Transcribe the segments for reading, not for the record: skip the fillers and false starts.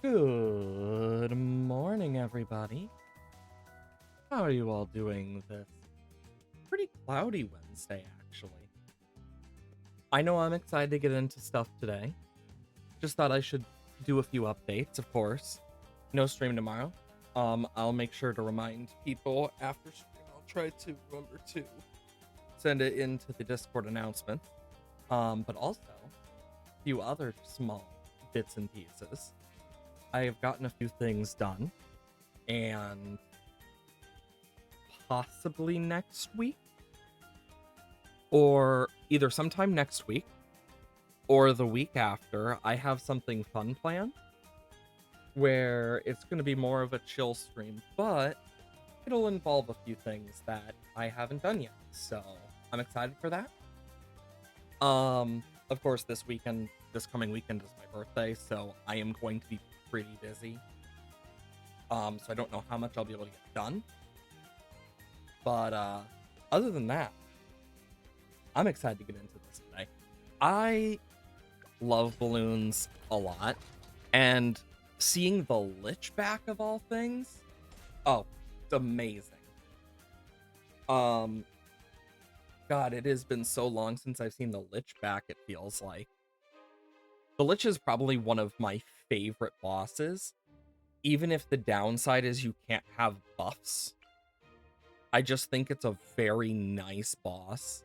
Good morning, everybody. How are you all doing this pretty cloudy Wednesday, actually? I know I'm excited to get into stuff today. Just thought I should do a few updates, of course. No stream tomorrow. I'll make sure to remind people after stream. I'll try to remember to send it into the Discord announcement. But also a few other small bits and pieces. I have gotten a few things done, and possibly next week, or either sometime next week or the week after, I have something fun planned where it's going to be more of a chill stream, but it'll involve a few things that I haven't done yet. So I'm excited for that. Of course, this coming weekend is my birthday, so I am going to be pretty busy. So I don't know how much I'll be able to get done. But other than that, I'm excited to get into this today. I love balloons a lot, and seeing the Lich back of all things, oh, it's amazing. God, it has been so long since I've seen the Lich back, it feels like. The Lich is probably one of my favorite bosses, even if the downside is you can't have buffs. I just think it's a very nice boss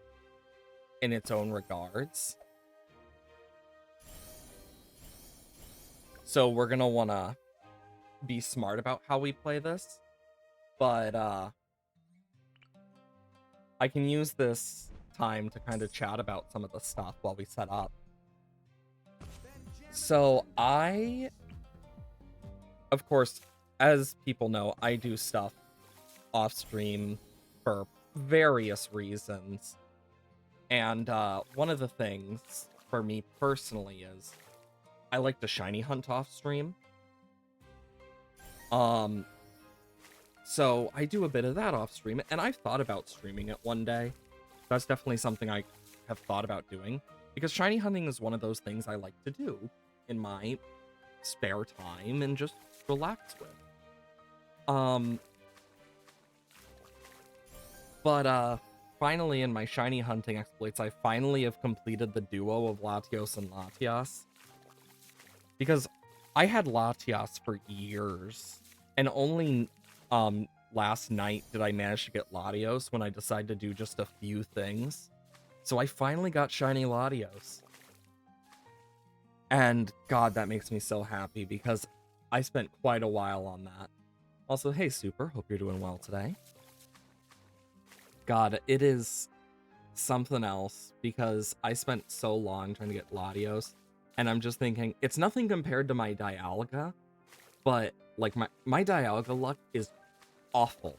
in its own regards. So we're gonna wanna be smart about how we play this. But I can use this time to kind of chat about some of the stuff while we set up. So of course, as people know, I do stuff off stream for various reasons. And one of the things for me personally is I like to shiny hunt off stream. So I do a bit of that off stream, and I've thought about streaming it one day. That's definitely something I have thought about doing, because shiny hunting is one of those things I like to do in my spare time and just relax with. But finally in my shiny hunting exploits, I finally have completed the duo of Latios and Latias. Because I had Latias for years, and only last night did I manage to get Latios when I decided to do just a few things. So I finally got shiny Latios. And God, that makes me so happy because I spent quite a while on that. Also, hey Super, hope you're doing well today. God, it is something else because I spent so long trying to get Latios, and I'm just thinking, it's nothing compared to my Dialga, but like my Dialga luck is awful.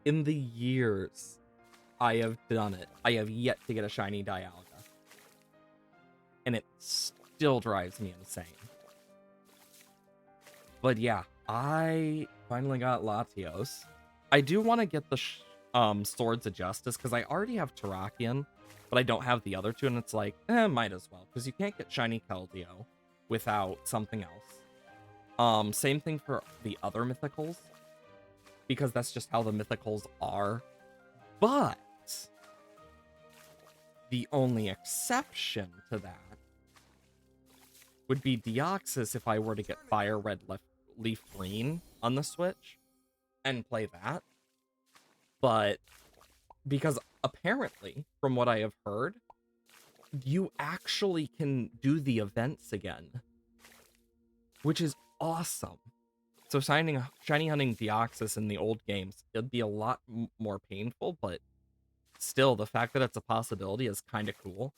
In the years I have done it, I have yet to get a shiny Dialga. And it still drives me insane. But yeah, I finally got Latios. I do want to get the Swords of Justice, because I already have Terrakion, but I don't have the other two, and it's like, might as well, because you can't get shiny Keldeo without something else. Same thing for the other mythicals, because that's just how the mythicals are. But the only exception to that would be Deoxys if I were to get Fire Red Leaf Green on the Switch and play that. But because apparently, from what I have heard, you actually can do the events again, which is awesome. So shiny hunting Deoxys in the old games, it'd be a lot more painful, but still, the fact that it's a possibility is kind of cool.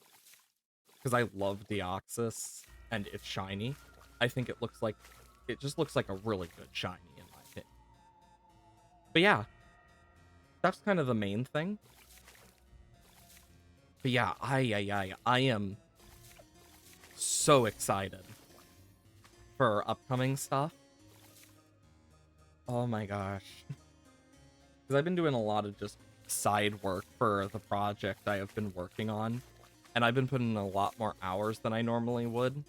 Because I love Deoxys, and it's shiny. I think it just looks like a really good shiny, in my opinion. But yeah, that's kind of the main thing. But yeah, I am so excited for upcoming stuff. Oh my gosh. Because I've been doing a lot of just side work for the project I have been working on, and I've been putting in a lot more hours than I normally would.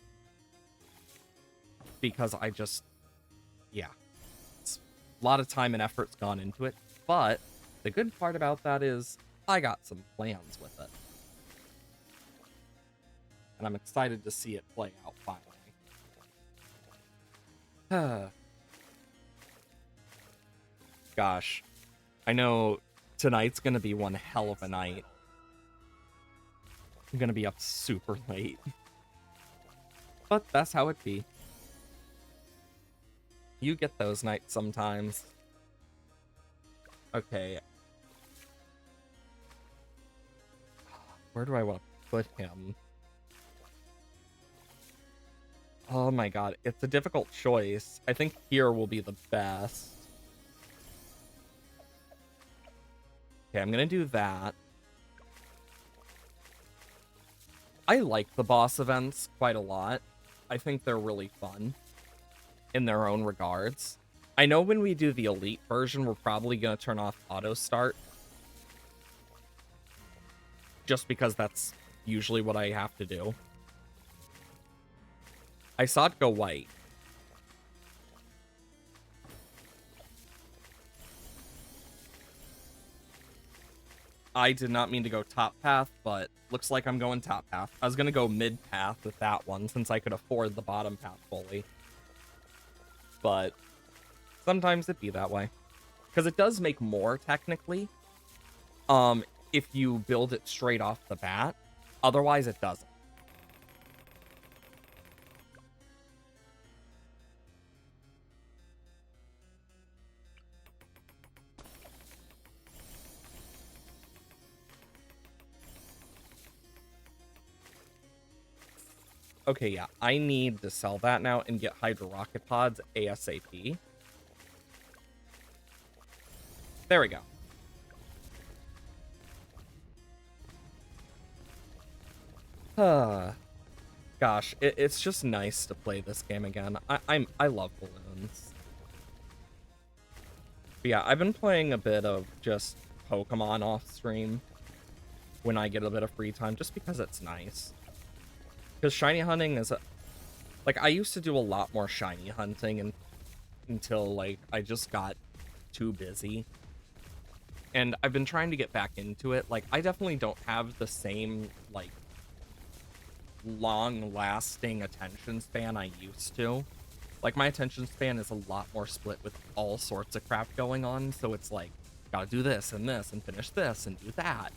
because I just, yeah, it's a lot of time and effort's gone into it. But the good part about that is I got some plans with it. And I'm excited to see it play out finally. Gosh, I know tonight's gonna be one hell of a night. I'm gonna be up super late. But that's how it be. You get those nights sometimes. Okay. Where do I want to put him? Oh my god, it's a difficult choice. I think here will be the best. Okay, I'm gonna do that. I like the boss events quite a lot. I think they're really fun in their own regards. I know when we do the elite version, we're probably gonna turn off auto start. Just because that's usually what I have to do. I saw it go white. I did not mean to go top path, but looks like I'm going top path. I was going to go mid path with that one since I could afford the bottom path fully. But sometimes it be that way. Because it does make more, technically, if you build it straight off the bat. Otherwise, it doesn't. Okay, yeah, I need to sell that now and get Hydro Rocket Pods ASAP. There we go. Gosh, it's just nice to play this game again. I love balloons. But yeah, I've been playing a bit of just Pokemon off stream when I get a bit of free time, just because it's nice. Because shiny hunting is like, I used to do a lot more shiny hunting until like I just got too busy. And I've been trying to get back into it. Like, I definitely don't have the same like long-lasting attention span I used to. Like, my attention span is a lot more split with all sorts of crap going on, so it's like, gotta do this, and finish this, and do that.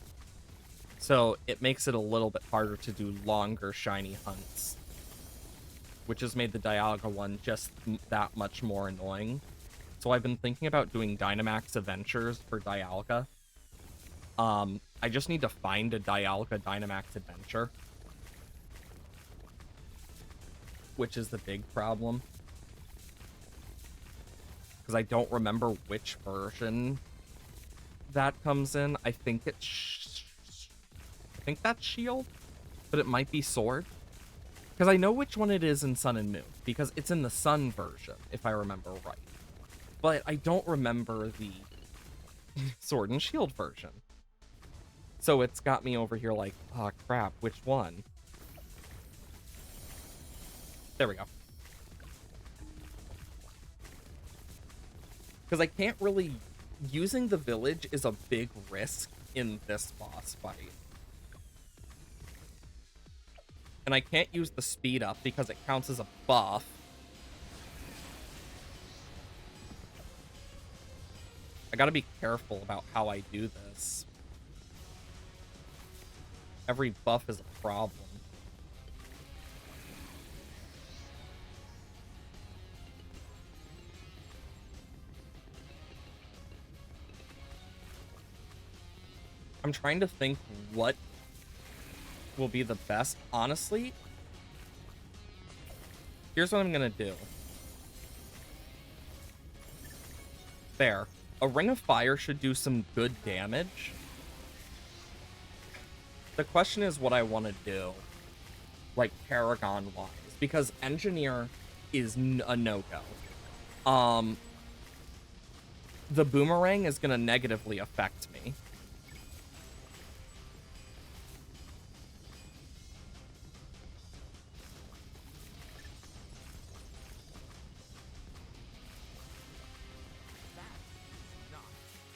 So, it makes it a little bit harder to do longer shiny hunts. Which has made the Dialga one just that much more annoying. So I've been thinking about doing Dynamax Adventures for Dialga. I just need to find a Dialga Dynamax Adventure. Which is the big problem. Because I don't remember which version that comes in. I think it's... I think that's Shield, but it might be Sword. Because I know which one it is in Sun and Moon, because it's in the Sun version, if I remember right. But I don't remember the Sword and Shield version. So it's got me over here like, oh crap, which one? There we go. Because I can't really... Using the village is a big risk in this boss fight. And I can't use the speed up because it counts as a buff. I gotta be careful about how I do this. Every buff is a problem. I'm trying to think what will be the best. Honestly, here's what I'm gonna do. There. A Ring of Fire should do some good damage. The question is what I want to do, like Paragon-wise, because Engineer is a no-go. The Boomerang is gonna negatively affect me.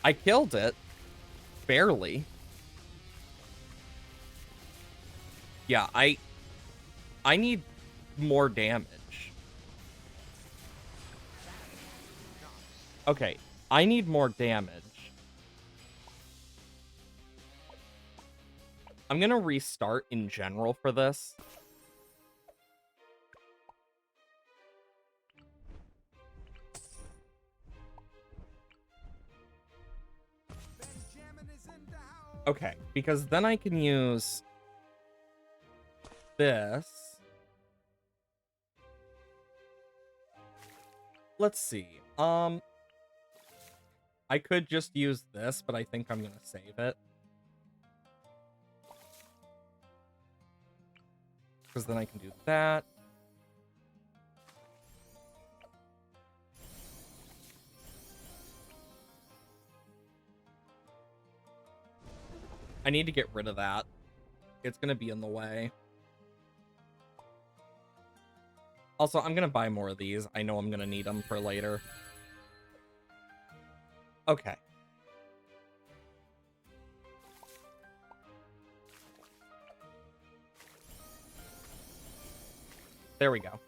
I killed it. Barely. Yeah, I need more damage. Okay, I need more damage. I'm gonna restart in general for this. Okay, because then I can use this. Let's see. I could just use this, but I think I'm gonna save it. Because then I can do that. I need to get rid of that. It's gonna be in the way. Also, I'm gonna buy more of these. I know I'm gonna need them for later. Okay. There we go.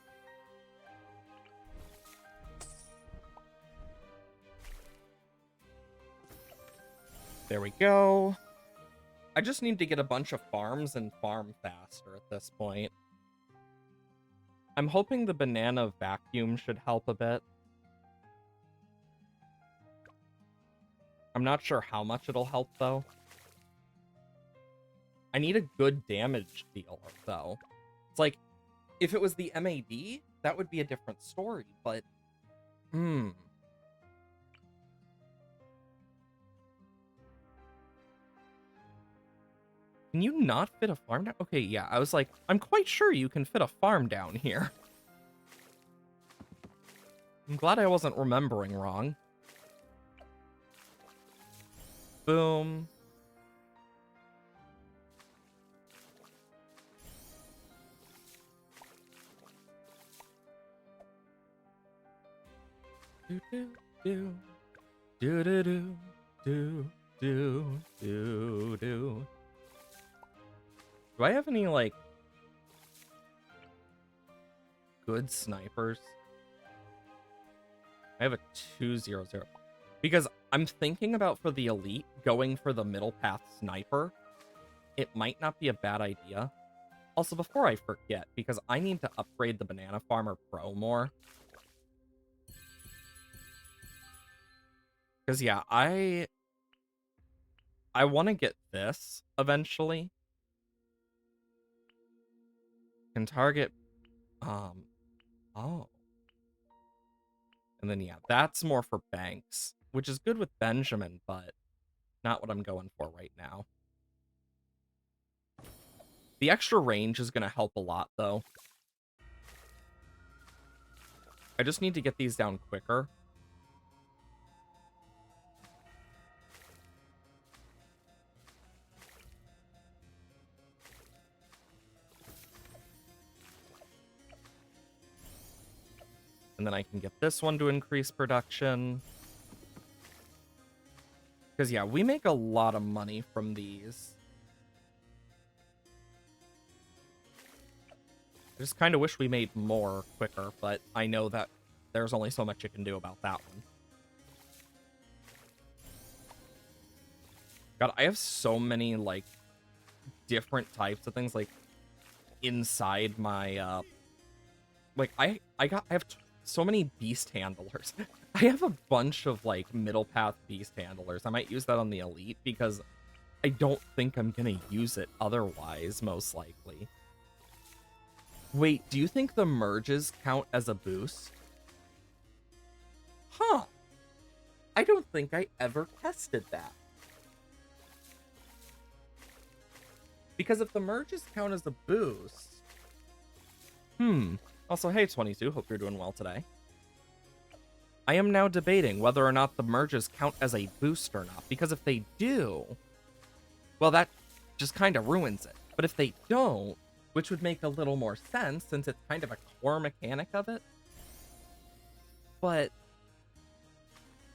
There we go. I just need to get a bunch of farms and farm faster at this point. I'm hoping the banana vacuum should help a bit. I'm not sure how much it'll help, though. I need a good damage dealer, though. It's like, if it was the MAD, that would be a different story, but... Can you not fit a farm down? Okay, yeah, I was like, I'm quite sure you can fit a farm down here. I'm glad I wasn't remembering wrong. Boom. Do do do do do do do do do do. Do I have any like good snipers? I have a 200 because I'm thinking about for the elite going for the middle path sniper. It might not be a bad idea. Also, before I forget, because I need to upgrade the Banana Farmer Pro more. Because, yeah, I want to get this eventually. Can target, oh. And then, yeah, that's more for Banks, which is good with Benjamin, but not what I'm going for right now. The extra range is going to help a lot, though. I just need to get these down quicker. And then I can get this one to increase production. Because, yeah, we make a lot of money from these. I just kind of wish we made more quicker, but I know that there's only so much you can do about that one. God, I have so many, like, different types of things, like, inside my, like, I have so many beast handlers. I have a bunch of, like, middle path beast handlers. I might use that on the elite, because I don't think I'm gonna use it otherwise, most likely. Wait, do you think the merges count as a boost? Huh. I don't think I ever tested that. Because if the merges count as a boost... Also, hey, 22, hope you're doing well today. I am now debating whether or not the merges count as a boost or not, because if they do, well, that just kind of ruins it. But if they don't, which would make a little more sense since it's kind of a core mechanic of it, but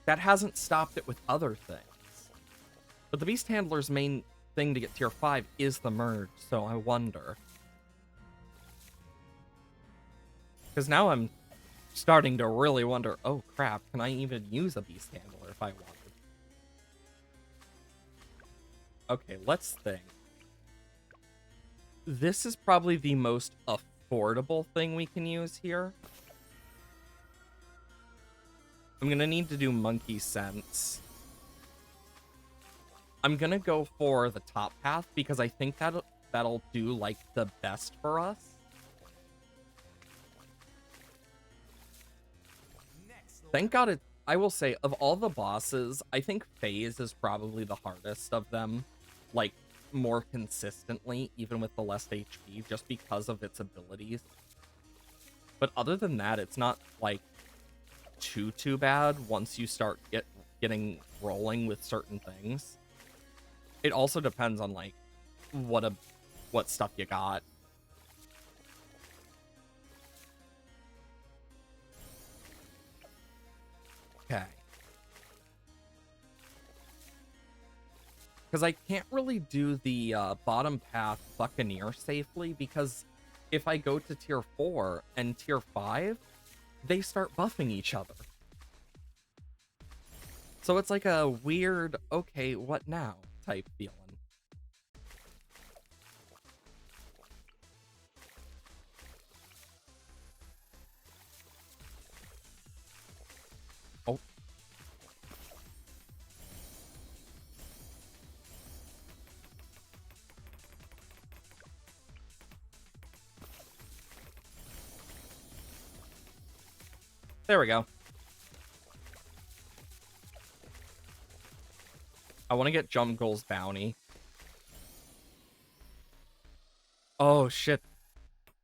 that hasn't stopped it with other things. But the Beast Handler's main thing to get tier 5 is the merge, so I wonder. Because now I'm starting to really wonder, oh crap, can I even use a Beast Handler if I wanted? Okay, let's think. This is probably the most affordable thing we can use here. I'm gonna need to do Monkey Sense. I'm gonna go for the top path because I think that'll do like the best for us. Thank God I will say, of all the bosses, I think Phase is probably the hardest of them. Like, more consistently, even with the less HP, just because of its abilities. But other than that, it's not, like, too bad once you start getting rolling with certain things. It also depends on, like, what stuff you got. Okay. Because I can't really do the bottom path Buccaneer safely, because if I go to tier 4 and tier 5, they start buffing each other. So it's like a weird, okay, what now type feeling. Oh. There we go. I want to get Jumgo's bounty. Oh, shit.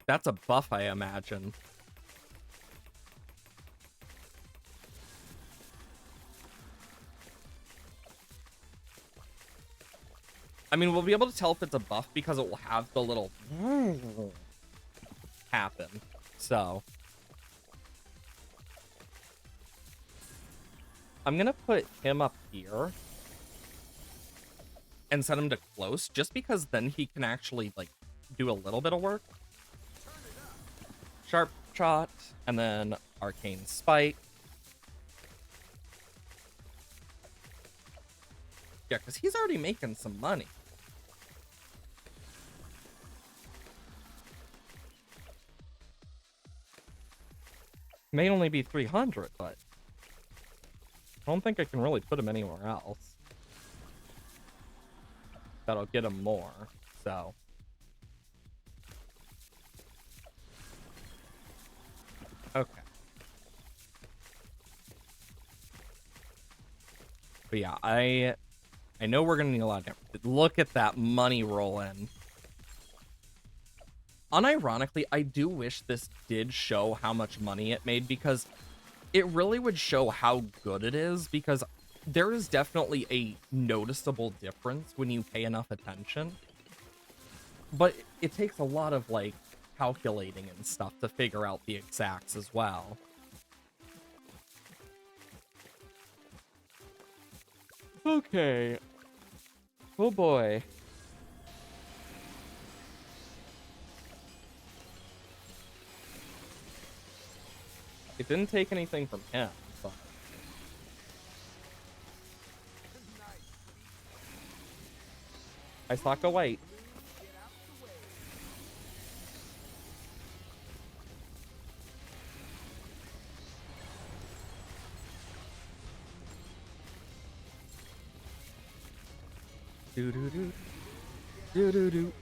That's a buff, I imagine. I mean, we'll be able to tell if it's a buff because it will have the little happen. So I'm gonna put him up here and set him to close, just because then he can actually, like, do a little bit of work. Sharp Shot, and then Arcane Spike. Yeah, because he's already making some money. May only be 300, but I don't think I can really put him anywhere else that'll get him more, so. Okay. But yeah, I know we're gonna need a lot of damage. Look at that money roll in. Unironically, I do wish this did show how much money it made, because it really would show how good it is, because there is definitely a noticeable difference when you pay enough attention. But it takes a lot of, like, calculating and stuff to figure out the exacts as well. Okay. Oh boy. It didn't take anything from him, but I suck away. Do do do do do do.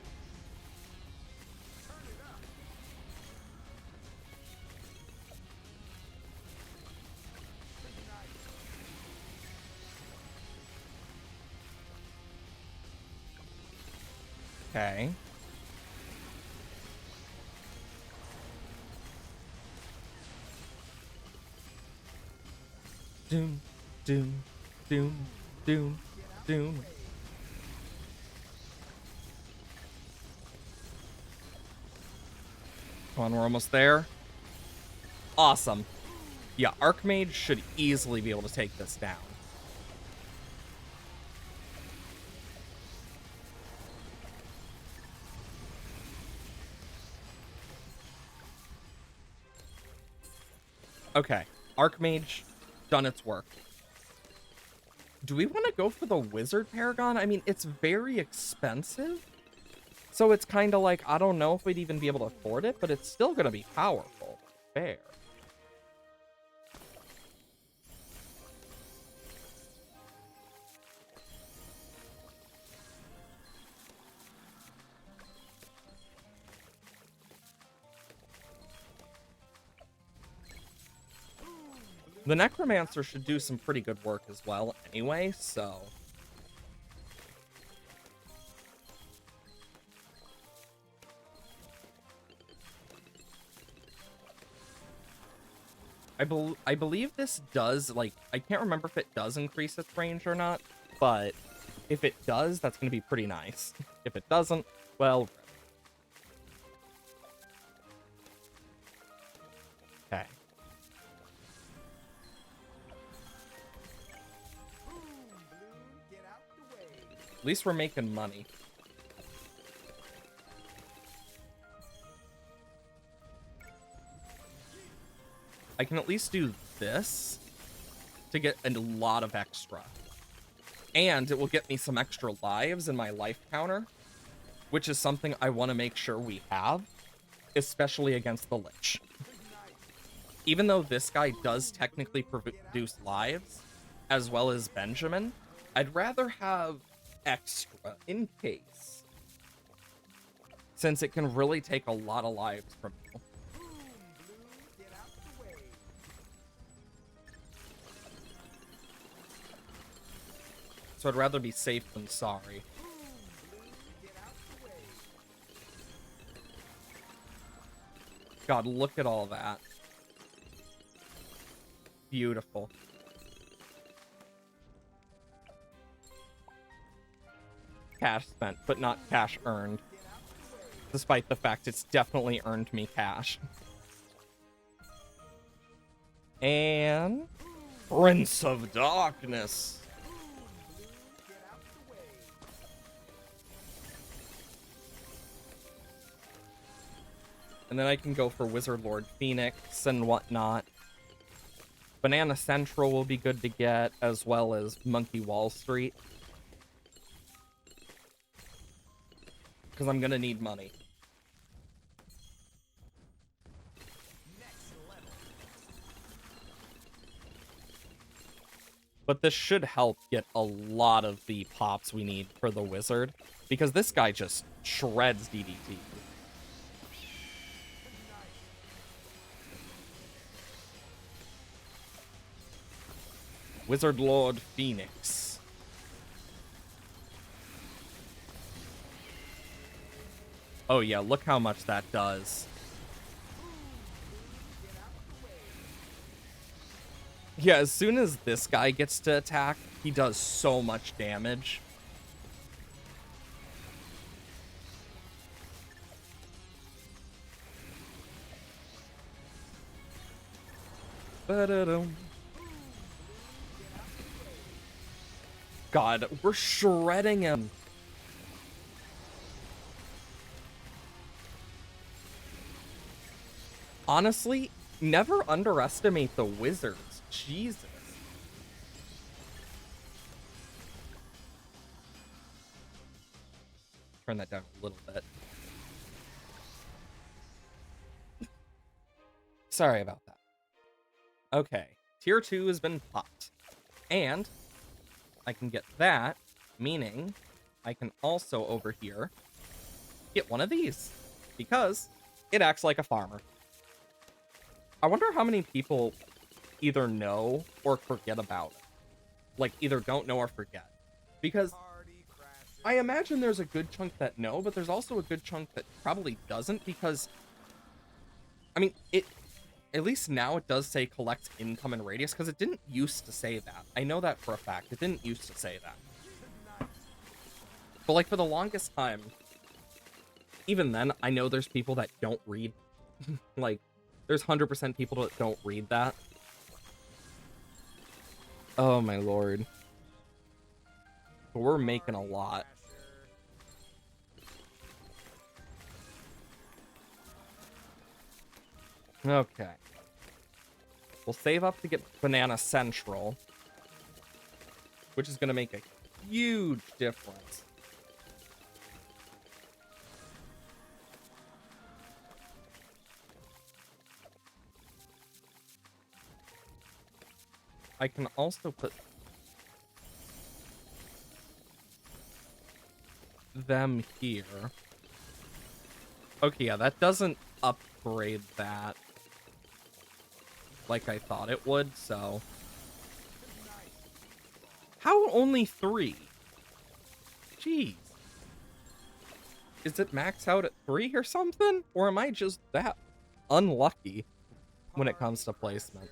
Okay. Doom, doom, doom, doom, doom. Come on, we're almost there. Awesome. Yeah, Archmage should easily be able to take this down. Okay. Archmage, done its work. Do we want to go for the Wizard Paragon? I mean, it's very expensive. So it's kind of like, I don't know if we'd even be able to afford it, but it's still going to be powerful. Fair. The Necromancer should do some pretty good work as well anyway, so... I believe this does, like, I can't remember if it does increase its range or not, but if it does, that's going to be pretty nice. If it doesn't, well... Okay. At least we're making money. I can at least do this to get a lot of extra. And it will get me some extra lives in my life counter, which is something I want to make sure we have, especially against the Lich. Even though this guy does technically produce lives, as well as Benjamin, I'd rather have extra in case, since it can really take a lot of lives from you. So I'd rather be safe than sorry. God, look at all that. Beautiful. Cash spent, but not cash earned. Despite the fact it's definitely earned me cash. And... Prince of Darkness. And then I can go for Wizard Lord Phoenix and whatnot. Banana Central will be good to get, as well as Monkey Wall Street. Because I'm going to need money. But this should help get a lot of the pops we need for the Wizard. Because this guy just shreds DDT. Wizard Lord Phoenix. Oh yeah, look how much that does. Yeah, as soon as this guy gets to attack, he does so much damage. Ba-da-dum. God, we're shredding him. Honestly, never underestimate the wizards. Jesus. Turn that down a little bit. Sorry about that. Okay, tier 2 has been popped. And I can get that, meaning I can also over here get one of these because it acts like a farmer. I wonder how many people either know or forget about it. Like, either don't know or forget. Because I imagine there's a good chunk that know, but there's also a good chunk that probably doesn't because, I mean, at least now it does say collect income and radius, because it didn't used to say that. I know that for a fact. It didn't used to say that. But, like, for the longest time, even then, I know there's people that don't read. Like, there's 100% people that don't read that. Oh, my lord. But we're making a lot. Okay. We'll save up to get Banana Central, which is going to make a huge difference. I can also put them here. Okay, yeah, that doesn't upgrade that like I thought it would, so... How only 3? Jeez. Is it max out at 3 or something? Or am I just that unlucky when it comes to placement?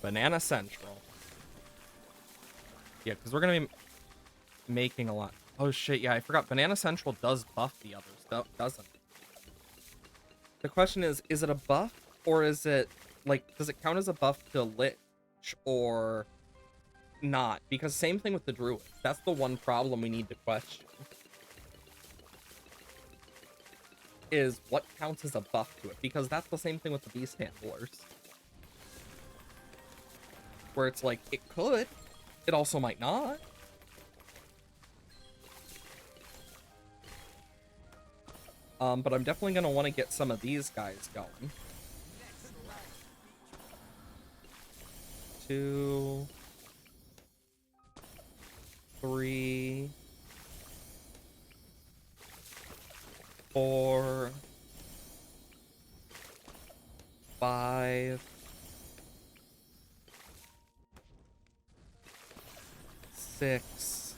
Banana Central. Yeah, because we're going to be making a lot. Oh shit, yeah, I forgot. Banana Central does buff the others, doesn't it? The question is it a buff? Or is it, like, does it count as a buff to Lich or not? Because same thing with the Druid. That's the one problem we need to question. Is what counts as a buff to it? Because that's the same thing with the Beast Handlers. Where it's like, it could. It also might not. But I'm definitely going to want to get some of these guys going. 2, 3, 4, 5, 6,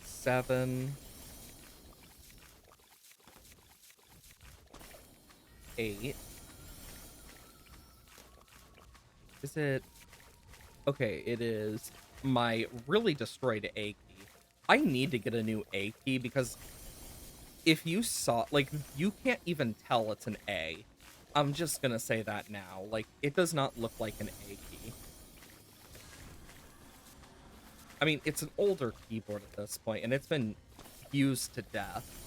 7, 8. Is it? Okay, it is my really destroyed A key. I need to get a new A key because if you saw, like, you can't even tell it's an A. I'm just gonna say that now. Like, it does not look like an A key. I mean, it's an older keyboard at this point, and it's been used to death.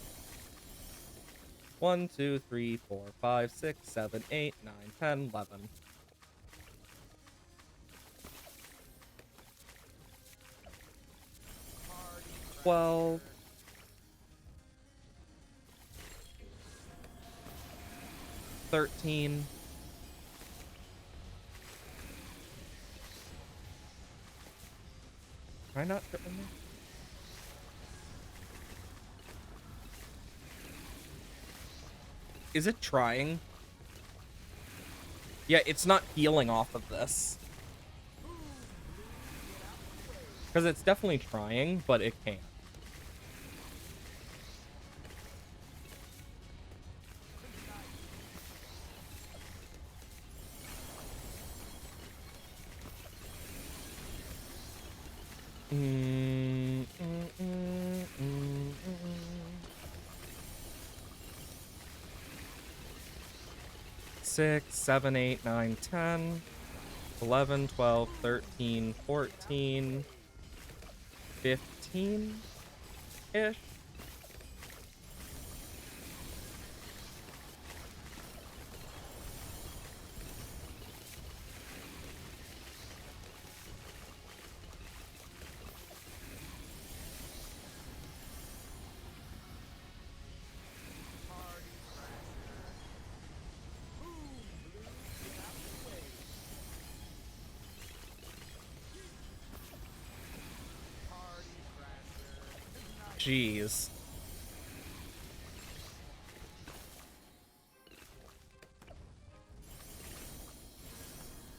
1, 2, 3, 4, 5, 6, 7, 8, 9, 10, 11. 12. 13. 'Can I not fit in there? Is it trying? Yeah, it's not healing off of this. Because it's definitely trying, but it can't. Six, 7, 8, 9, 10, 11, 12, 13, 14, 15-ish. Jeez.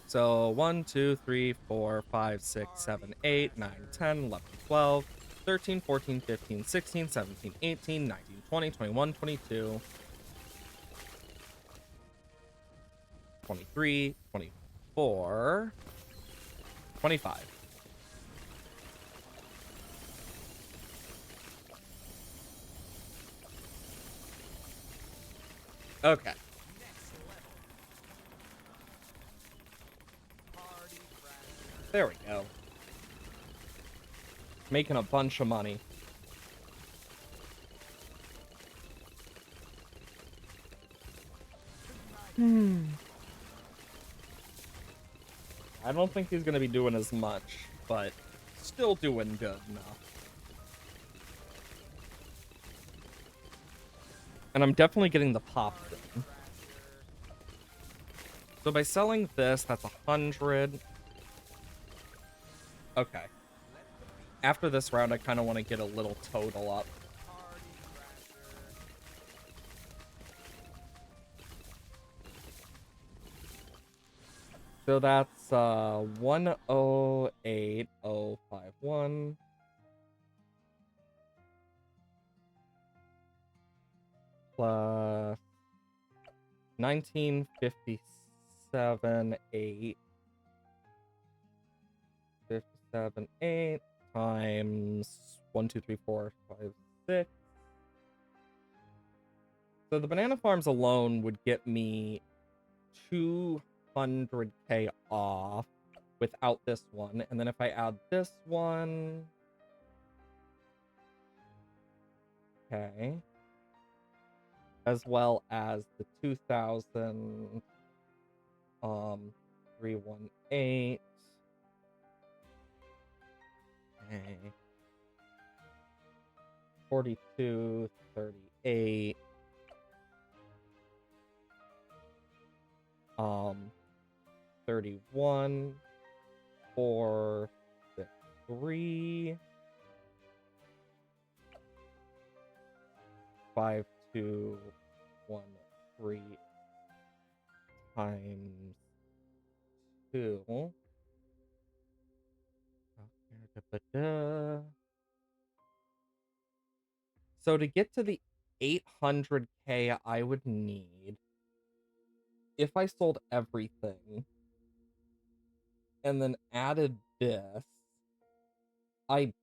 So 1, 2, 3, 4, 5, 6, 7, 8, 9, 10, 11, 12, 13, 14, 15, 16, 17, 18, 19, 20, 21, 22, 23, 24, 25. Okay. There we go. Making a bunch of money. I don't think he's going to be doing as much, but still doing good enough. And I'm definitely getting the pop thing. So by selling this, that's 100. Okay. After this round, I kind of want to get a little total up. So that's 108051 plus 1957 8 57 8 times 1 2 3 4 5 6. So the banana farms alone would get me 200k off without this one, and then if I add this one, okay, as well as the 2000 318, okay, 4238, 31 4 6 3 5 2 1 3 times 2. So to get to the 800k I would need, if I sold everything and then added this, I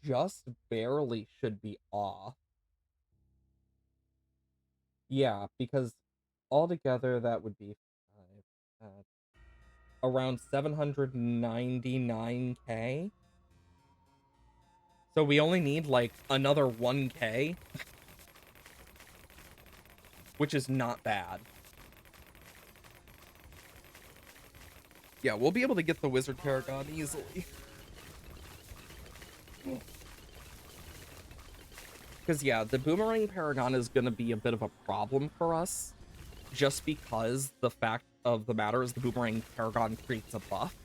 just barely should be off. Yeah, because altogether that would be around 799k. So we only need like another 1k, which is not bad. Yeah, we'll be able to get the Wizard Paragon easily. Because, yeah, the Boomerang Paragon is going to be a bit of a problem for us, just because the fact of the matter is the Boomerang Paragon creates a buff.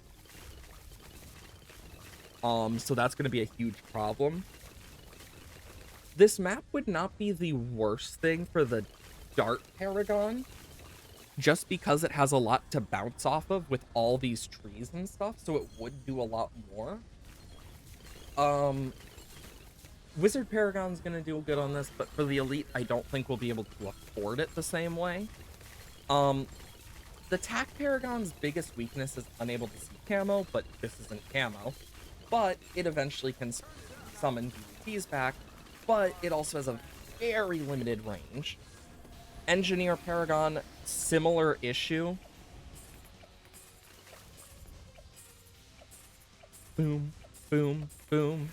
So that's going to be a huge problem. This map would not be the worst thing for the Dart Paragon, just because it has a lot to bounce off of with all these trees and stuff, so it would do a lot more. Wizard Paragon's gonna do good on this, but for the Elite, I don't think we'll be able to afford it the same way. The Tac Paragon's biggest weakness is unable to see camo, but this isn't camo. But it eventually can summon DVTs back, but it also has a very limited range. Engineer Paragon, similar issue. Boom, boom, boom.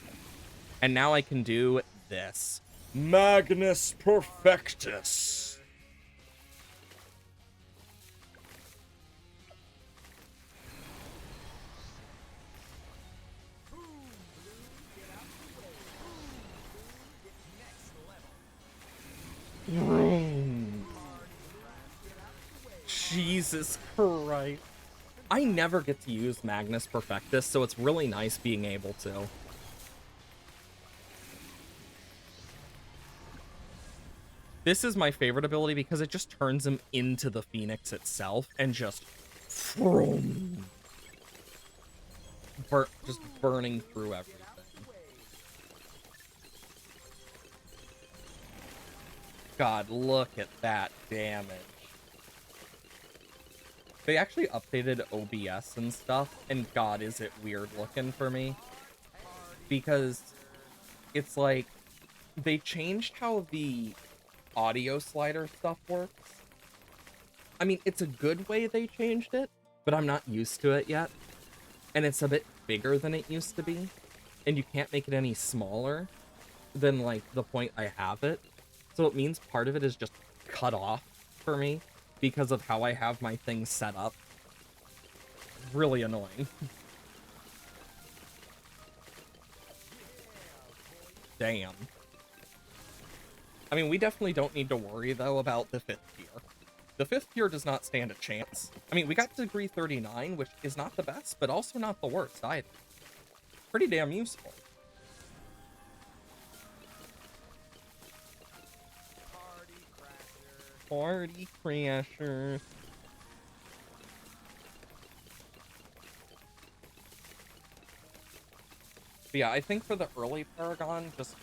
And now I can do this. Magnus Perfectus. Jesus Christ. I never get to use Magnus Perfectus, so it's really nice being able to. This is my favorite ability because it just turns him into the Phoenix itself and just burning through everything. God, look at that damage. They actually updated OBS and stuff, and God, is it weird looking for me. Because it's like, they changed how the audio slider stuff works. I mean, it's a good way they changed it, but I'm not used to it yet. And it's a bit bigger than it used to be. And you can't make it any smaller than, like, the point I have it. So it means part of it is just cut off for me. because of how I have my things set up. Really annoying. Damn. I mean, we definitely don't need to worry, though, about the 5th tier. The 5th tier does not stand a chance. I mean, we got degree 39, which is not the best, but also not the worst either. Pretty damn useful. Party crashers. But yeah, I think for the early Paragon, just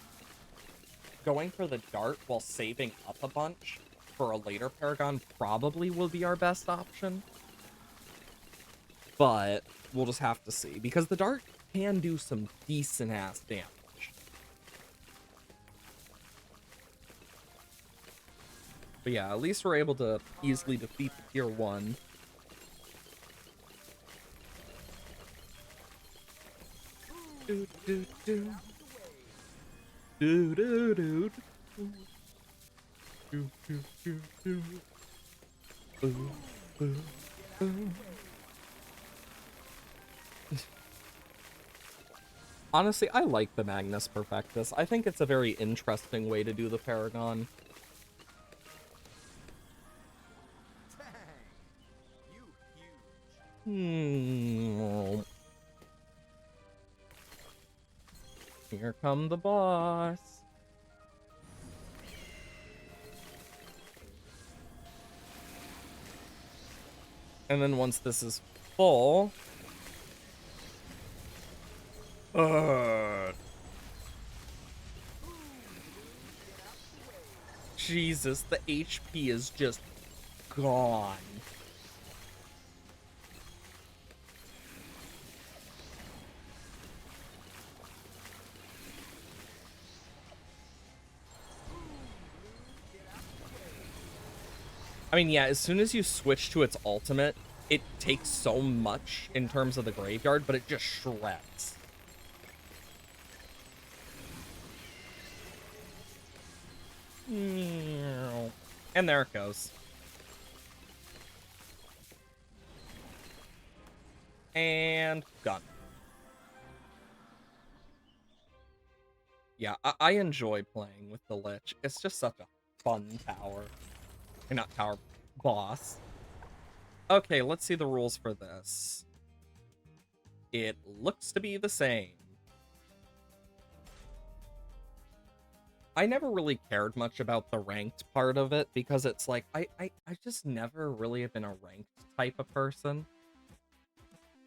going for the dart while saving up a bunch for a later Paragon probably will be our best option. But we'll just have to see, because the dart can do some decent-ass damage. But yeah, at least we're able to easily defeat the tier 1. Do do do. Do do do. Do do do do. Boo boo boo. Honestly, I like the Magnus Perfectus. I think it's a very interesting way to do the Paragon. Here come the boss. And then once this is full... Jesus, the HP is just gone. I mean, yeah, as soon as you switch to its ultimate, it takes so much in terms of the graveyard, but it just shreds. And there it goes. And done. Yeah, I enjoy playing with the Lich. It's just such a fun tower. Not tower, boss. Okay, let's see the rules for this. It looks to be the same. I never really cared much about the ranked part of it because it's like, I just never really have been a ranked type of person.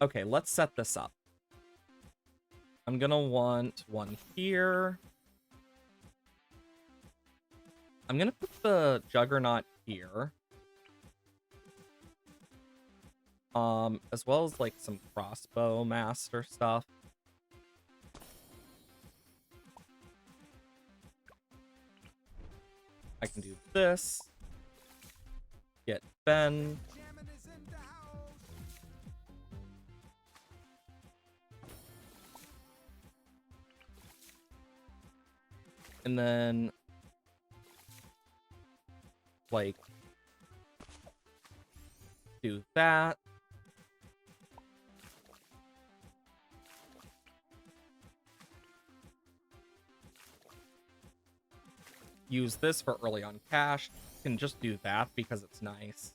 Okay, let's set this up. I'm gonna want one here. I'm gonna put the Juggernaut here. As well as like some crossbow master stuff. I can do this. Get Ben. And then like do that. Use this for early on cash. Can just do that because it's nice.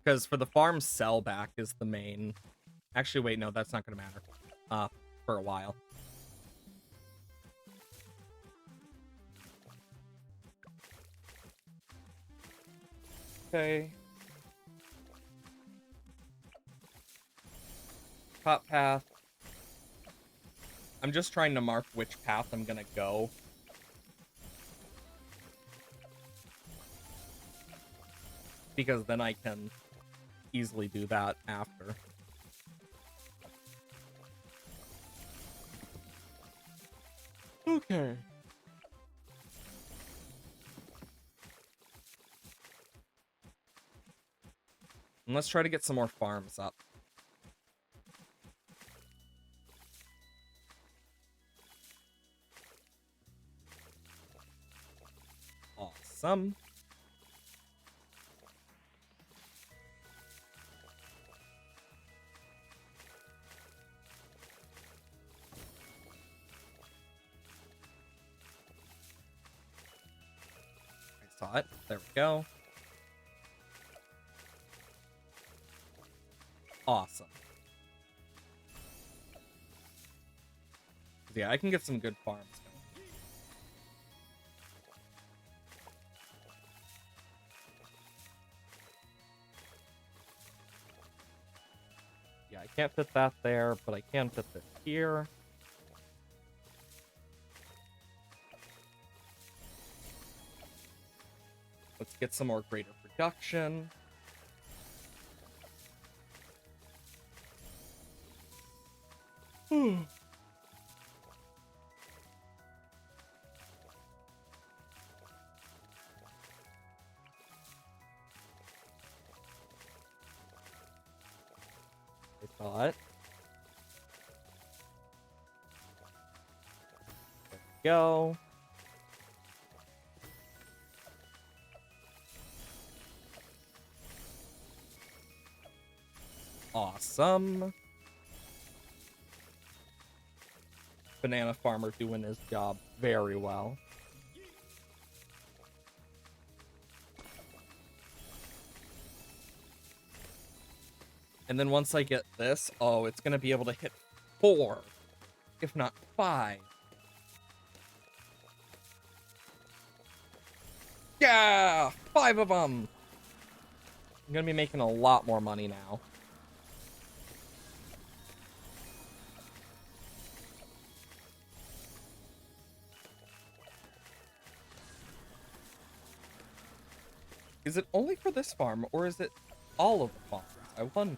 Because for the farm sell back is the main. Actually, wait, no, that's not gonna matter. For a while. Okay. Top path. I'm just trying to mark which path I'm gonna go. Because then I can easily do that after. Okay. And let's try to get some more farms up. Awesome. saw it. There we go. Awesome. Yeah, I can get some good farms going. Yeah, I can't fit that there, but I can fit this here. Let's get some more greater production. Wait, thought. There we go. Awesome. Banana farmer doing his job very well. And then once I get this, oh, it's going to be able to hit 4, if not 5. Yeah! 5 of them! I'm going to be making a lot more money now. Is it only for this farm, or is it all of the farms? I wonder.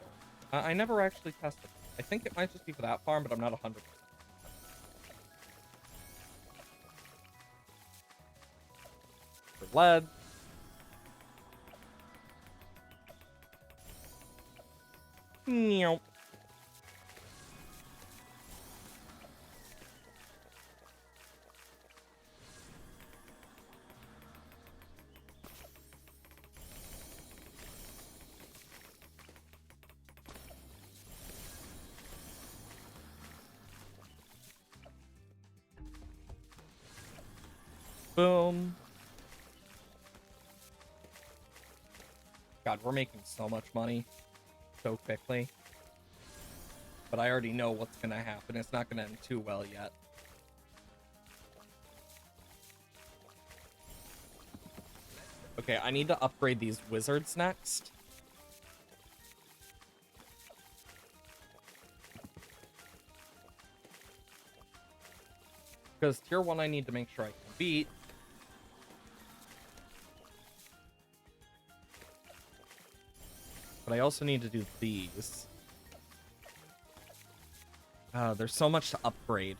I never actually tested it. I think it might just be for that farm, but I'm not 100%. For lead. Meow. Boom. God, we're making so much money so quickly. But I already know what's going to happen. It's not going to end too well yet. Okay, I need to upgrade these wizards next. Because tier 1 I need to make sure I can beat. But I also need to do these. There's so much to upgrade.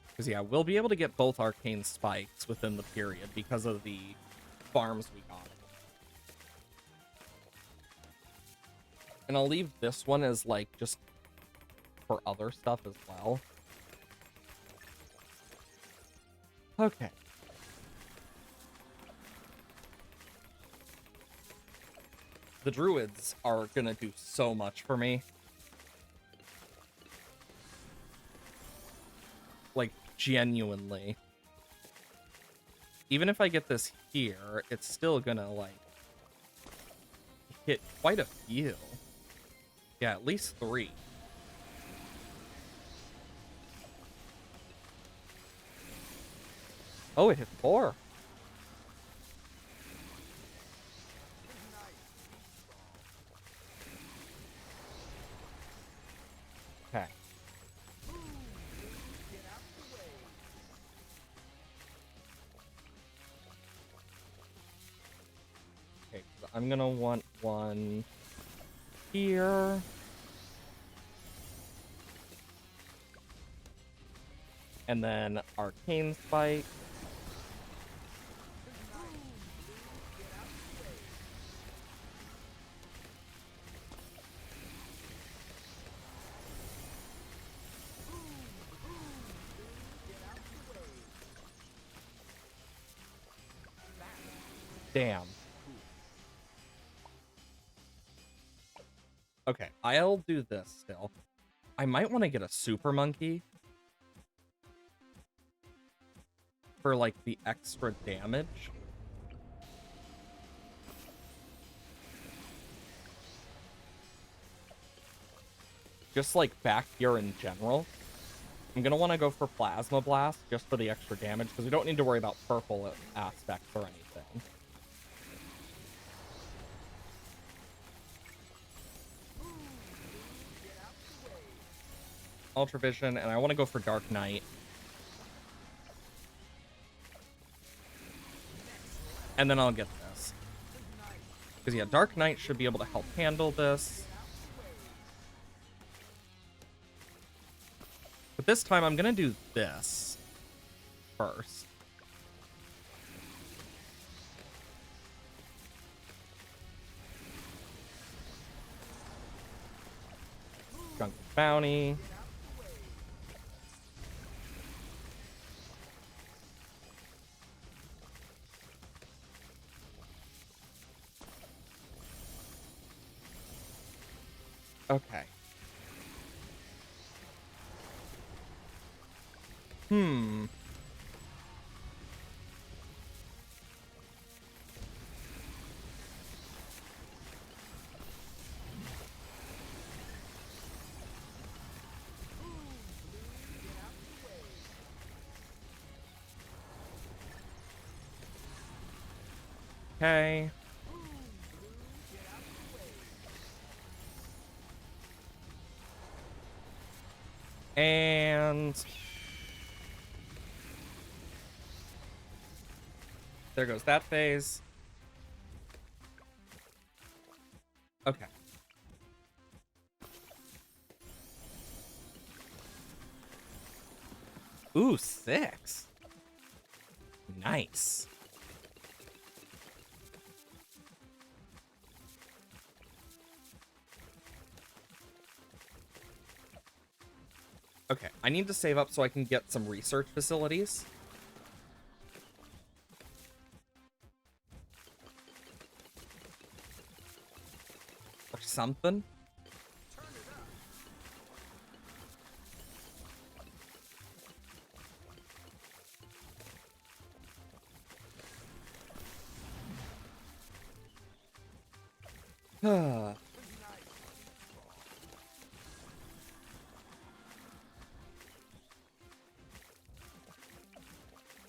Because, yeah, we'll be able to get both arcane spikes within the period because of the farms we got. And I'll leave this one as, like, just for other stuff as well. Okay. The druids are gonna do so much for me. Like, genuinely. Even if I get this here, it's still gonna, like, hit quite a few. Yeah, at least 3. Oh, it hit 4. Okay. Okay, so I'm gonna want one here. And then arcane spike. Damn. Okay, I'll do this still. I might want to get a super monkey. for, like, the extra damage. Just, like, back here in general. I'm gonna want to go for Plasma Blast just for the extra damage, because we don't need to worry about purple aspects or anything. Ultra Vision, and I want to go for Dark Knight. And then I'll get this. Because, yeah, Dark Knight should be able to help handle this. But this time, I'm going to do this first. Junk Bounty. Okay. Okay. And there goes that phase. Okay. Ooh, 6. Nice. Okay, I need to save up so I can get some research facilities. Or something.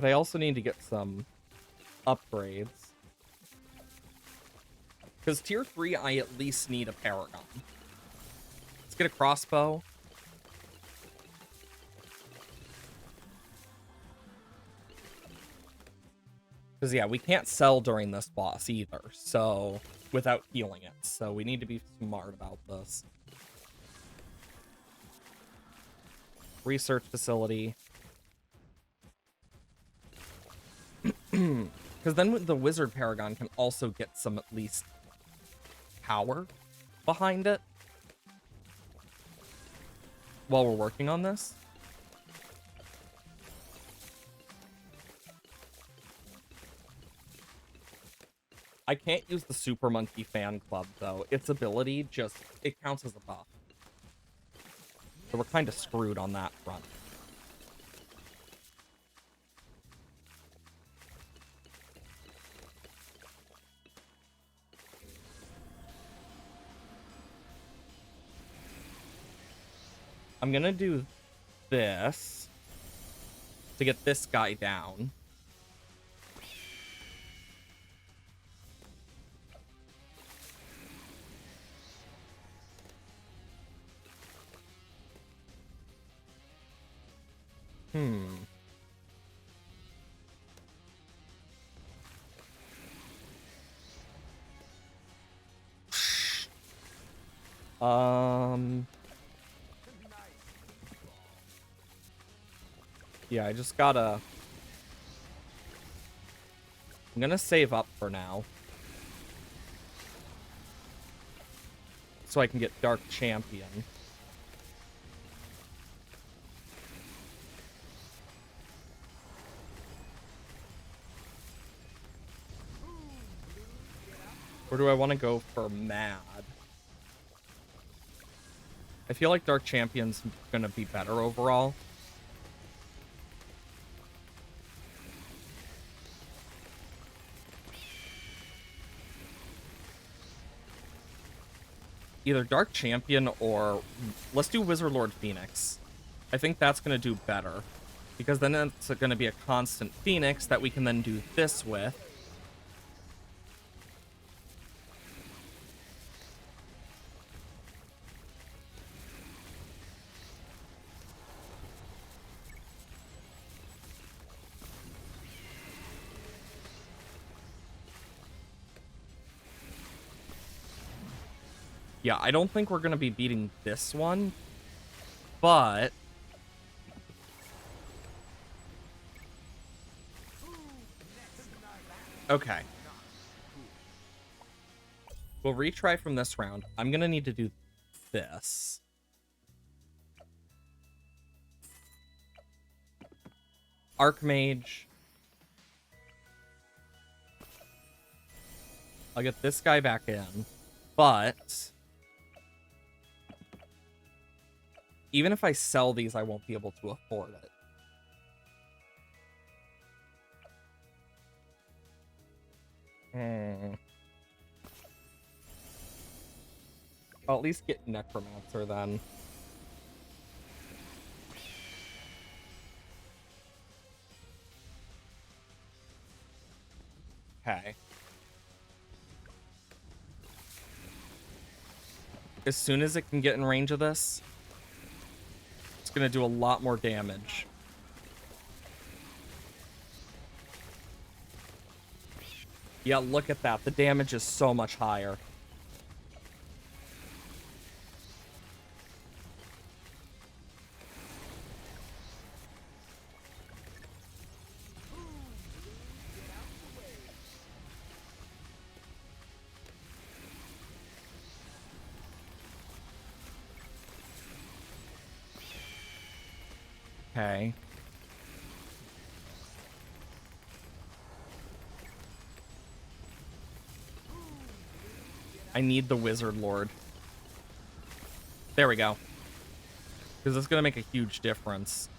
But I also need to get some upgrades. Because tier 3, I at least need a Paragon. Let's get a crossbow. Because, yeah, we can't sell during this boss either, so without healing it. So we need to be smart about this. Research facility. Because then the Wizard Paragon can also get some, at least, power behind it while we're working on this. I can't use the Super Monkey Fan Club, though. Its ability just, it counts as a buff. So we're kind of screwed on that front. I'm gonna do this to get this guy down. Yeah, I just gotta... I'm gonna save up for now. So I can get Dark Champion. Or do I want to go for Mad? I feel like Dark Champion's gonna be better overall. either Dark Champion or let's do Wizard Lord Phoenix. I think that's going to do better because then it's going to be a constant Phoenix that we can then do this with. Yeah, I don't think we're going to be beating this one, but okay. We'll retry from this round. I'm going to need to do this. Archmage. I'll get this guy back in, but even if I sell these, I won't be able to afford it. I'll at least get Necromancer then. Okay. As soon as it can get in range of this, it's going to do a lot more damage. Yeah, look at that. The damage is so much higher. Okay. I need the Wizard Lord. There we go. Because it's going to make a huge difference.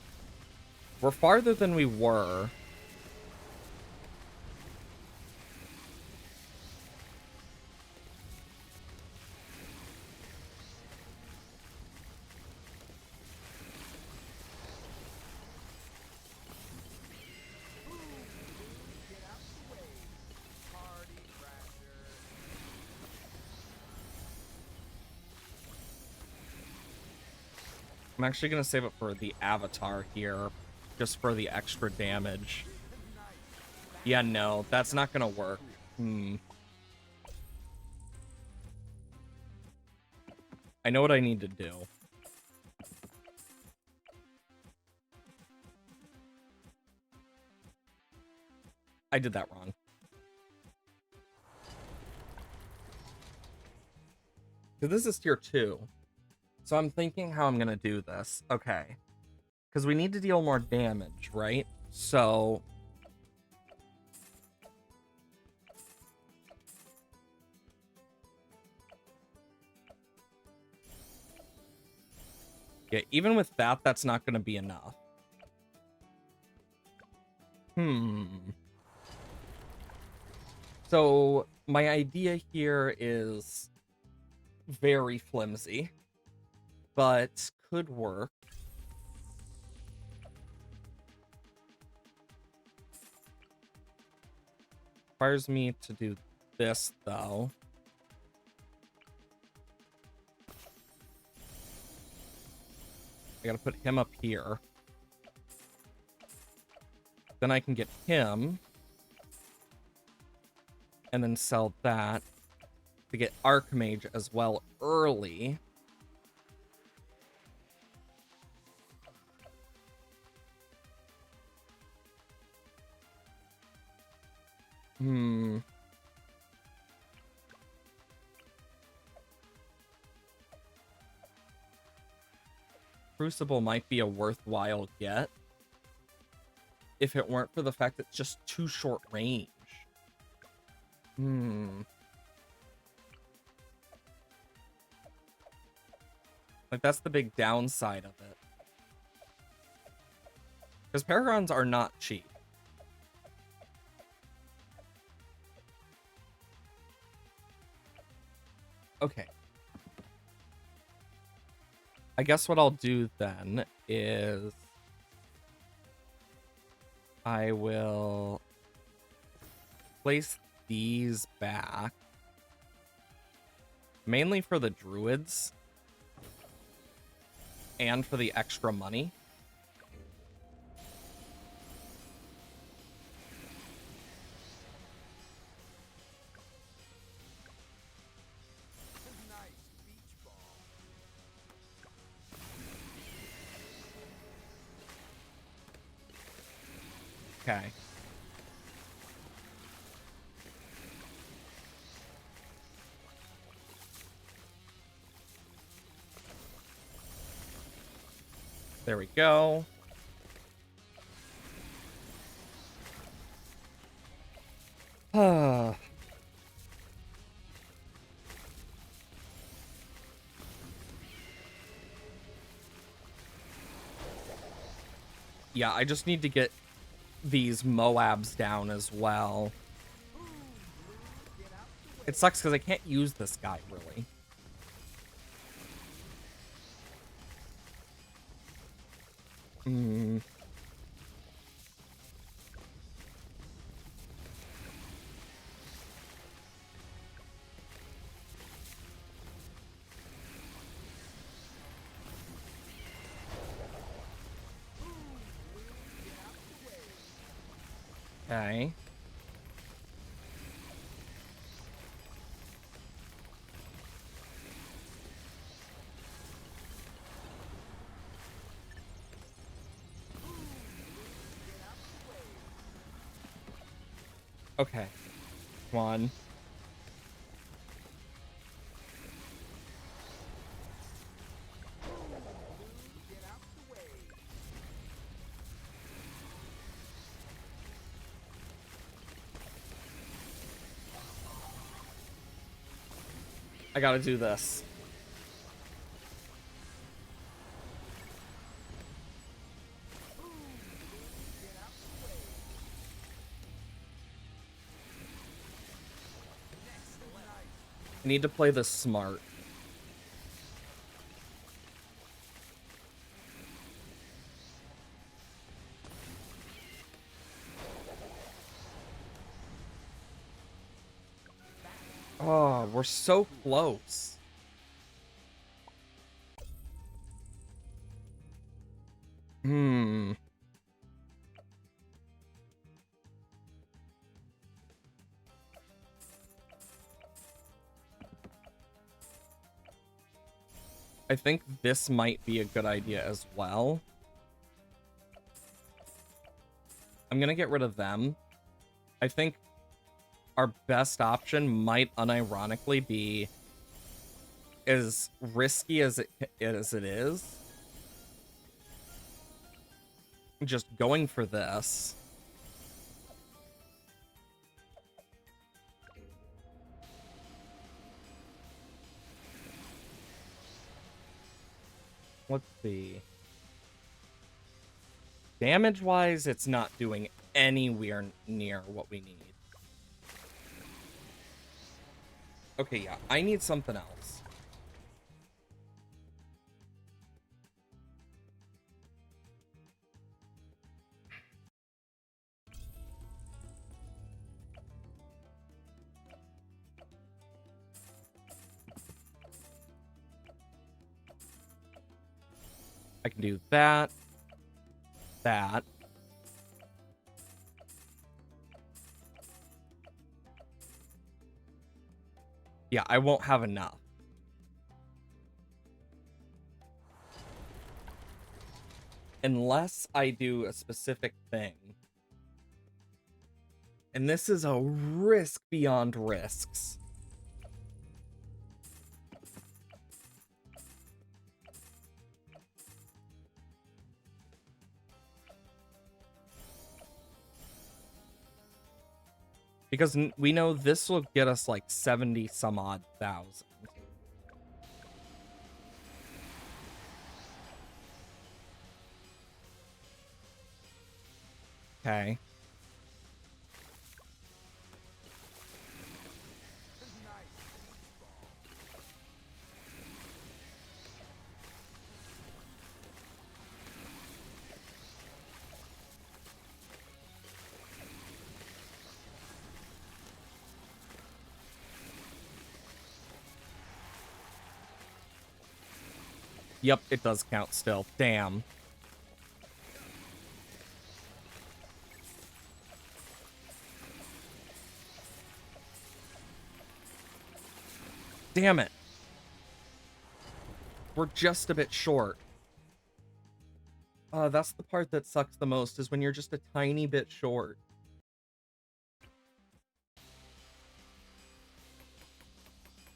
We're farther than we were. I'm actually going to save it for the Avatar here, just for the extra damage. Yeah, no, that's not going to work. I know what I need to do. I did that wrong. Because this is tier 2. So I'm thinking how I'm going to do this. Okay. Because we need to deal more damage, right? So... yeah, even with that, that's not going to be enough. So my idea here is very flimsy, but could work. Requires me to do this, though. I gotta put him up here. Then I can get him. And then sell that to get Archmage as well early. Crucible might be a worthwhile get if it weren't for the fact that it's just too short range. Like, that's the big downside of it. Because Paragons are not cheap. Okay. I guess what I'll do then is I will place these back, mainly for the druids and for the extra money. Okay. There we go. Yeah, I just need to get these Moabs down as well. It sucks because I can't use this guy, really. Hmm. Okay. Okay. Come on. I gotta do this. I need to play this smart. Oh, we're so close. Hmm. I think this might be a good idea as well. I'm gonna get rid of them. I think our best option might unironically be, as risky as it is, just going for this. Let's see. Damage-wise, it's not doing anywhere near what we need. Okay, yeah, I need something else. I can do that. That. Yeah, I won't have enough. Unless I do a specific thing. And this is a risk beyond risks. Because we know this will get us like 70 some odd thousand. Okay. Yep, it does count still. Damn. Damn it. We're just a bit short. That's the part that sucks the most, is when you're just a tiny bit short.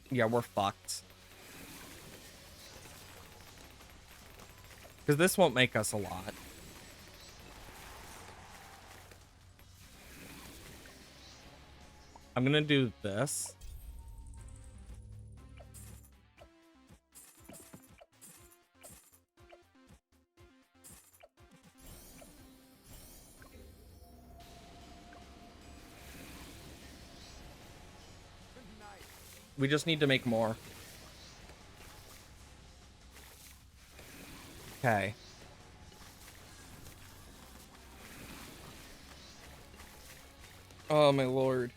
Yeah, we're fucked. Because this won't make us a lot. I'm gonna do this. We just need to make more. Okay. Oh, my lord.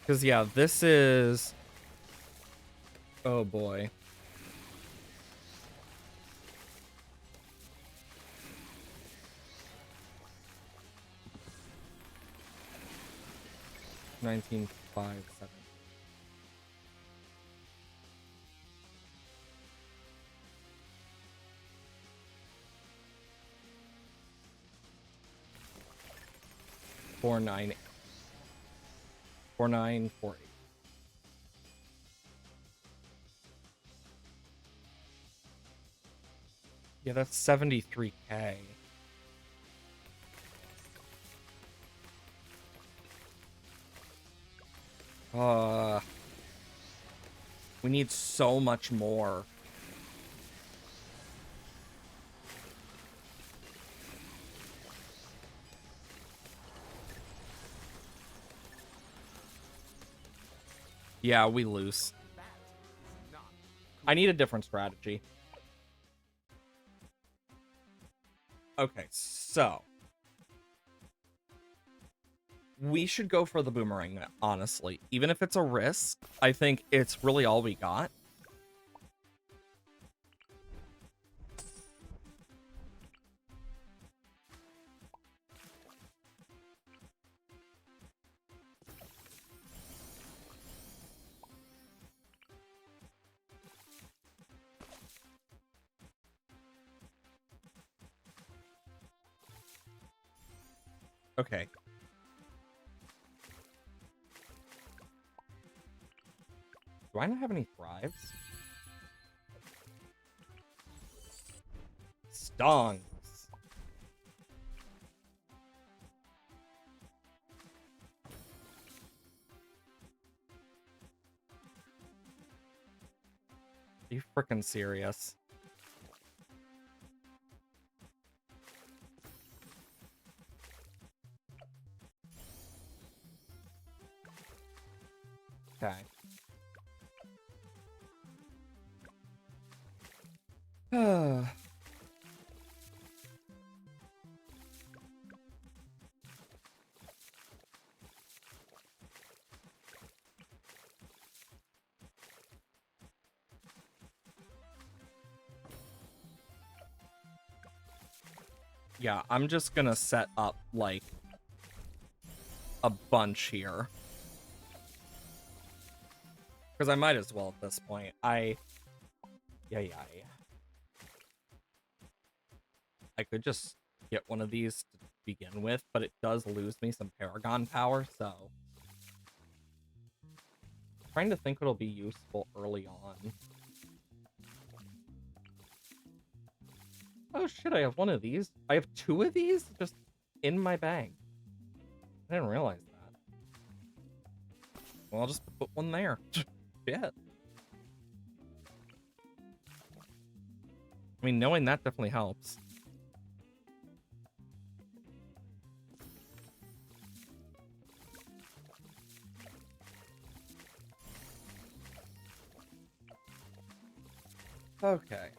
Because, yeah, this is... Oh, boy. $19,570. $4,948. Yeah, that's 73K. We need so much more. Yeah, we lose. I need a different strategy. Okay, so we should go for the boomerang, honestly. Even if it's a risk, I think it's really all we got. Okay. Do I not have any thrives? Stongs. Are you freaking serious? Okay. Yeah, I'm just gonna set up, like, a bunch here. Because I might as well at this point. Yeah. I could just get one of these to begin with, but it does lose me some Paragon power, so... I'm trying to think what'll be useful early on. Oh shit, I have one of these. I have two of these just in my bag. I didn't realize that. Well, I'll just put one there. Shit. I mean, knowing that definitely helps. Okay.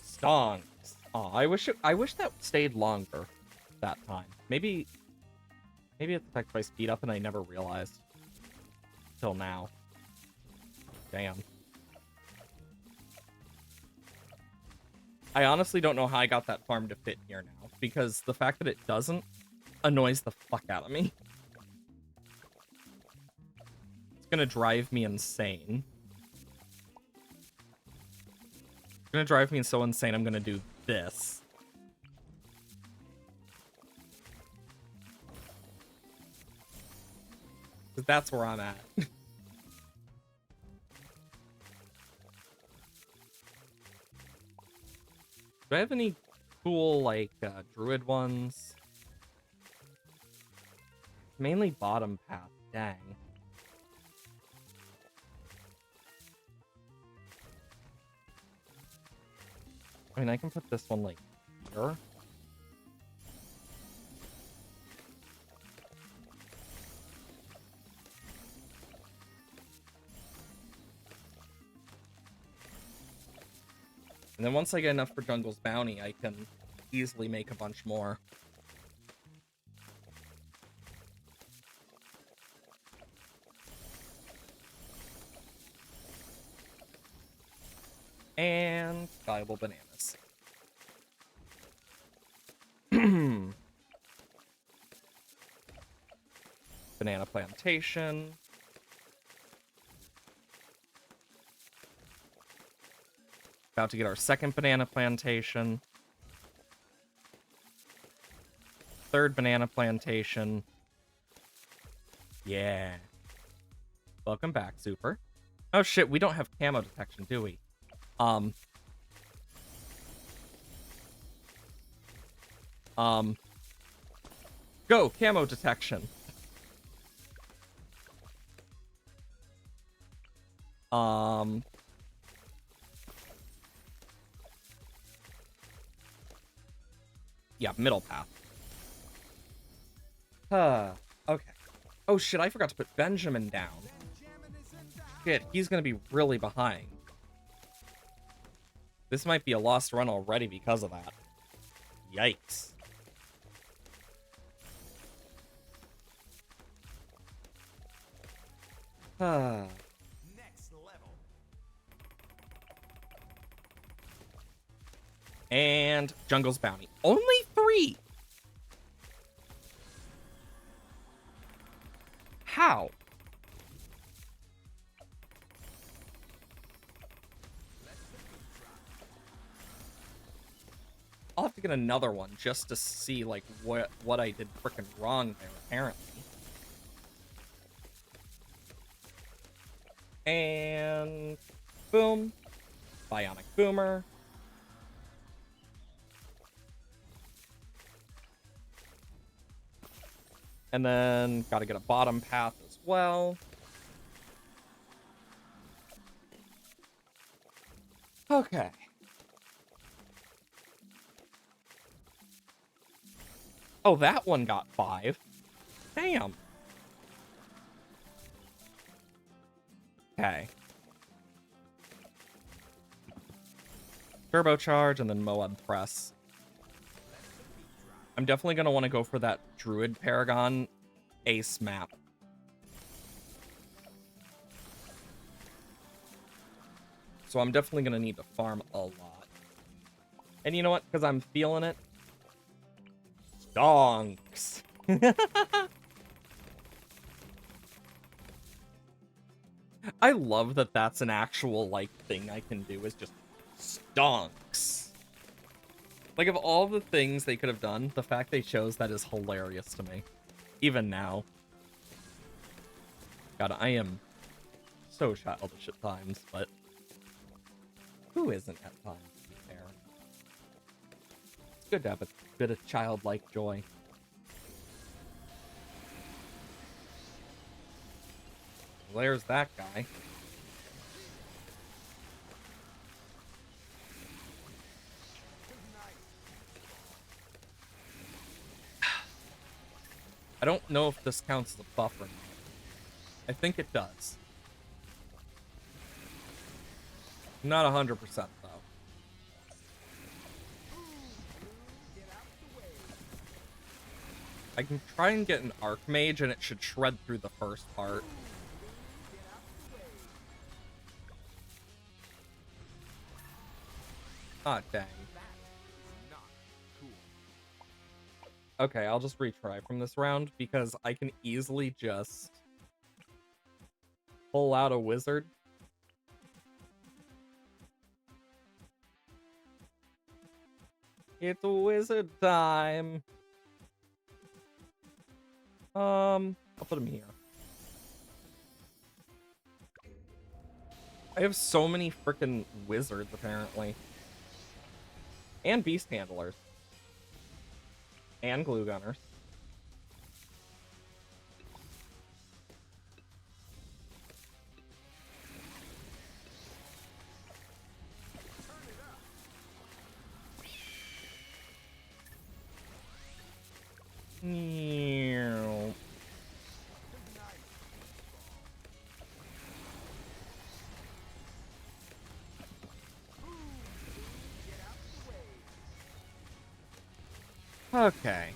Stonks. Oh, I wish that stayed longer that time. Maybe it's affected by speed up and I never realized till now. Damn. I honestly don't know how I got that farm to fit here now, because the fact that it doesn't annoys the fuck out of me. It's gonna drive me insane. It's gonna drive me so insane I'm gonna do this. Because that's where I'm at. Do I have any cool, like, druid ones? Mainly bottom path. Dang. I mean, I can put this one, like, here. And then once I get enough for Jungle's Bounty, I can easily make a bunch more. And valuable bananas. Banana plantation. About to get our second banana plantation. Third banana plantation. Yeah. Welcome back, Super. Oh shit, we don't have camo detection, do we? Go, camo detection. Yeah, middle path. Okay. Oh shit, I forgot to put Benjamin down. Shit, he's gonna be really behind. This might be a lost run already because of that. Yikes. Next level. And Jungle's Bounty. Only 3! How? I'll have to get another one just to see, like, what I did frickin' wrong there, apparently. And boom. Bionic Boomer. And then gotta get a bottom path as well. Okay. Oh, that one got 5. Damn. Okay. Turbocharge and then Moab Press. I'm definitely going to want to go for that Druid Paragon Ace map. So I'm definitely going to need to farm a lot. And you know what? Because I'm feeling it. Stonks. I love that that's an actual, like, thing I can do is just stonks. Like, of all the things they could have done, the fact they chose that is hilarious to me. Even now. God, I am so childish at times, but who isn't at times, to be fair? It's good to have a bit of childlike joy. There's that guy. I don't know if this counts as a buff or not. I think it does. Not 100% though. I can try and get an Archmage, and it should shred through the first part. Ah, dang. Okay, I'll just retry from this round, because I can easily just pull out a wizard. It's wizard time. I'll put him here. I have so many freaking wizards, apparently. And beast handlers. And glue gunners. Okay.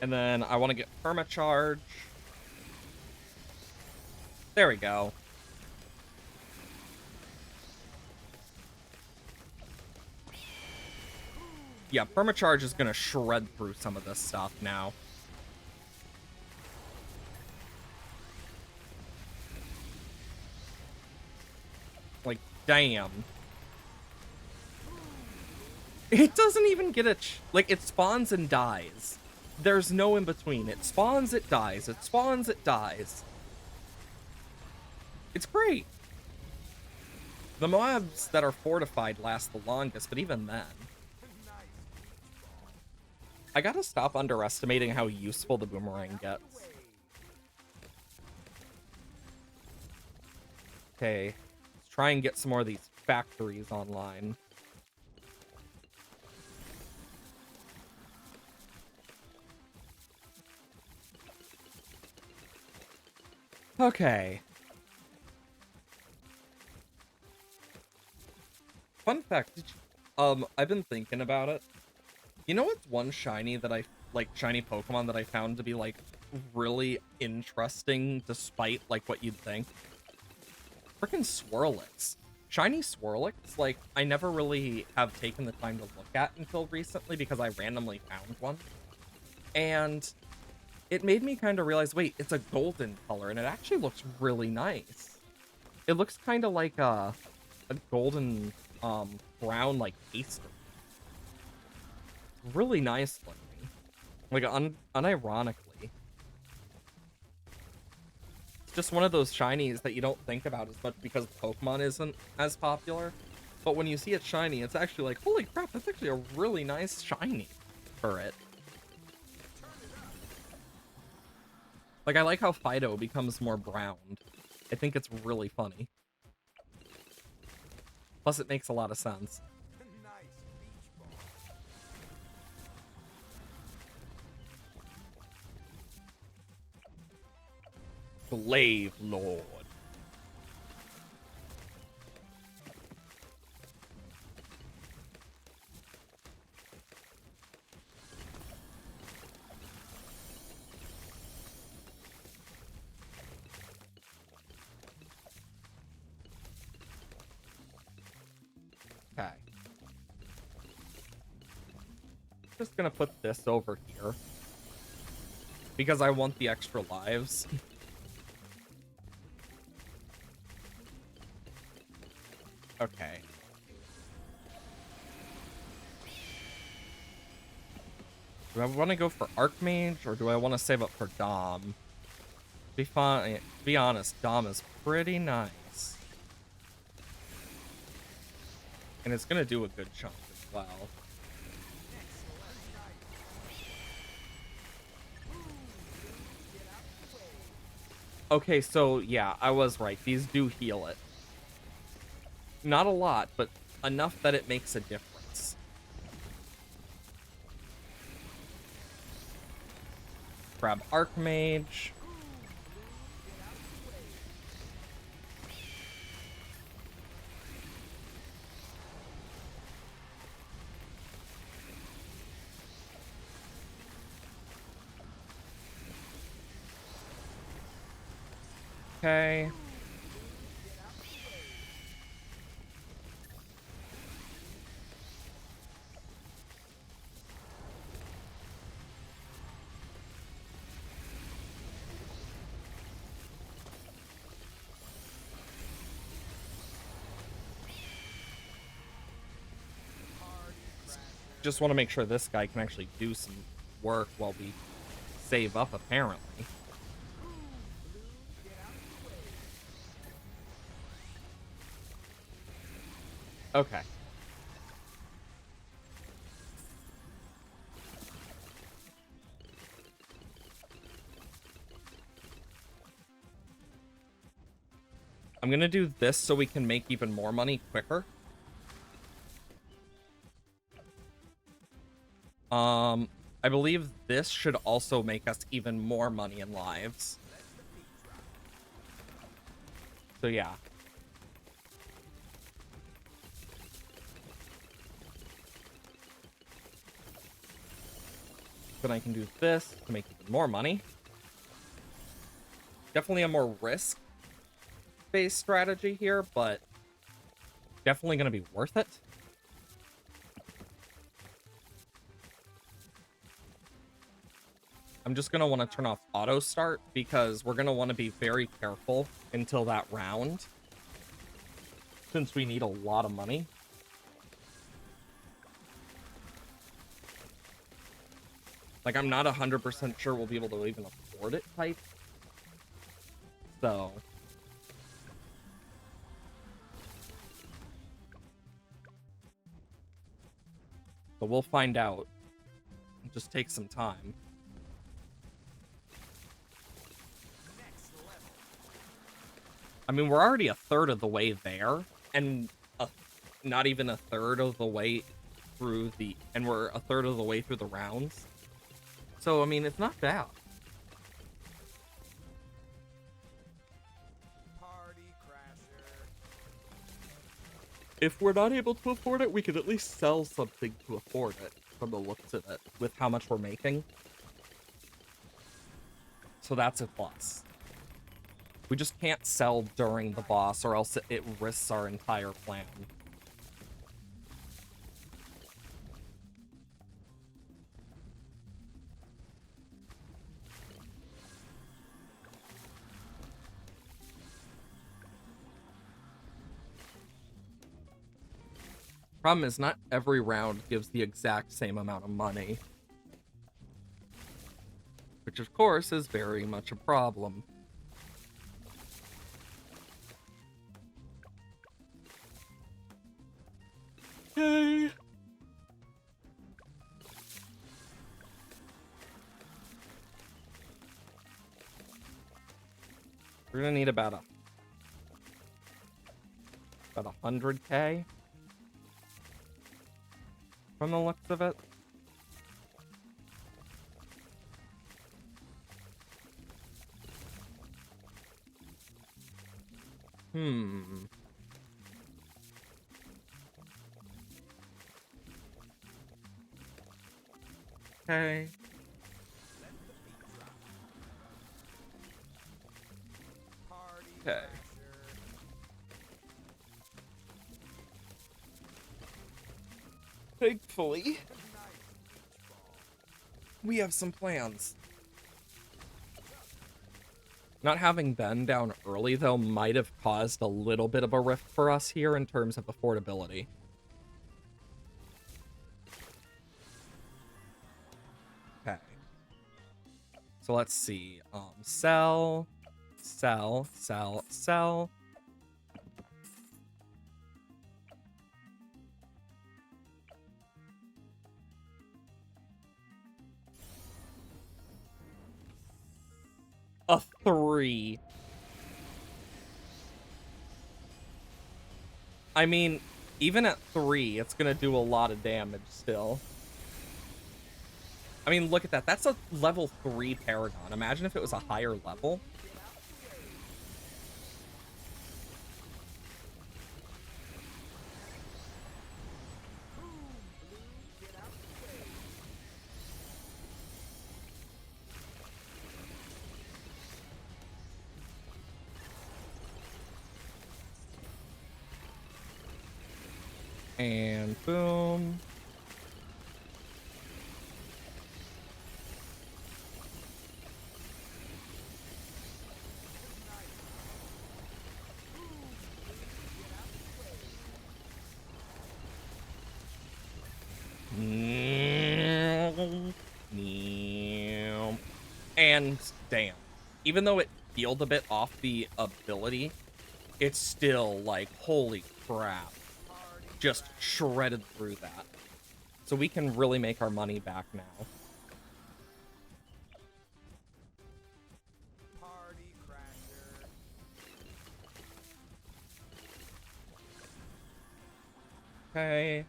And then I want to get permacharge. There we go. Yeah, permacharge is going to shred through some of this stuff now. Like, damn. It doesn't even get a... like, it spawns and dies. There's no in between. It spawns, it dies. It spawns, it dies. It's great. The mobs that are fortified last the longest, but even then. I gotta stop underestimating how useful the boomerang gets. Okay, let's try and get some more of these factories online. Okay. Fun fact, I've been thinking about it. You know what's one shiny that shiny Pokemon that I found to be, like, really interesting despite, like, what you'd think? Freaking Swirlix. Shiny Swirlix, like, I never really have taken the time to look at until recently because I randomly found one. And it made me kind of realize, wait, it's a golden color, and it actually looks really nice. It looks kind of like a golden, brown, like, pastel. Really nice looking. Like, unironically. It's just one of those shinies that you don't think about as much because Pokemon isn't as popular. But when you see it shiny, it's actually like, holy crap, that's actually a really nice shiny for it. Like, I like how Fido becomes more browned. I think it's really funny. Plus, it makes a lot of sense. Slave Lord. Okay. Just gonna put this over here. Because I want the extra lives. Okay. Do I want to go for Archmage, or do I want to save up for Dom? To be honest, Dom is pretty nice. And it's going to do a good chunk as well. Okay, so yeah, I was right. These do heal it. Not a lot, but enough that it makes a difference. Grab Archmage. Okay. Just want to make sure this guy can actually do some work while we save up, apparently. Okay. I'm gonna do this so we can make even more money quicker. I believe this should also make us even more money in lives. So yeah. Then I can do this to make even more money. Definitely a more risk-based strategy here, but definitely gonna be worth it. I'm just going to want to turn off auto start because we're going to want to be very careful until that round, since we need a lot of money. Like, I'm not 100% sure we'll be able to even afford it type. So. But we'll find out. It'll just take some time. I mean, we're already a third of the way there, and not even a third of the way through the, and we're a third of the way through the rounds. So, I mean, it's not bad. If we're not able to afford it, we could at least sell something to afford it, from the looks of it, with how much we're making. So that's a plus. We just can't sell during the boss, or else it risks our entire plan. Problem is, not every round gives the exact same amount of money. Which, of course, is very much a problem. Yay! We're gonna need about 100K from the looks of it. Okay. Okay. Thankfully, we have some plans. Not having been down early, though, might have caused a little bit of a rift for us here in terms of affordability. Okay. So let's see. Sell, sell, sell, sell. A 3. I mean, even at 3, it's gonna do a lot of damage still. I mean, look at that. That's a level 3 Paragon. Imagine if it was a higher level. And boom. And damn, even though it healed a bit off the ability, it's still like, holy crap, just shredded through that. So we can really make our money back now. Okay.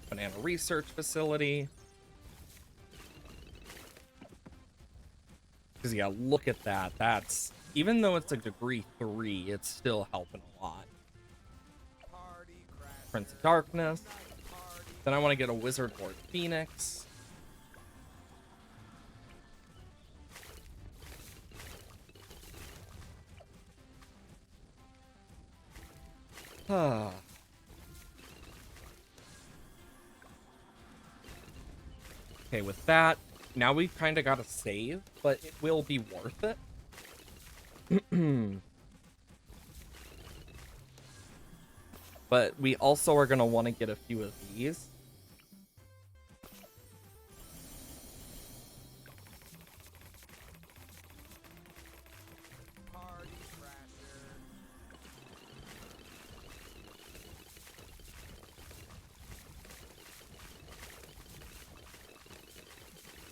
Banana research facility. Because, yeah, look at that. That's, even though it's a degree 3, it's still helping a lot. Prince of Darkness. Then I want to get a Wizard Lord Phoenix. Okay, with that, now we've kind of got to save, but it will be worth it. But we also are going to want to get a few of these.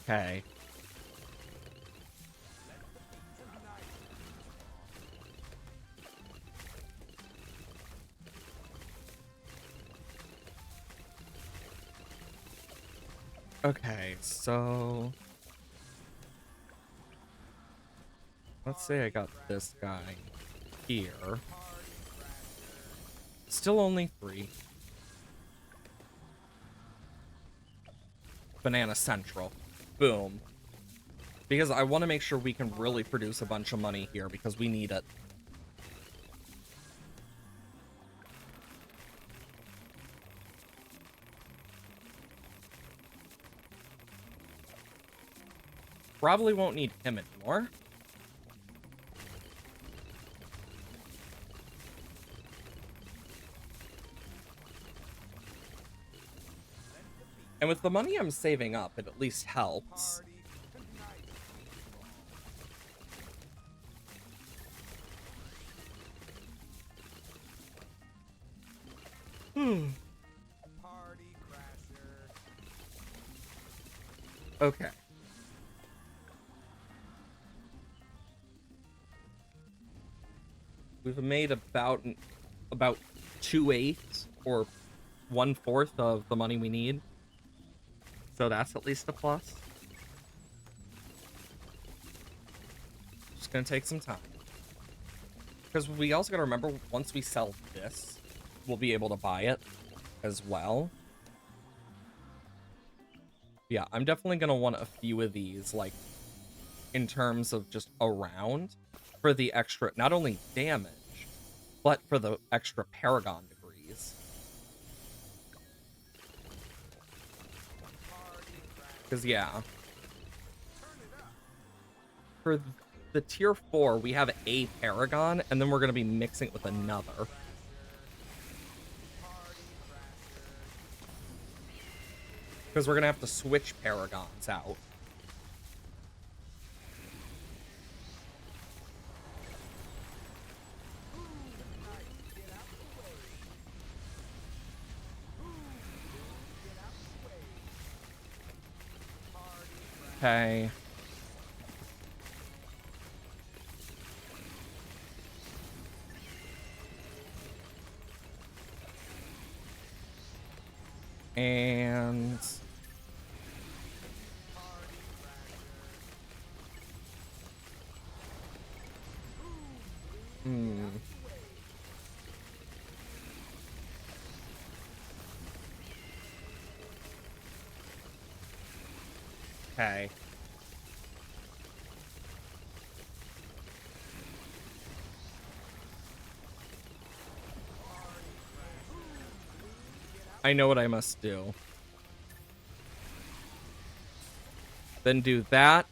Okay. Okay, so let's say I got this guy here. Still only 3. Banana Central. Boom. Because I want to make sure we can really produce a bunch of money here because we need it. Probably won't need him anymore. And with the money I'm saving up, it at least helps. Okay. We've made about 2/8 or 1/4 of the money we need. So that's at least a plus. Just gonna take some time. Because we also gotta remember, once we sell this, we'll be able to buy it as well. Yeah, I'm definitely gonna want a few of these, like, in terms of just around, for the extra, not only damage, but for the extra Paragon degrees. Because, yeah. For the tier 4, we have a Paragon, and then we're going to be mixing it with another. Because we're going to have to switch Paragons out. Okay. And... Okay. I know what I must do. Then do that.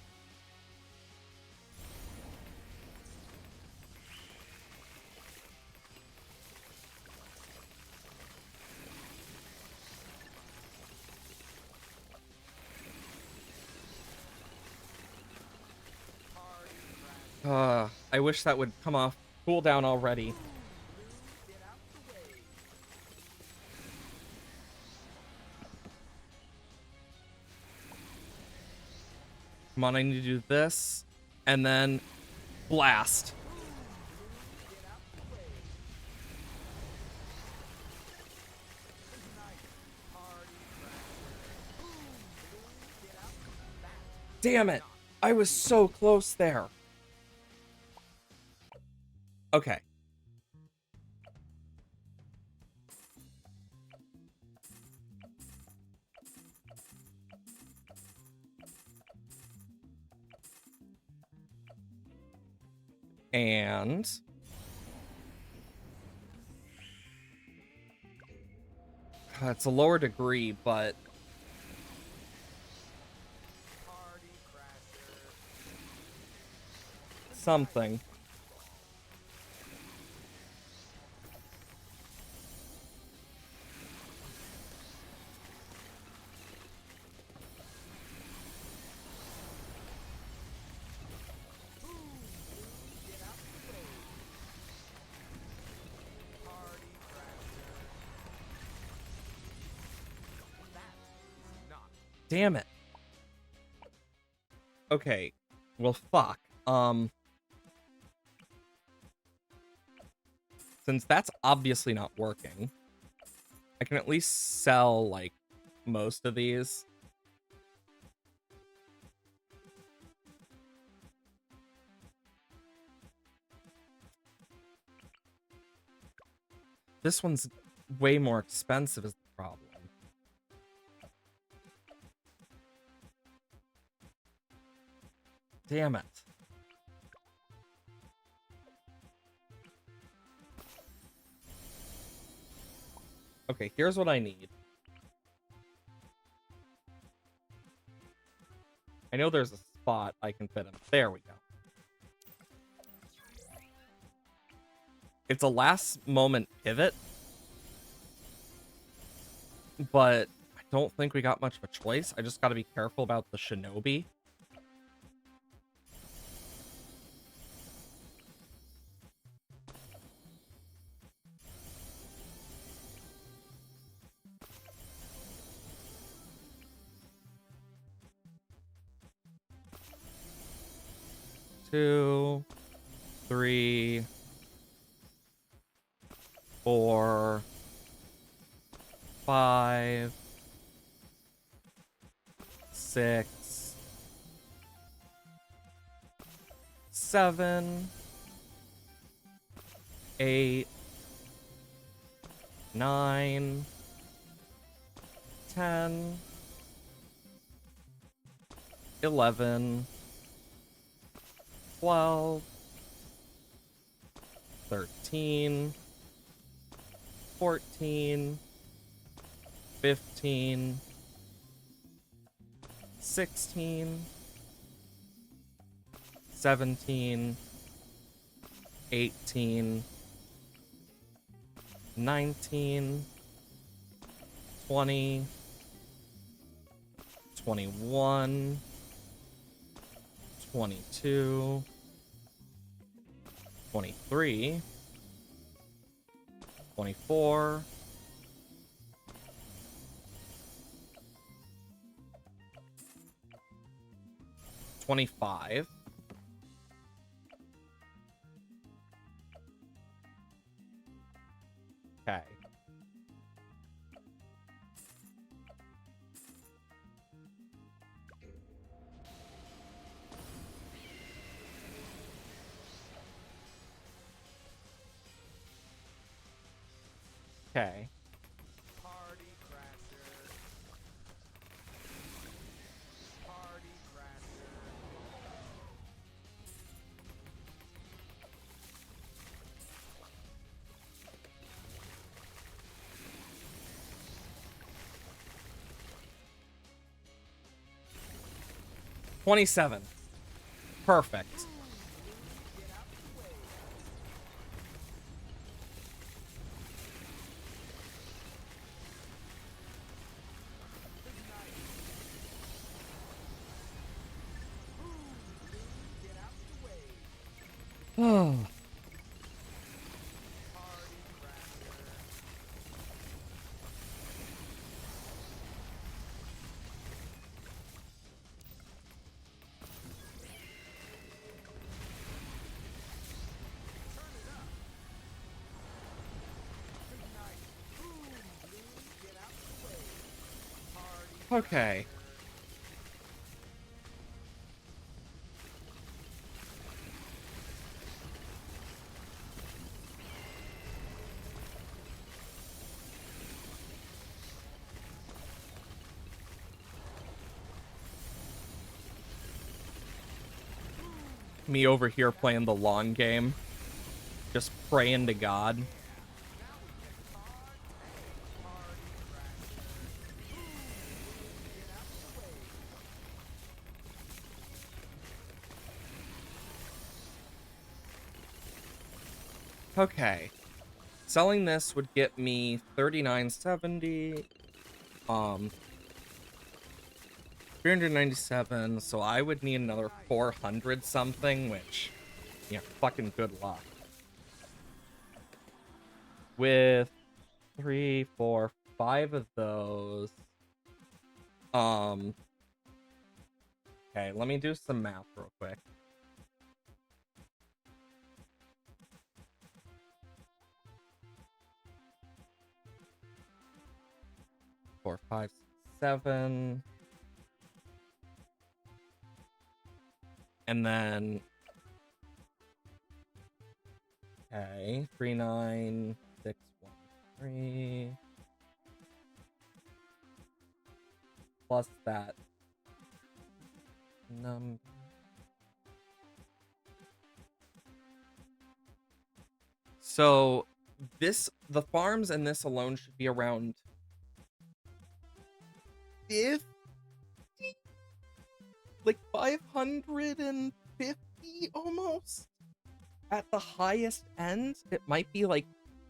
I wish that would come off cooldown already. Come on, I need to do this. And then blast. Damn it. I was so close there. Okay. And it's a lower degree, but something. Damn it. Okay. Well, fuck. Since that's obviously not working, I can at least sell, like, most of these. This one's way more expensive is the problem. Damn it. Okay, here's what I need. I know there's a spot I can fit him. There we go. It's a last moment pivot, but I don't think we got much of a choice. I just got to be careful about the shinobi. Two, three, 4, 5, 6, 7, 8, 9, 10, 11, 12, 13, 14, 15, 16, 17, 18, 19, 20, 21, 22, 23, 24, 25, okay. Okay. Party crasher. Party crasher. 27. Perfect. Oh. Okay. Me over here playing the long game. Just praying to God. Okay. Selling this would get me 3970. 397, so I would need another 400 something, which, yeah, fucking good luck. With 3, 4, 5 of those. Okay, let me do some math real quick. Four, 5, 7. And then, okay, 3, 9, 6, 1, 3. Plus that number. So the farms and this alone should be around 50, like 550 almost. At the highest end, it might be like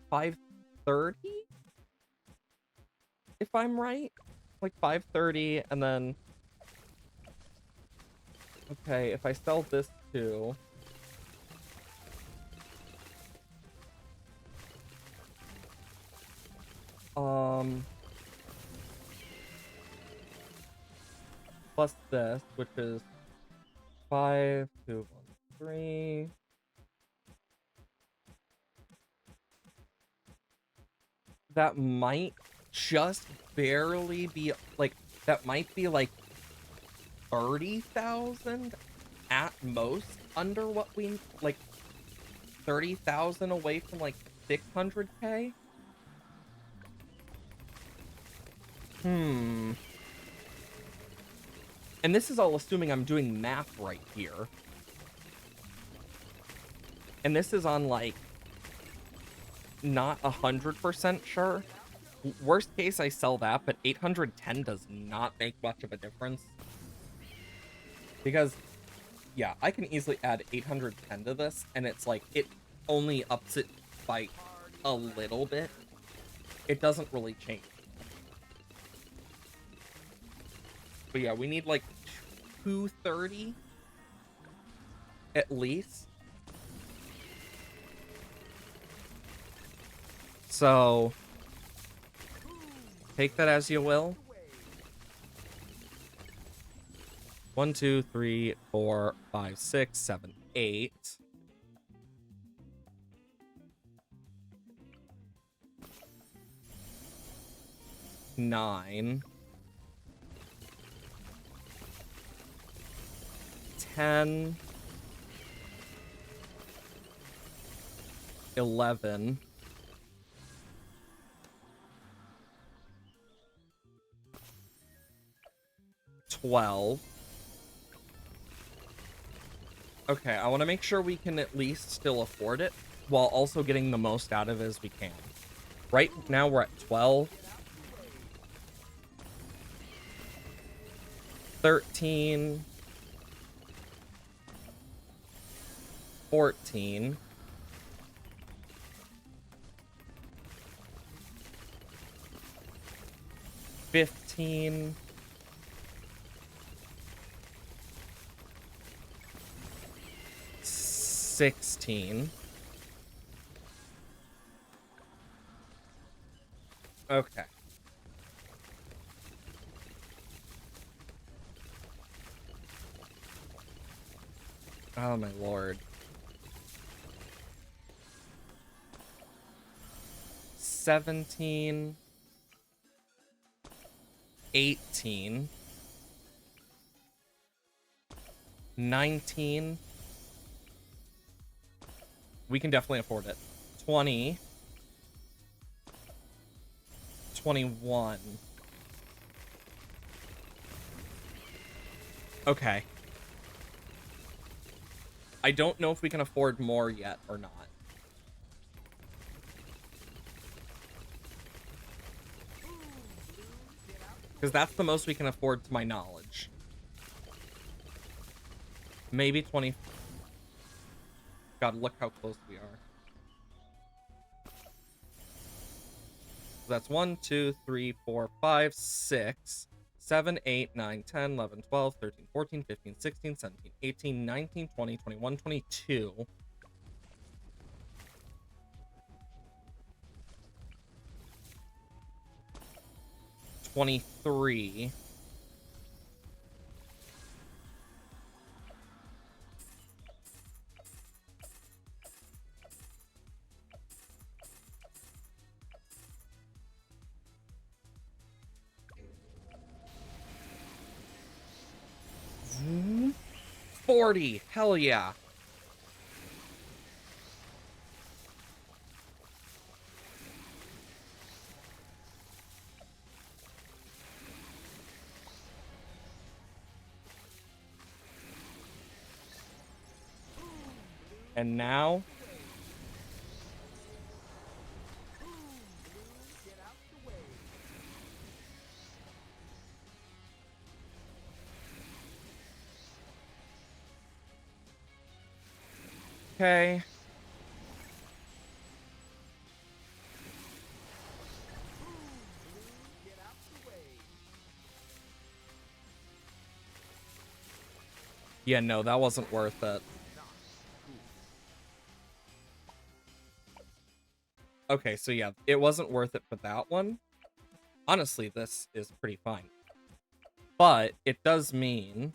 530, if I'm right. Like 530, and then, okay, if I sell this too, plus this, which is 5, 2, 1, 3. That might just barely be like, that might be like 30,000 at most under what we like, 30,000 away from like 600k. And this is all assuming I'm doing math right here. And this is on like not 100% sure. Worst case, I sell that, but 810 does not make much of a difference. Because, yeah, I can easily add 810 to this, and it's like, it only ups it by a little bit. It doesn't really change. But yeah, we need like 230 at least. So, take that as you will. 1, 2, 3, 4, 5, 6, 7, 8. 9. 10. 11. 12. Okay, I want to make sure we can at least still afford it while also getting the most out of it as we can. Right now we're at 12. 13. 14, 15, 16. Okay. Oh my lord. 17, 18, 19. We can definitely afford it. 20, 21. Okay. I don't know if we can afford more yet or not. Because that's the most we can afford to my knowledge. Maybe 20. God, look how close we are. That's 1, 2, 3, 4, 5, 6, 7, 8, 9, 10, 11, 12, 13, 14, 15, 16, 17, 18, 19, 20, 21, 22. 23. Hmm? 40. Hell yeah. And now Get out the way. okay. Get out the way. Yeah, no, that wasn't worth it. Okay, so yeah, it wasn't worth it for that one. Honestly, this is pretty fine. But it does mean...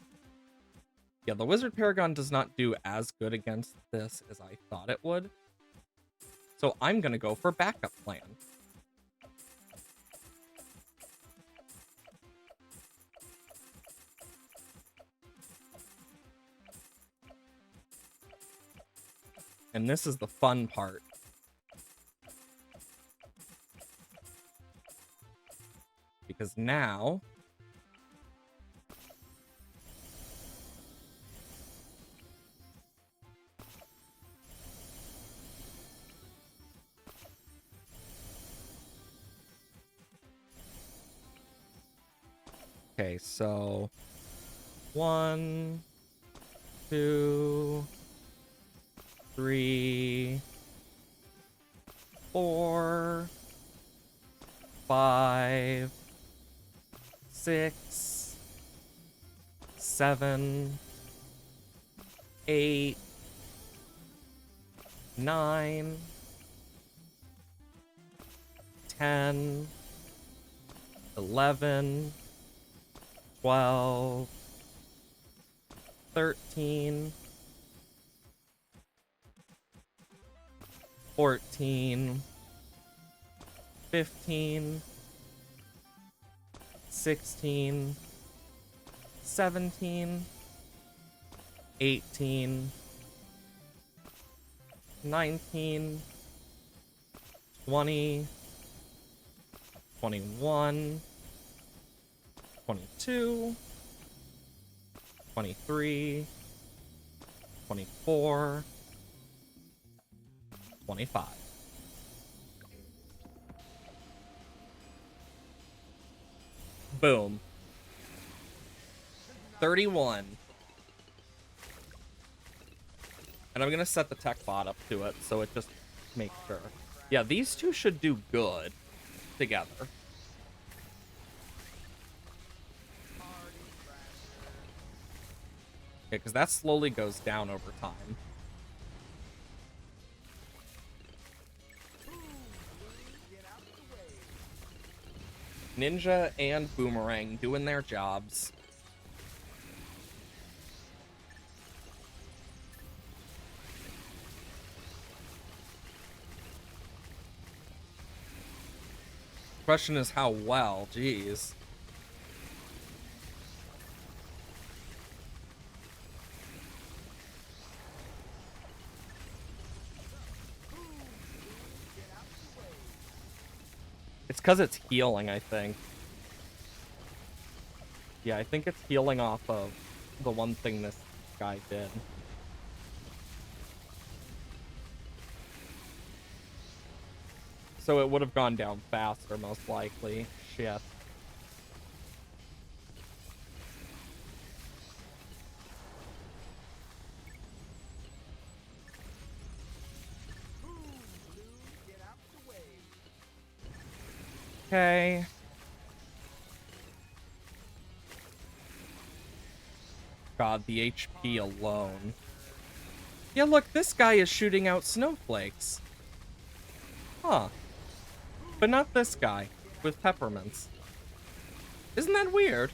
Yeah, the Wizard Paragon does not do as good against this as I thought it would. So I'm gonna go for backup plan. And this is the fun part. Because now... Okay, so... 1, 2, 3, 4, 5, 6, 7, 8, 9, 10, 11, 12, 13, 14, 15, 16, 17, 18, 19, 20, 21, 22, 23, 24, 25. Boom. 31. And I'm gonna set the tech bot up to it, so it just makes sure. Yeah, these two should do good together. Yeah, because that slowly goes down over time. Ninja and Boomerang doing their jobs. Question is how well, jeez. It's because it's healing, I think. Yeah, I think it's healing off of the one thing this guy did. So it would have gone down faster, most likely. Shit. Okay. God, the HP alone. Yeah, look, this guy is shooting out snowflakes. Huh. But not this guy, with peppermints. Isn't that weird?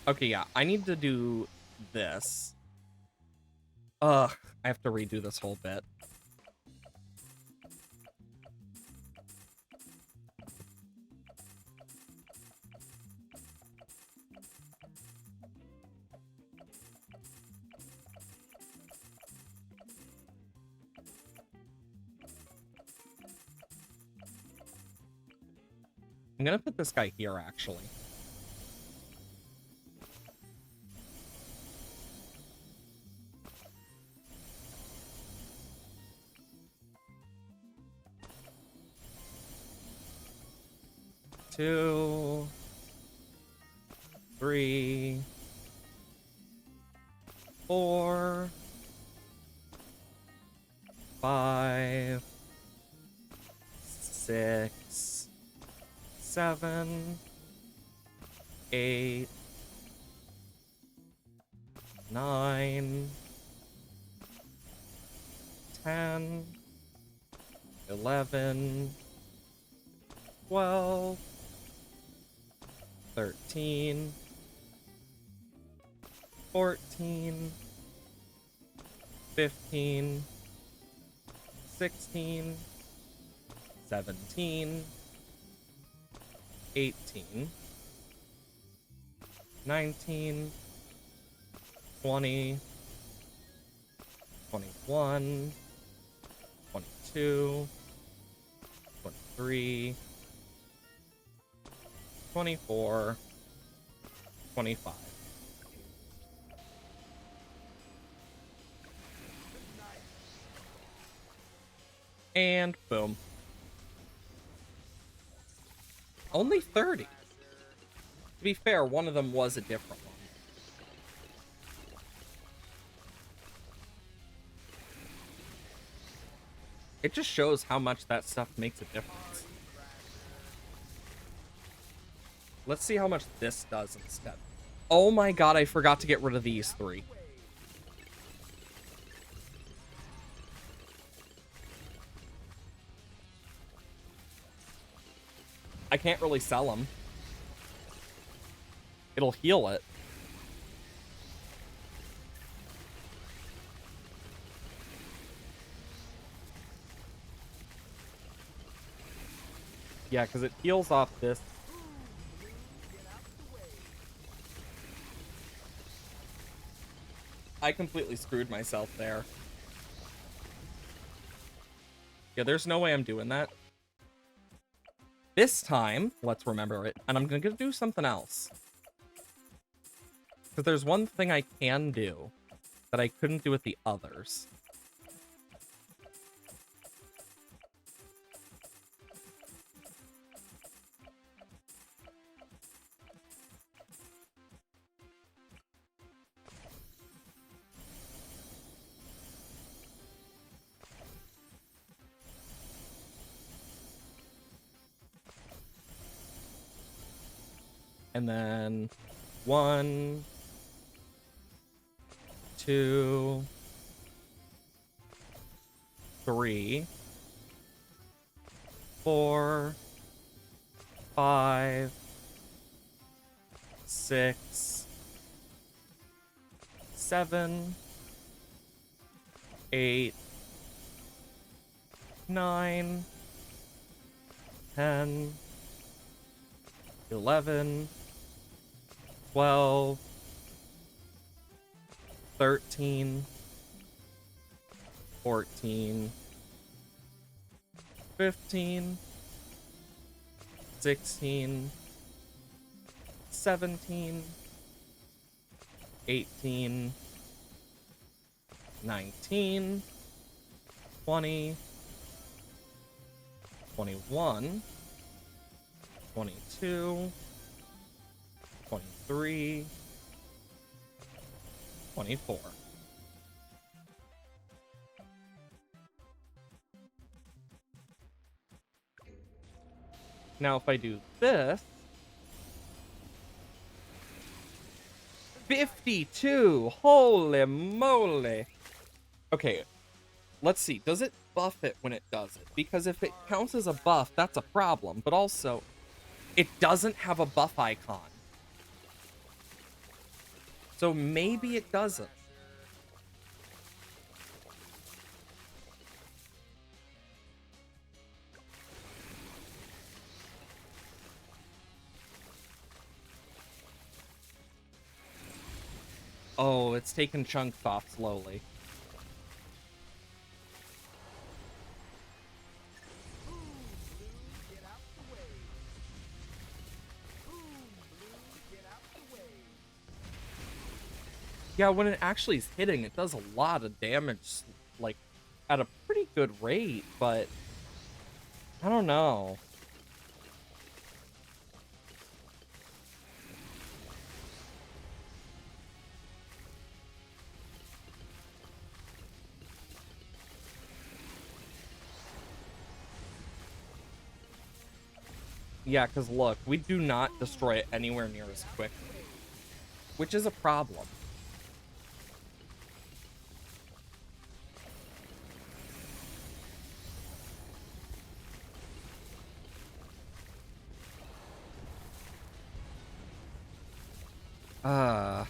Okay, yeah, I need to do this. Ugh, I have to redo this whole bit. I'm gonna put this guy here, actually. Two, three, four, five, six, seven, eight, nine, 10, 11, 12, 13, 14, 15, 16, 17, 18, 19, 20, 21, 22, 23, 24, 25. And boom. Only 30. To be fair, one of them was a different one. It just shows how much that stuff makes a difference. Let's see how much this does instead. Oh my god, I forgot to get rid of these three. I can't really sell them. It'll heal it. Yeah, because it heals off this. I completely screwed myself there. Yeah, there's no way I'm doing that. This time, let's remember it, and I'm gonna do something else. Because there's one thing I can do that I couldn't do with the others. And then 1, 2, 3, 4, 5, 6, 7, 8, 9, 10, 11, 12, 13, 14, 15, 16, 17, 18, 19, 20, 21, 22, 23, 24. Now if I do this, 52! Holy moly! Okay, let's see. Does it buff it when it does it? Because if it counts as a buff, that's a problem. But also, it doesn't have a buff icon. So maybe it doesn't. Oh, it's taking chunks off slowly. Get out the way. Boom, blue, get out the way. Yeah, when it actually is hitting, it does a lot of damage, like, at a pretty good rate, but I don't know. Yeah, because look, we do not destroy it anywhere near as quickly, which is a problem. Uh,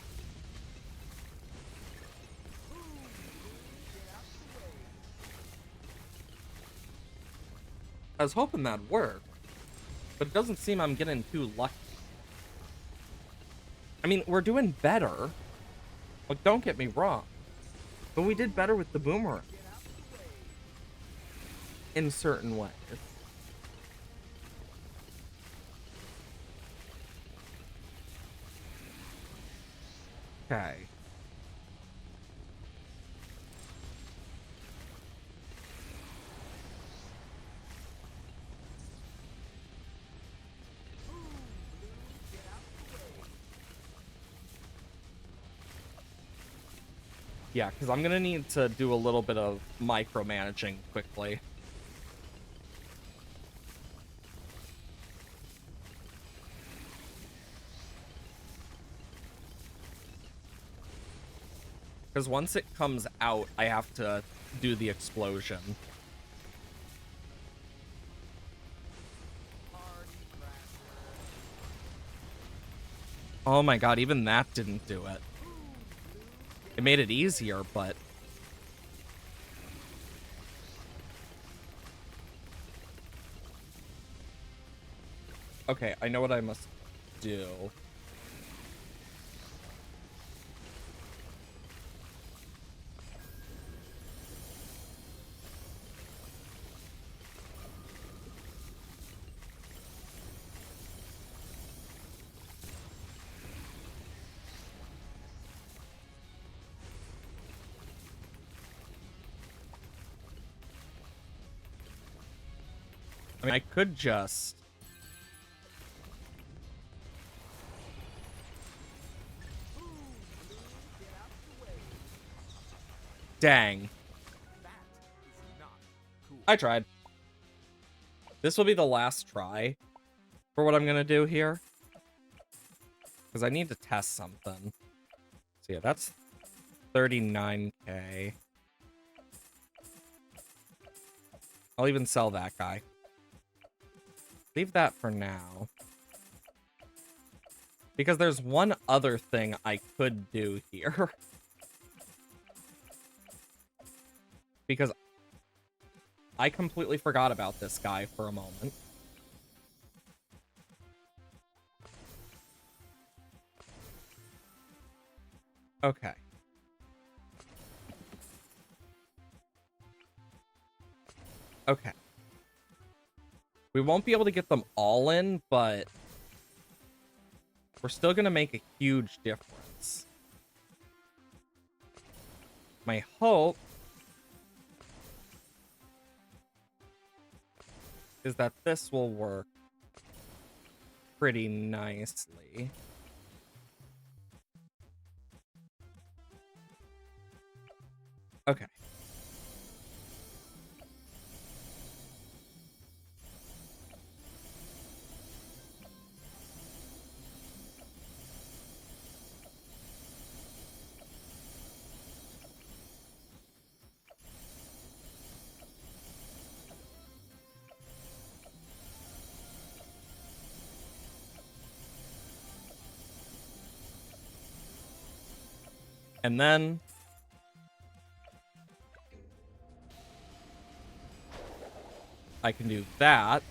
I was hoping that'd work, but it doesn't seem I'm getting too lucky. I mean, we're doing better. Like, don't get me wrong. But we did better with the boomerang. In certain ways. Okay. Yeah, because I'm gonna need to do a little bit of micromanaging quickly. Because once it comes out, I have to do the explosion. Oh my god, even that didn't do it. It made it easier, but... Okay, I know what I must do. I mean, I could just... Dang. I tried. This will be the last try for what I'm gonna do here. Because I need to test something. So yeah, that's 39k. I'll even sell that guy. Leave that for now. Because there's one other thing I could do here. Because I completely forgot about this guy for a moment. Okay. Okay. We won't be able to get them all in, but we're still going to make a huge difference. My hope is that this will work pretty nicely. Okay. And then I can do that.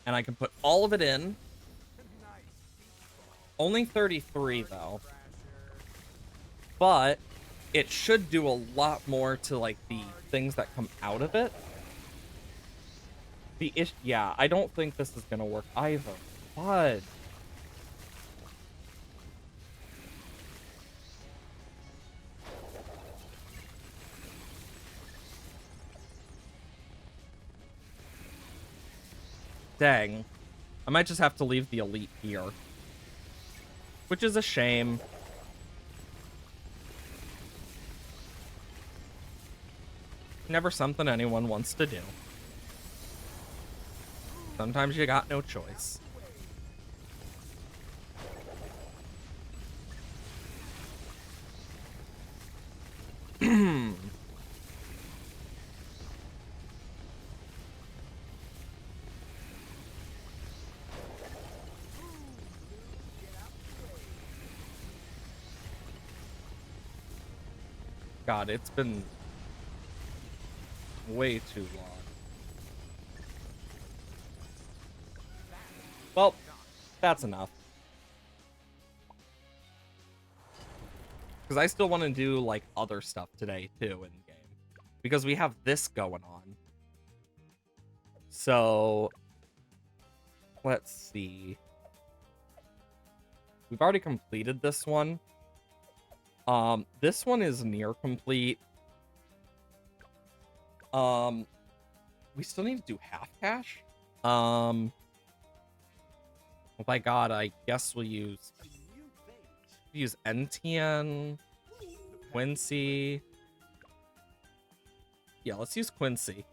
And I can put all of it in. Only 33, though. But it should do a lot more to, like, the things that come out of it. Yeah, I don't think this is gonna work either. But dang. I might just have to leave the elite here. Which is a shame. Never something anyone wants to do. Sometimes you got no choice. God, it's been way too long. Well, that's enough. Because I still want to do, like, other stuff today, too, in game. Because we have this going on. So, let's see. We've already completed this one. This one is near complete. We still need to do half cash. Oh my god, I guess we'll use NTN, Quincy. Yeah, let's use Quincy.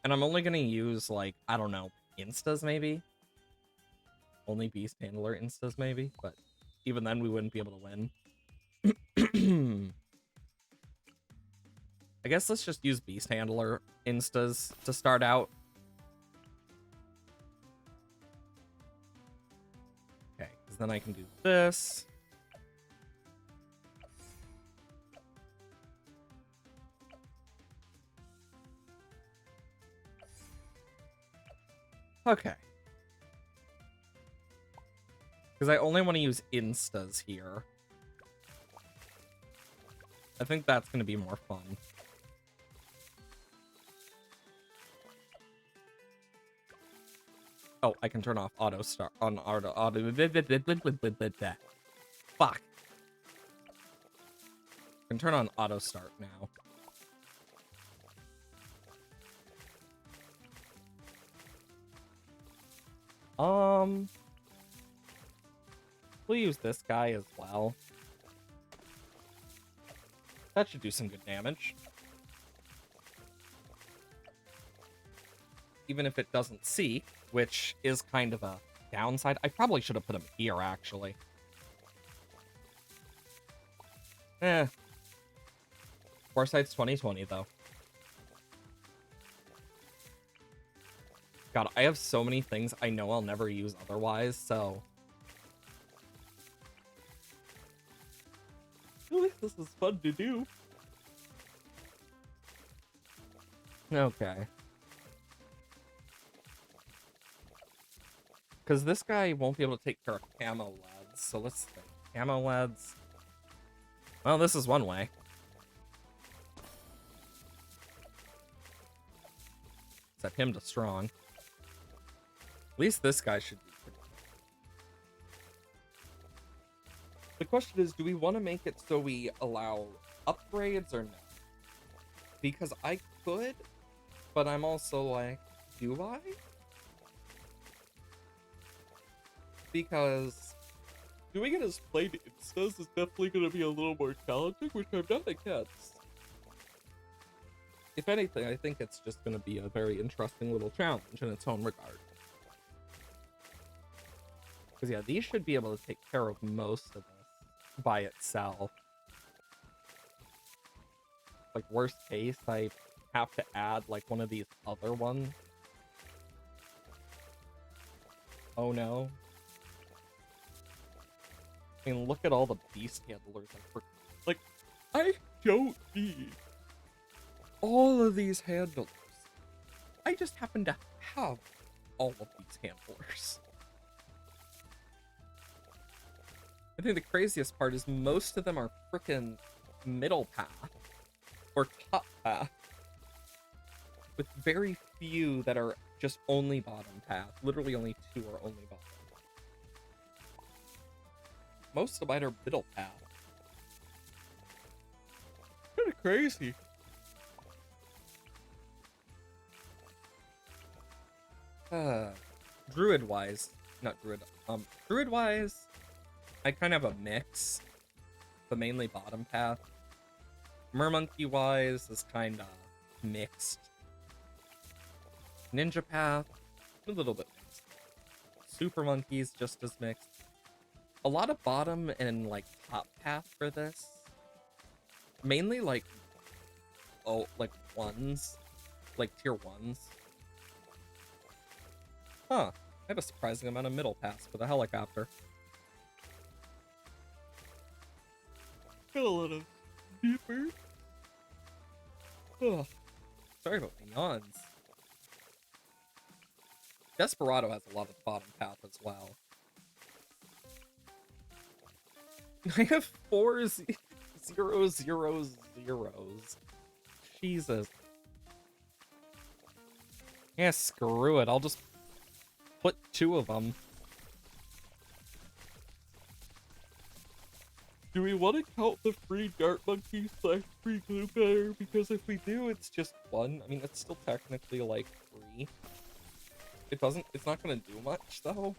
And I'm only gonna use, like, I don't know, instas maybe? Only Beast Handler instas maybe? But even then, we wouldn't be able to win. I guess let's just use Beast Handler instas to start out. Okay, because then I can do this. Okay. Because I only want to use instas here. I think that's going to be more fun. Oh, I can turn off auto start on auto. Fuck. I can turn on auto start now. We'll use this guy as well. That should do some good damage. even if it doesn't see, which is kind of a downside. I probably should have put him here, actually. Foresight's 2020, though. God, I have so many things I know I'll never use otherwise, so... At least this is fun to do. Okay. Because this guy won't be able to take care of camo lads, so let's think. Camo lads... Well, this is one way. Set him to strong. At least this guy should be pretty good. The question is, do we want to make it so we allow upgrades or no? Because I could, but I'm also like, do I? Because doing it as plain instas is definitely going to be a little more challenging, which I'm not against. If anything, I think it's just going to be a very interesting little challenge in its own regard. Because yeah, these should be able to take care of most of this by itself. Like, worst case, I have to add, like, one of these other ones. Oh no. I mean, look at all the beast handlers. Like, I don't need all of these handlers. I just happen to have all of these handlers. I think the craziest part is most of them are frickin' middle path or top path, with very few that are just only bottom path. Literally only 2 are only bottom. Most of mine are middle path. Kind of crazy. Druid-wise, not druid, druid-wise, I kind of have a mix, but mainly bottom path. Mermonkey-wise is kind of mixed. Ninja path, a little bit mixed. Super monkeys, just as mixed. A lot of bottom and, like, top path for this. Mainly, like, oh, like, ones. Like, tier 1s. Huh. I have a surprising amount of middle paths for the helicopter. Got a lot of deeper. Oh, sorry about my yawns. Desperado has a lot of bottom path as well. I have 4 0 zeros. Jesus. Yeah, screw it. I'll just put 2 of them. Do we want to count the free dart monkey / free glue gunner? Because if we do, it's just 1. I mean, it's still technically like free. It's not gonna do much though.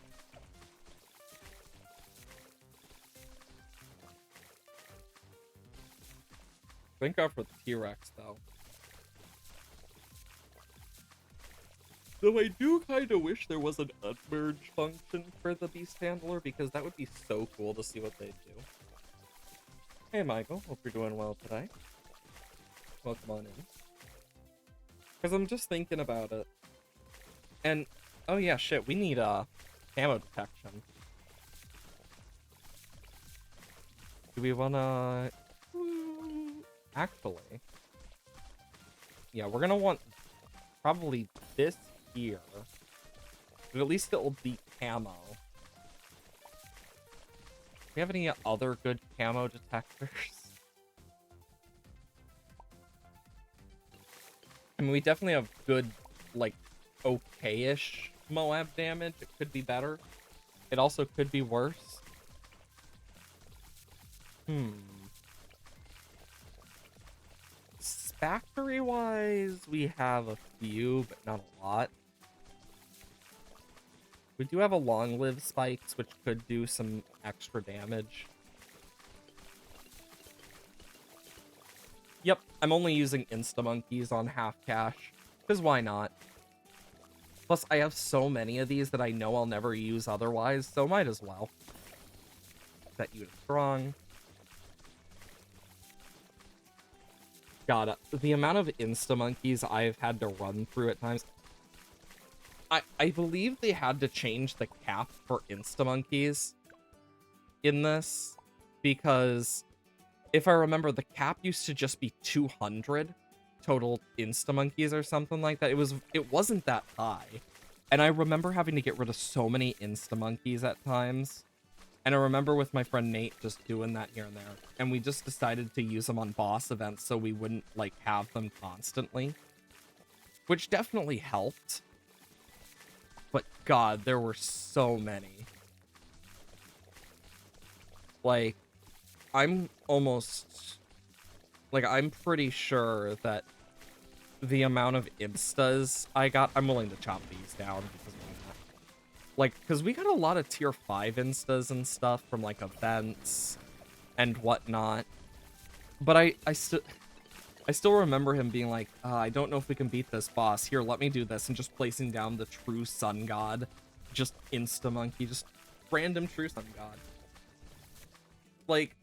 Thank God for the T-Rex though. Though I do kind of wish there was an unmerge function for the beast handler, because that would be so cool to see what they do. Hey Michael, hope you're doing well today. Welcome on in. Because I'm just thinking about it. And, oh yeah, shit, we need camo detection. Do we wanna... Actually... Yeah, we're gonna want probably this here. But at least it'll be camo. Do we have any other good camo detectors? I mean, we definitely have good, like, okay-ish Moab damage. It could be better. It also could be worse. Factory-wise, we have a few, but not a lot. We do have a long-lived spikes, which could do some extra damage. Yep, I'm only using insta-monkeys on half cash, because why not? Plus, I have so many of these that I know I'll never use otherwise, so might as well. Set you to strong. God, the amount of insta-monkeys I've had to run through at times. I believe they had to change the cap for insta-monkeys in this, because if I remember, the cap used to just be 200 total insta-monkeys or something like that. It wasn't that high. And I remember having to get rid of so many insta-monkeys at times. And I remember with my friend Nate just doing that here and there. And we just decided to use them on boss events so we wouldn't, like, have them constantly. Which definitely helped. But God, there were so many. Like, I'm pretty sure that the amount of instas I got, I'm willing to chop these down because why not? Like, because we got a lot of tier 5 instas and stuff from, like, events and whatnot. But I still remember him being like, I don't know if we can beat this boss. Here, let me do this. And just placing down the true sun god. Just insta-monkey. Just random true sun god. Like,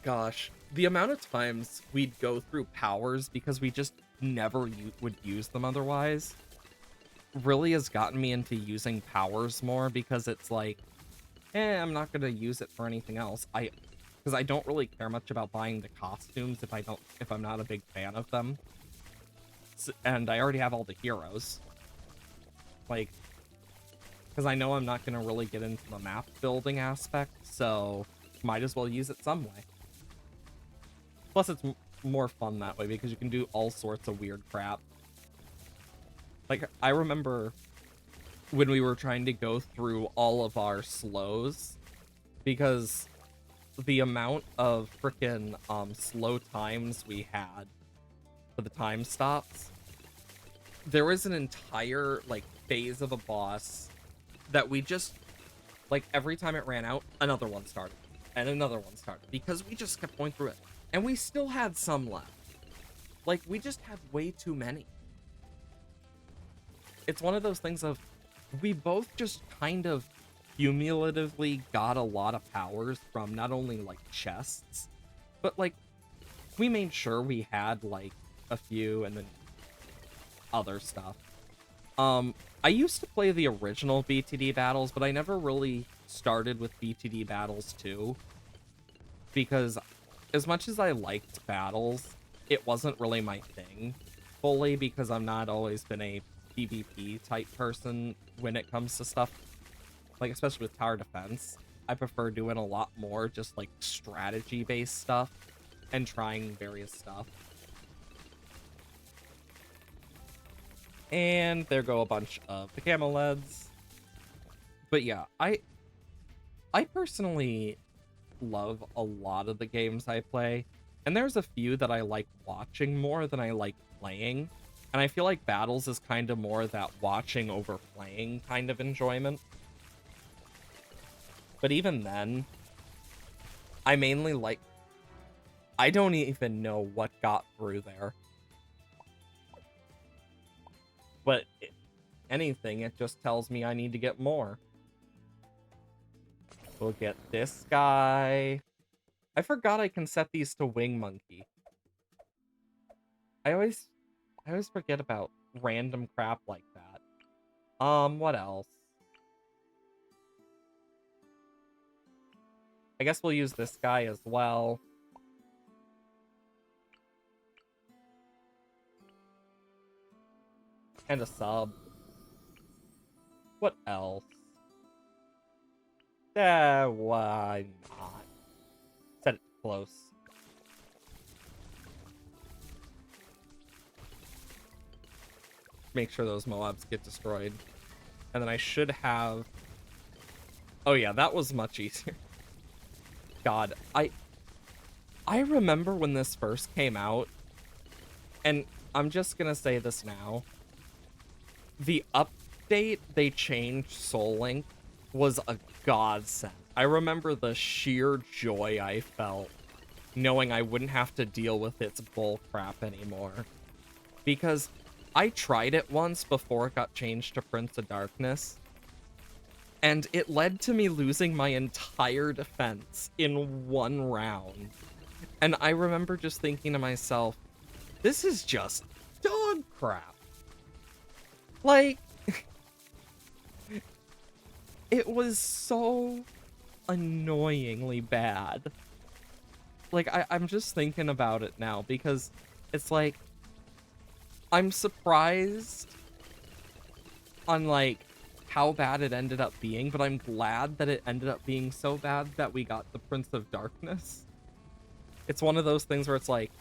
gosh. The amount of times we'd go through powers because we just never would use them otherwise really has gotten me into using powers more, because it's like, I'm not going to use it for anything else. Because I don't really care much about buying the costumes if I'm not a big fan of them. And I already have all the heroes. Like, because I know I'm not going to really get into the map building aspect, so might as well use it some way. Plus, it's more fun that way because you can do all sorts of weird crap. Like, I remember when we were trying to go through all of our slows, because the amount of frickin' slow times we had for the time stops, there was an entire, like, phase of a boss that we just, like, every time it ran out, another one started, and another one started, because we just kept going through it. And we still had some left. Like, we just had way too many. It's one of those things of, we both just kind of cumulatively got a lot of powers from not only, like, chests, but, like, we made sure we had, like, a few, and then other stuff. I used to play the original BTD battles, but I never really started with BTD battles 2, because as much as I liked battles, it wasn't really my thing fully, because I'm not always been a PvP type person when it comes to stuff, like, especially with tower defense. I prefer doing a lot more just, like, strategy based stuff and trying various stuff. And there go a bunch of the camo leads. But yeah, I personally love a lot of the games I play, and there's a few that I like watching more than I like playing, and I feel like battles is kind of more that watching over playing kind of enjoyment. But even then, I mainly like, I don't even know what got through there, but anything, it just tells me I need to get more. We'll get this guy. I forgot I can set these to wing monkey. I always forget about random crap like that. What else? I guess we'll use this guy as well. And a sub. What else? Why not? Set it close. Make sure those Moabs get destroyed. And then I should have... Oh yeah, that was much easier. God, I remember when this first came out, and I'm just gonna say this now. The update they changed Soul Link was a godsend. I remember the sheer joy I felt knowing I wouldn't have to deal with its bull crap anymore. Because I tried it once before it got changed to Prince of Darkness, and it led to me losing my entire defense in one round. And I remember just thinking to myself, this is just dog crap. Like, it was so annoyingly bad. Like, I'm just thinking about it now because it's like, I'm surprised on like how bad it ended up being, but I'm glad that it ended up being so bad that we got the Prince of Darkness. It's one of those things where it's like,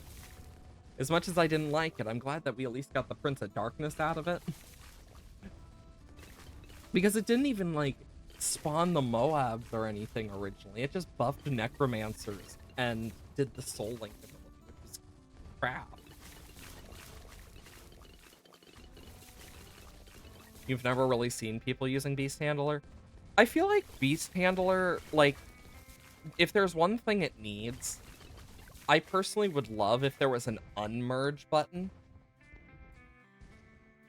as much as I didn't like it, I'm glad that we at least got the Prince of Darkness out of it. Because it didn't even like spawn the Moabs or anything originally. It just buffed necromancers and did the soul link ability, which is crap. You've never really seen people using Beast Handler? I feel like Beast Handler, like, if there's one thing it needs, I personally would love if there was an unmerge button.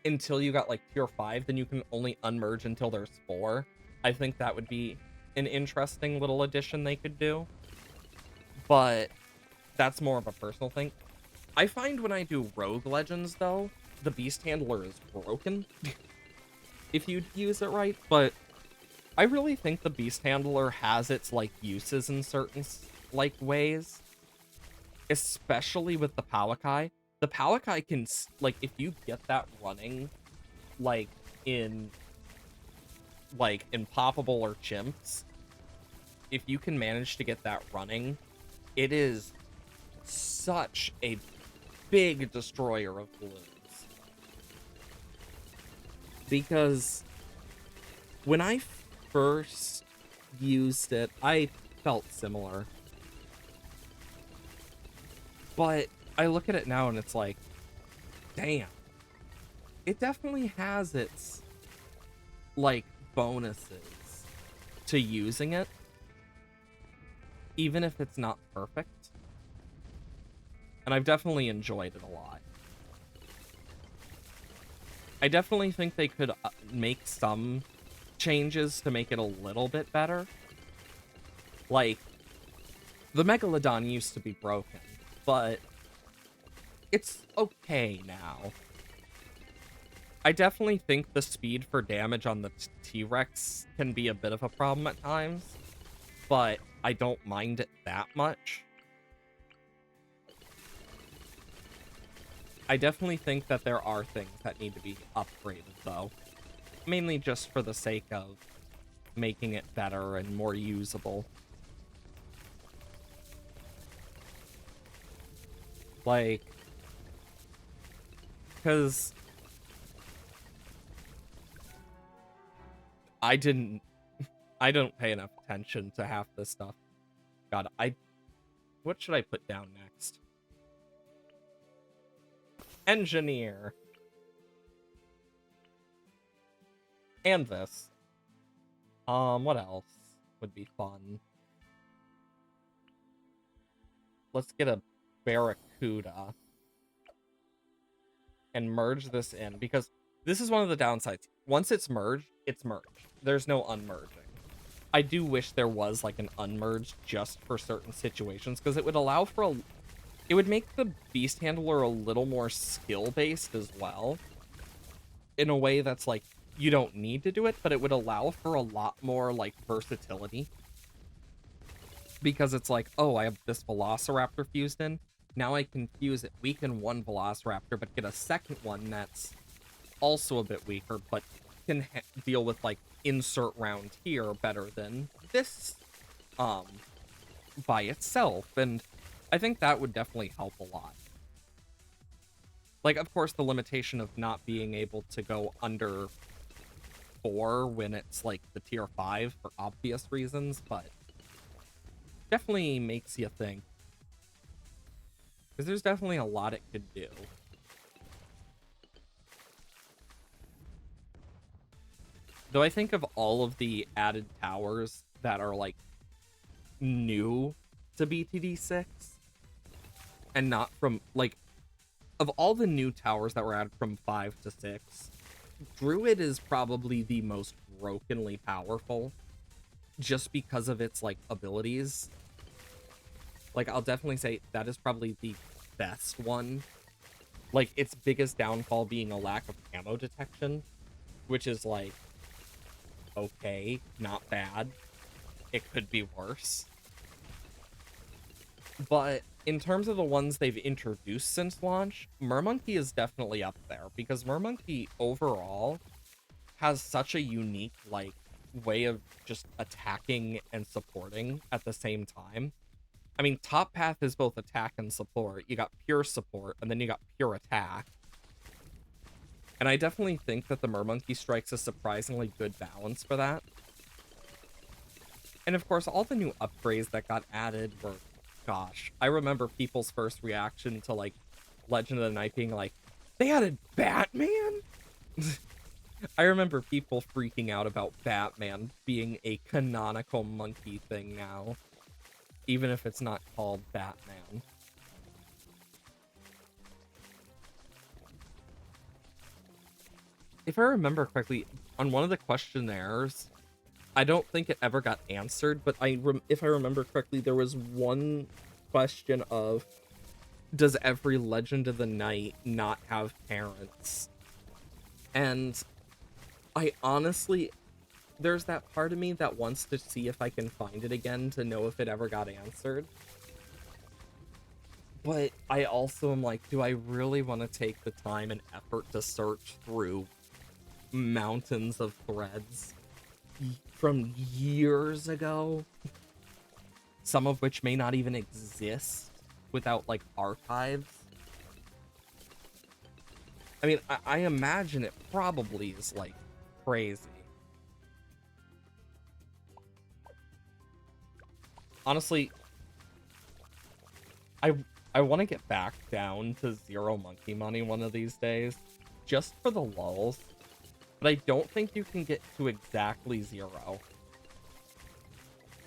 Until you got like tier 5, then you can only unmerge until there's 4. I think that would be an interesting little addition they could do. But that's more of a personal thing. I find when I do Rogue Legends, though, the Beast Handler is broken. If you use it right, but I really think the Beast Handler has its like uses in certain like ways, especially with the Palakai. The Palakai can like, if you get that running like in Poppable or Chimps, if you can manage to get that running, it is such a big destroyer of balloons. Because when I first used it, I felt similar. But I look at it now and it's like, damn. It definitely has its, like, bonuses to using it. Even if it's not perfect. And I've definitely enjoyed it a lot. I definitely think they could make some changes to make it a little bit better. Like, the Megalodon used to be broken, but it's okay now. I definitely think the speed for damage on the T-Rex can be a bit of a problem at times, but I don't mind it that much. I definitely think that there are things that need to be upgraded, though. Mainly just for the sake of making it better and more usable. Like, because I don't pay enough attention to half this stuff. God, what should I put down next? Engineer. And this. What else would be fun? Let's get a Barracuda and merge this in, because this is one of the downsides. Once it's merged, it's merged. There's no unmerging. I do wish there was like an unmerge just for certain situations, because it would allow for it would make the Beast Handler a little more skill-based as well. In a way that's like, you don't need to do it, but it would allow for a lot more like versatility. Because it's like, oh, I have this Velociraptor fused in. Now I can fuse it, weaken one Velociraptor, but get a second one that's also a bit weaker, but can deal with like insert round here better than this by itself. And I think that would definitely help a lot. Like, of course, the limitation of not being able to go under 4 when it's like the tier 5 for obvious reasons, but definitely makes you think. Because there's definitely a lot it could do. Though I think of all of the added towers that are like new to BTD6 and not from like, of all the new towers that were added from 5 to 6, Druid is probably the most brokenly powerful just because of its like abilities. Like I'll definitely say that is probably the best one. Like its biggest downfall being a lack of camo detection, which is like okay, not bad. It could be worse. But in terms of the ones they've introduced since launch, Mermonkey is definitely up there because Mermonkey overall has such a unique like way of just attacking and supporting at the same time. I mean, top path is both attack and support. You got pure support and then you got pure attack. And I definitely think that the Mermonkey strikes a surprisingly good balance for that. And of course, all the new upgrades that got added were, gosh, I remember people's first reaction to like Legend of the Night being like, they added Batman? I remember people freaking out about Batman being a canonical monkey thing now, even if it's not called Batman. If I remember correctly, on one of the questionnaires, I don't think it ever got answered, but if I remember correctly, there was one question of, does every Legend of the Night not have parents? And I honestly, there's that part of me that wants to see if I can find it again to know if it ever got answered. But I also am like, do I really want to take the time and effort to search through mountains of threads from years ago, some of which may not even exist without like archives? I mean, I imagine it probably is like crazy. Honestly, I want to get back down to 0 monkey money one of these days, just for the lulz. But I don't think you can get to exactly 0.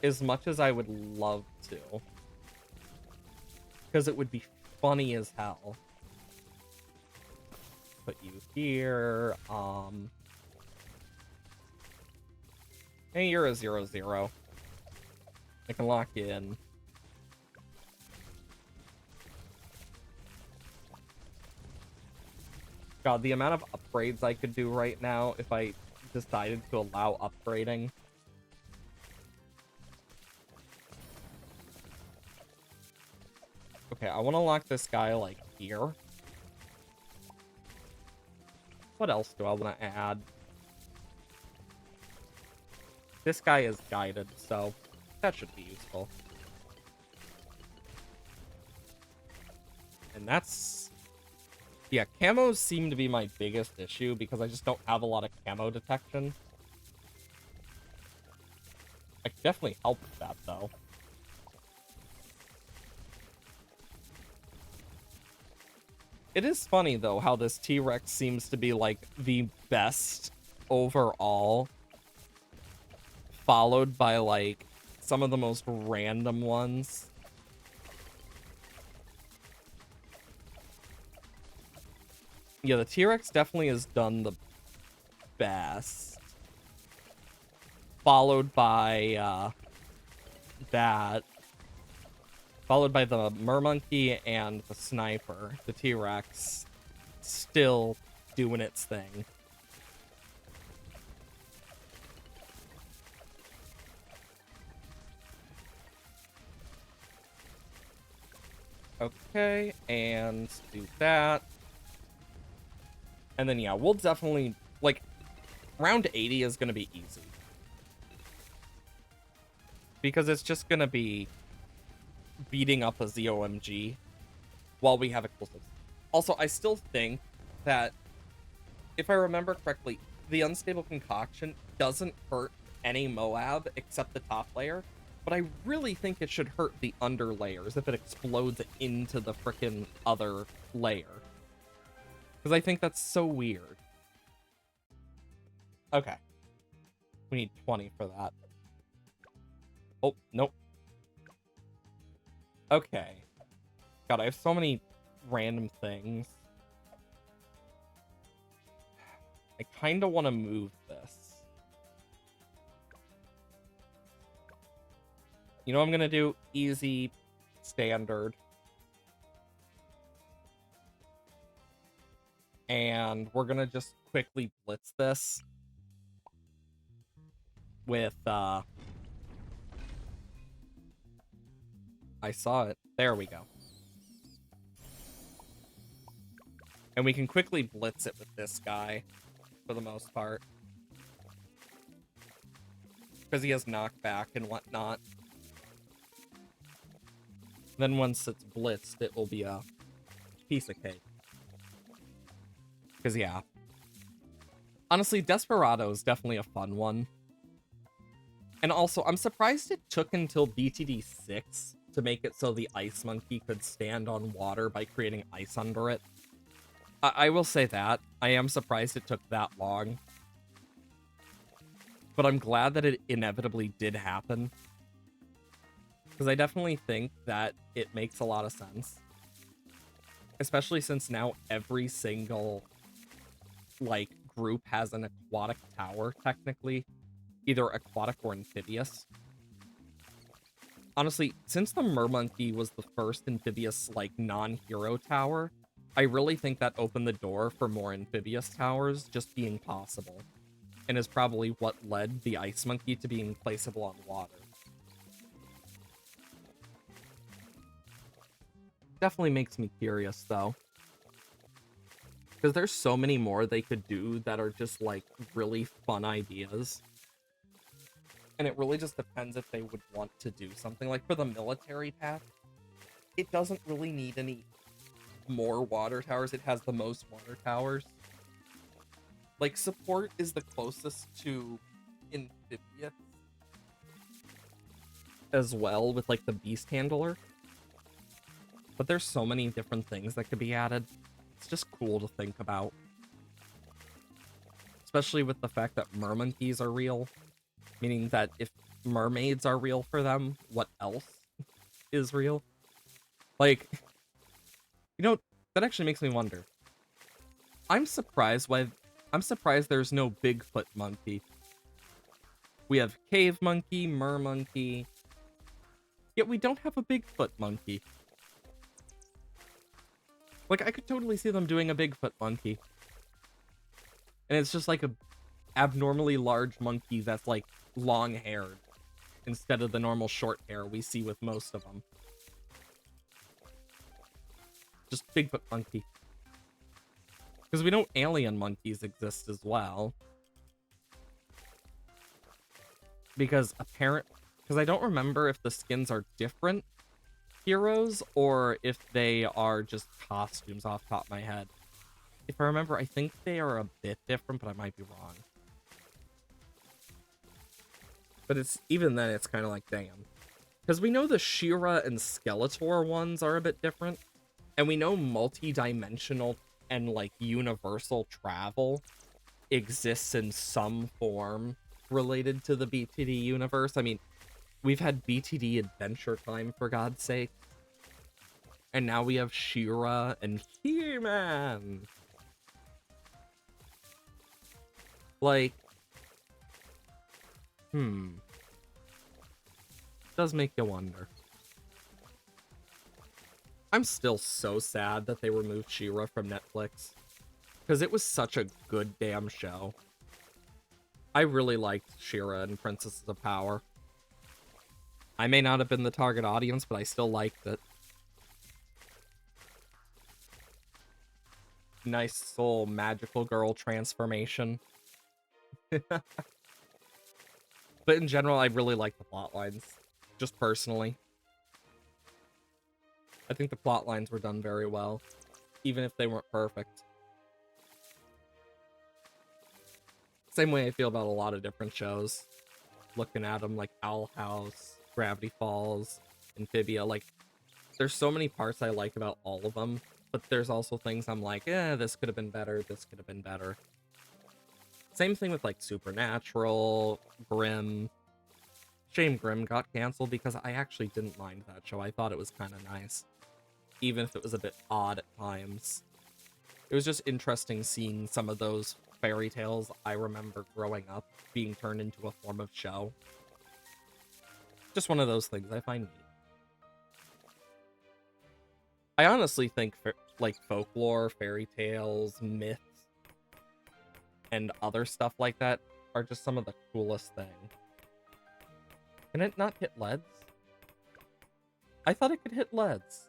As much as I would love to. Because it would be funny as hell. Put you here, hey, you're a 0/0. I can lock you in. God, the amount of upgrades I could do right now if I decided to allow upgrading. Okay, I want to lock this guy, like, here. What else do I want to add? This guy is guided, so that should be useful. And that's... yeah, camos seem to be my biggest issue because I just don't have a lot of camo detection. I could definitely help with that, though. It is funny, though, how this T-Rex seems to be, like, the best overall, followed by, like, some of the most random ones. Yeah, the T-Rex definitely has done the best. Followed by, that. Followed by the Mermonkey and the Sniper. The T-Rex still doing its thing. Okay, and do that. And then, yeah, we'll definitely, like, round 80 is going to be easy. Because it's just going to be beating up a ZOMG while we have explosives. Also, I still think that, if I remember correctly, the Unstable Concoction doesn't hurt any Moab except the top layer, but I really think it should hurt the under layers if it explodes into the frickin' other layer. Because I think that's so weird. Okay. We need 20 for that. Oh, nope. Okay. God, I have so many random things. I kind of want to move this. You know what I'm going to do? Easy, standard. And we're going to just quickly blitz this with, I saw it. There we go. And we can quickly blitz it with this guy, for the most part. Because he has knockback and whatnot. Then once it's blitzed, it will be a piece of cake. Because, yeah. Honestly, Desperado is definitely a fun one. And also, I'm surprised it took until BTD 6 to make it so the Ice Monkey could stand on water by creating ice under it. I will say that. I am surprised it took that long. But I'm glad that it inevitably did happen. Because I definitely think that it makes a lot of sense. Especially since now every single, like, group has an aquatic tower, technically. Either aquatic or amphibious. Honestly, since the Mermonkey was the first amphibious, like, non-hero tower, I really think that opened the door for more amphibious towers just being possible. And is probably what led the Ice Monkey to being placeable on water. Definitely makes me curious, though. Because there's so many more they could do that are just, like, really fun ideas. And it really just depends if they would want to do something. Like, for the military path, it doesn't really need any more water towers. It has the most water towers. Like, support is the closest to amphibious as well, with, like, the beast handler. But there's so many different things that could be added. It's just cool to think about. Especially with the fact that mermonkeys are real. Meaning that if mermaids are real for them, what else is real? Like, you know, that actually makes me wonder. I'm surprised there's no Bigfoot monkey. We have cave monkey, mer monkey, yet we don't have a Bigfoot monkey. Like, I could totally see them doing a Bigfoot monkey. And it's just like a abnormally large monkey that's, like, long-haired instead of the normal short hair we see with most of them. Just Bigfoot monkey. Because we know alien monkeys exist as well. Because I don't remember if the skins are different heroes or if they are just costumes off the top of my head. If I remember, I think they are a bit different, but I might be wrong. But even then, it's kind of like, damn. Because we know the She-Ra and Skeletor ones are a bit different. And we know multi-dimensional and, like, universal travel exists in some form related to the BTD universe. I mean, we've had BTD Adventure Time, for God's sake. And now we have She-Ra and He-Man. Like, does make you wonder. I'm still so sad that they removed She-Ra from Netflix. Because it was such a good damn show. I really liked She-Ra and Princesses of Power. I may not have been the target audience, but I still liked it. Nice soul magical girl transformation. But in general, I really like the plot lines. Just personally. I think the plot lines were done very well. Even if they weren't perfect. Same way I feel about a lot of different shows. Looking at them like Owl House, Gravity Falls, Amphibia. Like, there's so many parts I like about all of them. But there's also things I'm like, this could have been better. This could have been better. Same thing with, like, Supernatural, Grimm. Shame Grimm got canceled because I actually didn't mind that show. I thought it was kind of nice. Even if it was a bit odd at times. It was just interesting seeing some of those fairy tales I remember growing up being turned into a form of show. Just one of those things I find neat. I honestly think like folklore, fairy tales, myths, and other stuff like that are just some of the coolest thing. Can it not hit leads? I thought it could hit leads.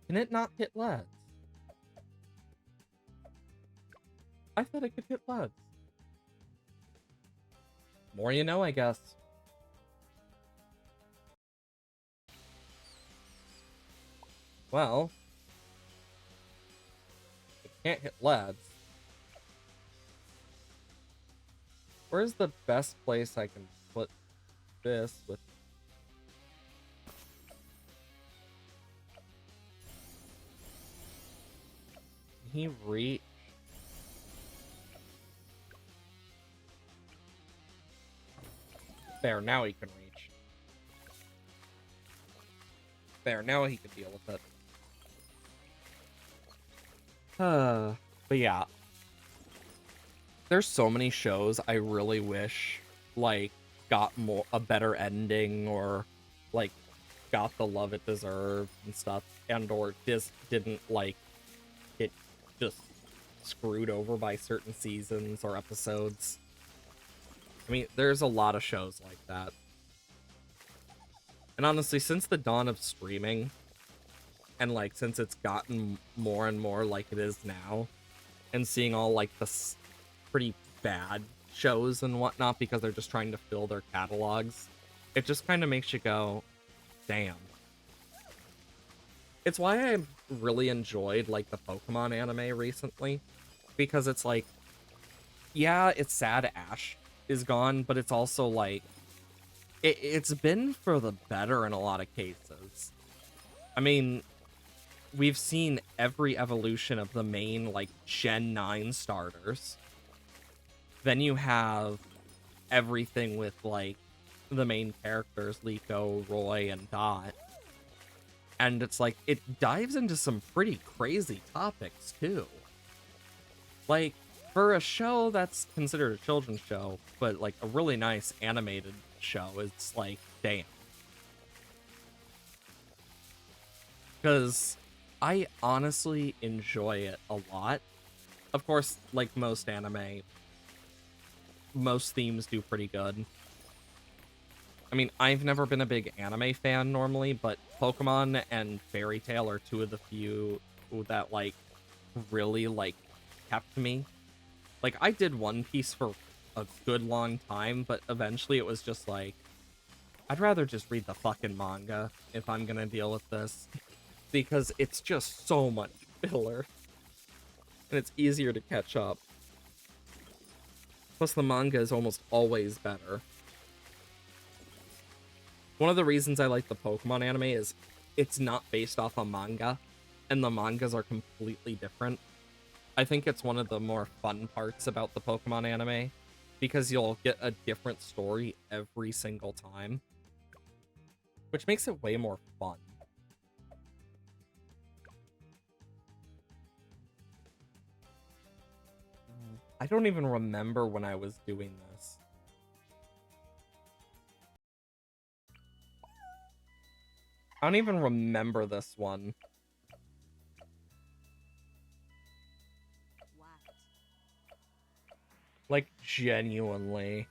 Can it not hit leads? I thought it could hit leads. More you know, I guess. Well, it can't hit leads. Where's the best place I can put this with? Can he reach? There, now he can reach. There, now he can deal with it. But yeah. There's so many shows I really wish, like, got a better ending, or, like, got the love it deserved and stuff, and or just didn't, like, get just screwed over by certain seasons or episodes. I mean, there's a lot of shows like that. And honestly, since the dawn of streaming, and, like, since it's gotten more and more like it is now, and seeing all, like, the pretty bad shows and whatnot because they're just trying to fill their catalogs, it just kind of makes you go, damn. It's why I really enjoyed, like, the Pokemon anime recently, because it's like, yeah, it's sad Ash is gone, but it's also like, it's been for the better in a lot of cases. I mean, we've seen every evolution of the main, like, Gen 9 starters. Then you have everything with, like, the main characters, Liko, Roy, and Dot. And it's like, it dives into some pretty crazy topics, too. Like, for a show that's considered a children's show, but, like, a really nice animated show, it's like, damn. Because I honestly enjoy it a lot. Of course, like most anime, most themes do pretty good. I mean, I've never been a big anime fan normally, but Pokemon and Fairy Tail are two of the few that, like, really, like, kept me. Like, I did One Piece for a good long time, but eventually it was just like, I'd rather just read the fucking manga if I'm gonna deal with this, because it's just so much filler, and it's easier to catch up. Plus, the manga is almost always better. One of the reasons I like the Pokemon anime is it's not based off a manga, and the mangas are completely different. I think it's one of the more fun parts about the Pokemon anime, because you'll get a different story every single time, which makes it way more fun. I don't even remember when I was doing this. I don't even remember this one. What? Like, genuinely.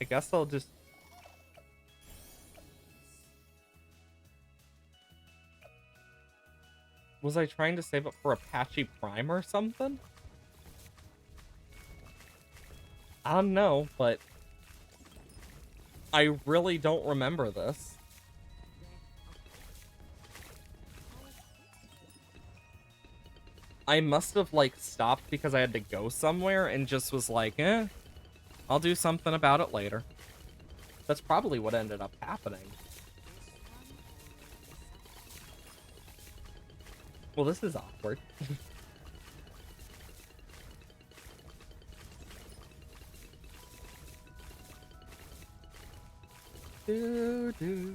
I guess I'll just... Was I trying to save up for Apache Prime or something? I don't know, but I really don't remember this. I must have, like, stopped because I had to go somewhere and just was like, I'll do something about it later. That's probably what ended up happening. Well, this is awkward. Do, do.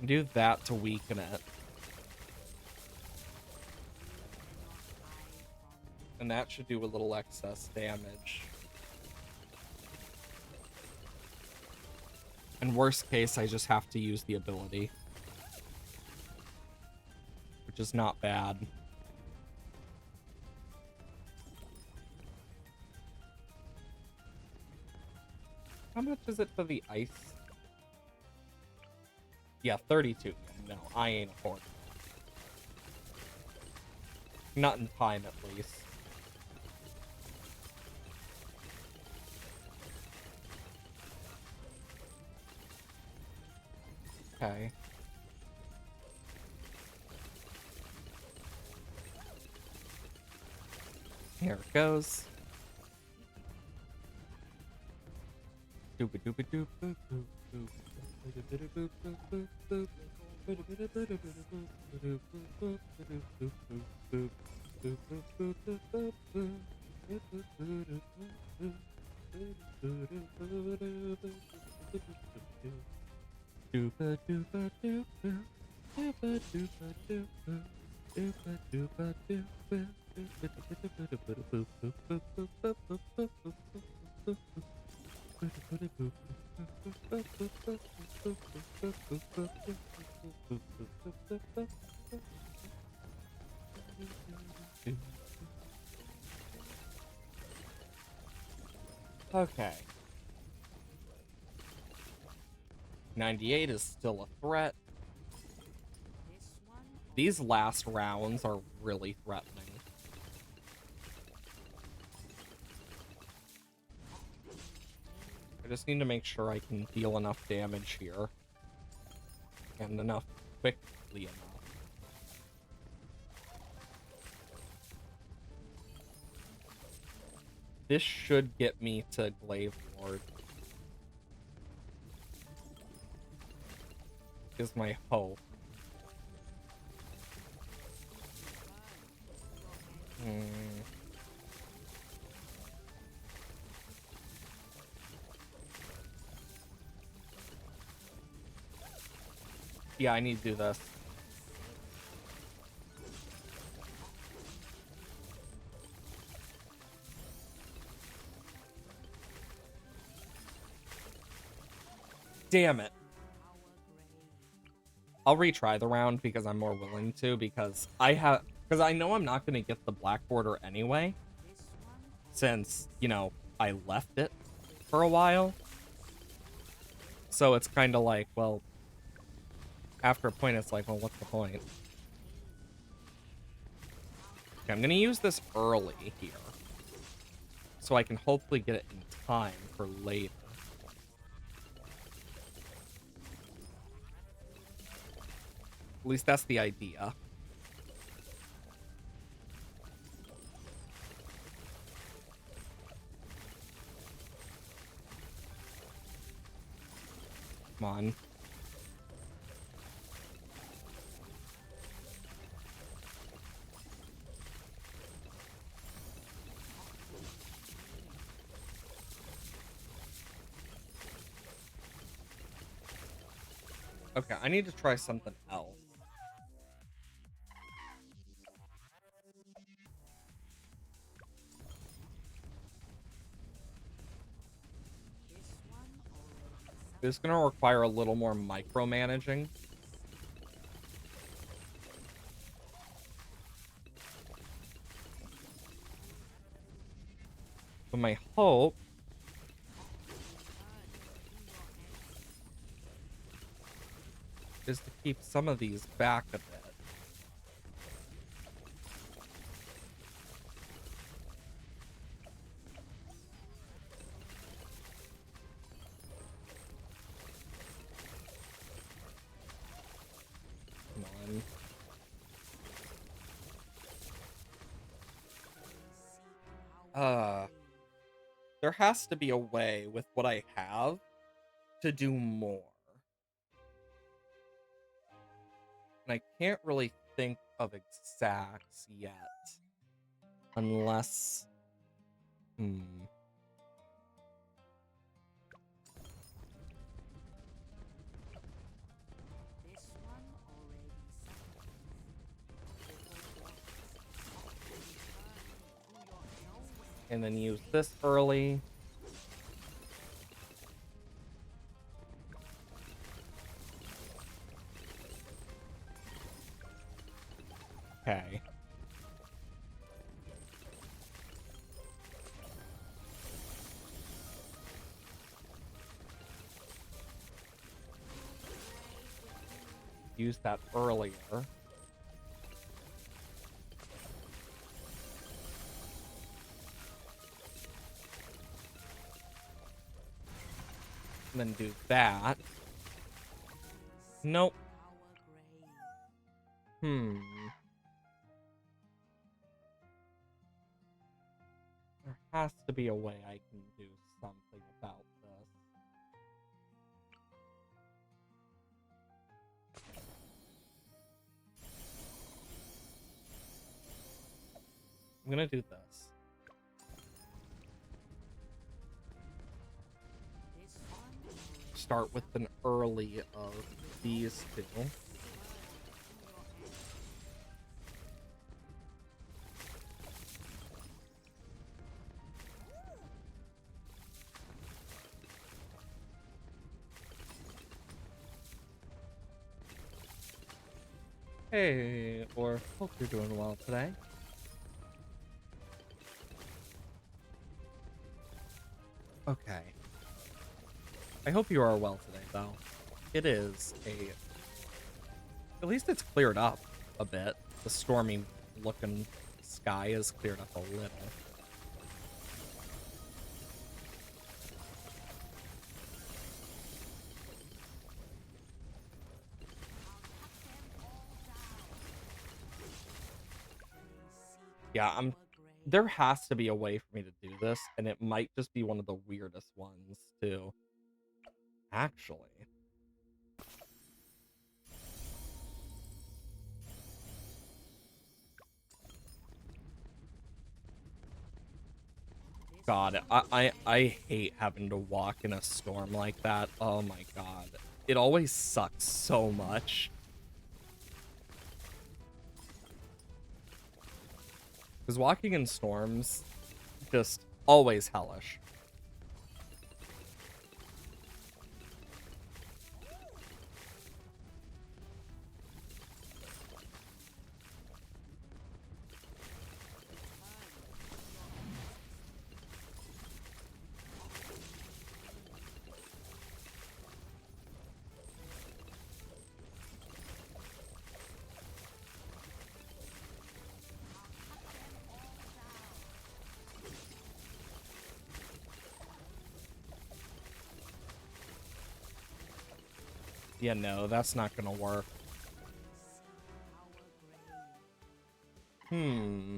Do that to weaken it. And that should do a little excess damage. In worst case, I just have to use the ability. Which is not bad. How much is it for the ice? Yeah, 32. No, I ain't affording it. Not in time, at least. Okay. Here it goes. Okay. 98 is still a threat. These last rounds are really threatening. I just need to make sure I can deal enough damage here. And enough quickly enough. This should get me to Glaive Lord. Is my hope. Yeah, I need to do this. Damn it. I'll retry the round because I'm more willing to, because I know I'm not going to get the black border anyway, since, you know, I left it for a while. So it's kind of like, well, after a point, it's like, well, what's the point? Okay, I'm going to use this early here, so I can hopefully get it in time for later. At least that's the idea. Come on. Okay, I need to try something else. It's going to require a little more micromanaging. But my hope is to keep some of these back a bit. Come on. There has to be a way with what I have to do more. And I can't really think of exacts yet. Unless... And then use this early. Okay. Use that earlier. And then do that. Nope. Hmm. There has to be a way I can do something about this. I'm gonna do this. Start with an early of these two. Hey, or hope you're doing well today. Okay. I hope you are well today, though. It is a... At least it's cleared up a bit. The stormy looking sky is cleared up a little. Yeah, there has to be a way for me to do this, and it might just be one of the weirdest ones, too. Actually. God, I hate having to walk in a storm like that. Oh my god. It always sucks so much. Because walking in storms, just always hellish. Yeah, no, that's not gonna work. Hmm.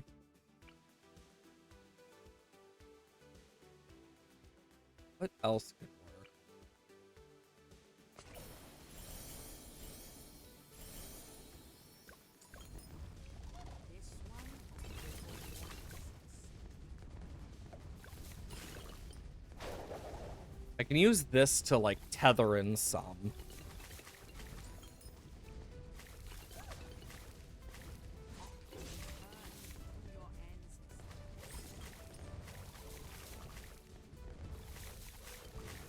What else could work? I can use this to, like, tether in some.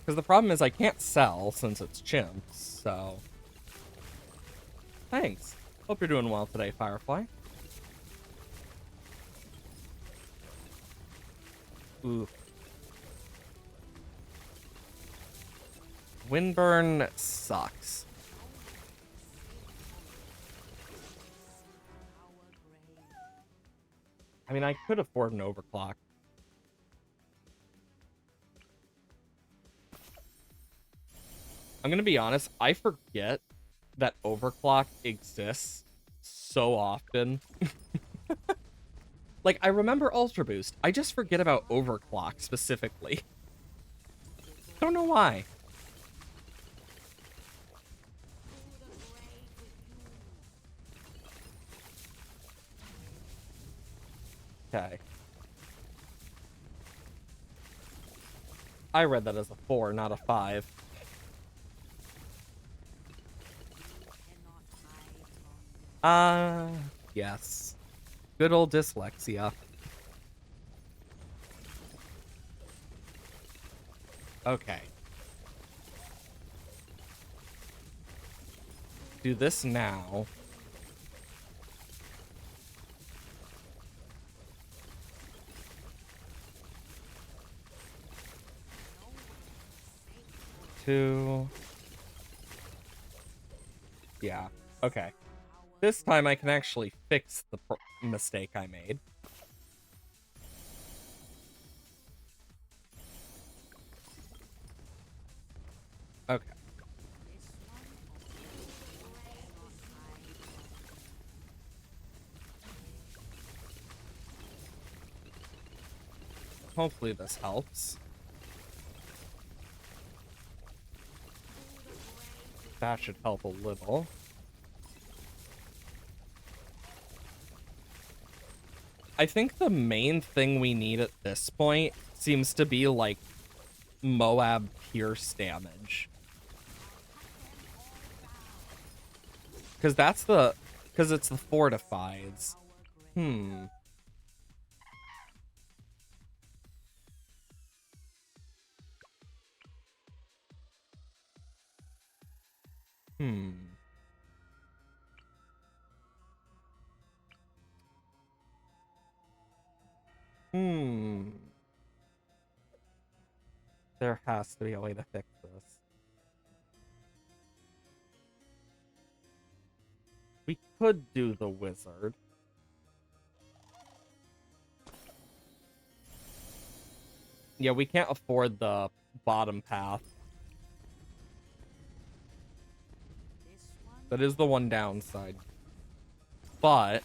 Because the problem is I can't sell since it's chimps, so... Thanks. Hope you're doing well today, Firefly. Ooh. Windburn sucks. I mean, I could afford an overclock. I'm gonna be honest, I forget that overclock exists so often. Like, I remember Ultra Boost. I just forget about overclock specifically. Don't know why. Okay. I read that as a 4, not a 5. Yes. Good old dyslexia. Okay. Do this now. Two. Yeah. Okay. This time I can actually fix the mistake I made. Okay. Hopefully this helps. That should help a little. I think the main thing we need at this point seems to be like Moab pierce damage. Because because it's the fortifieds. Hmm. Hmm. Hmm. There has to be a way to fix this. We could do the wizard. Yeah, we can't afford the bottom path. That is the one downside. But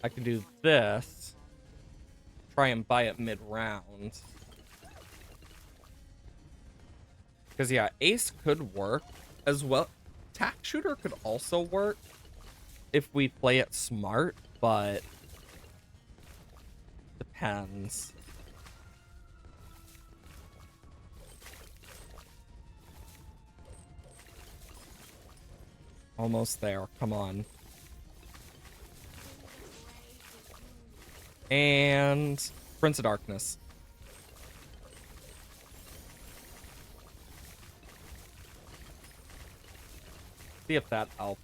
I can do this. Try and buy it mid-round. Because, yeah, Ace could work as well. Tack Shooter could also work if we play it smart, but depends. Almost there. Come on. And Prince of Darkness. See if that helps.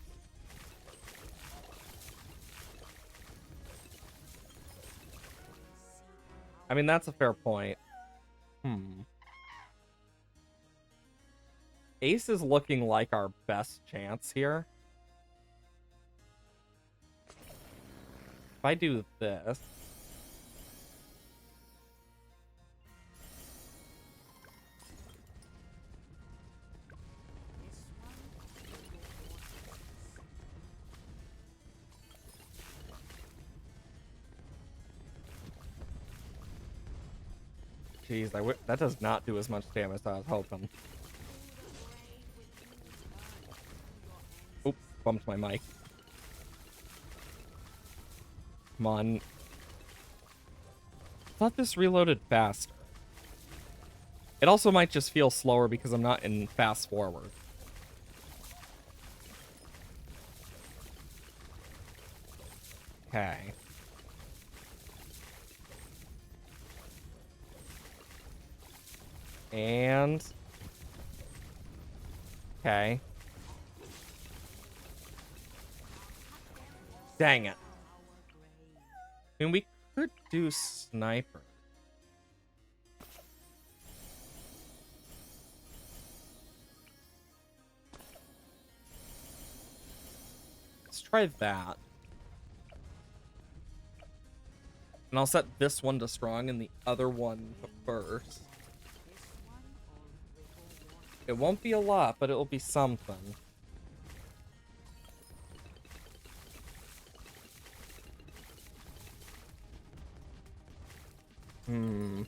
I mean, that's a fair point. Ace is looking like our best chance here. If I do this... Jeez, that does not do as much damage as I was hoping. Oop, bumped my mic. Come on. I thought this reloaded faster. It also might just feel slower because I'm not in fast forward. Okay. And... Okay. Dang it. I mean, we could do sniper. Let's try that. And I'll set this one to strong and the other one to first. It won't be a lot, but it will be something. Hmm.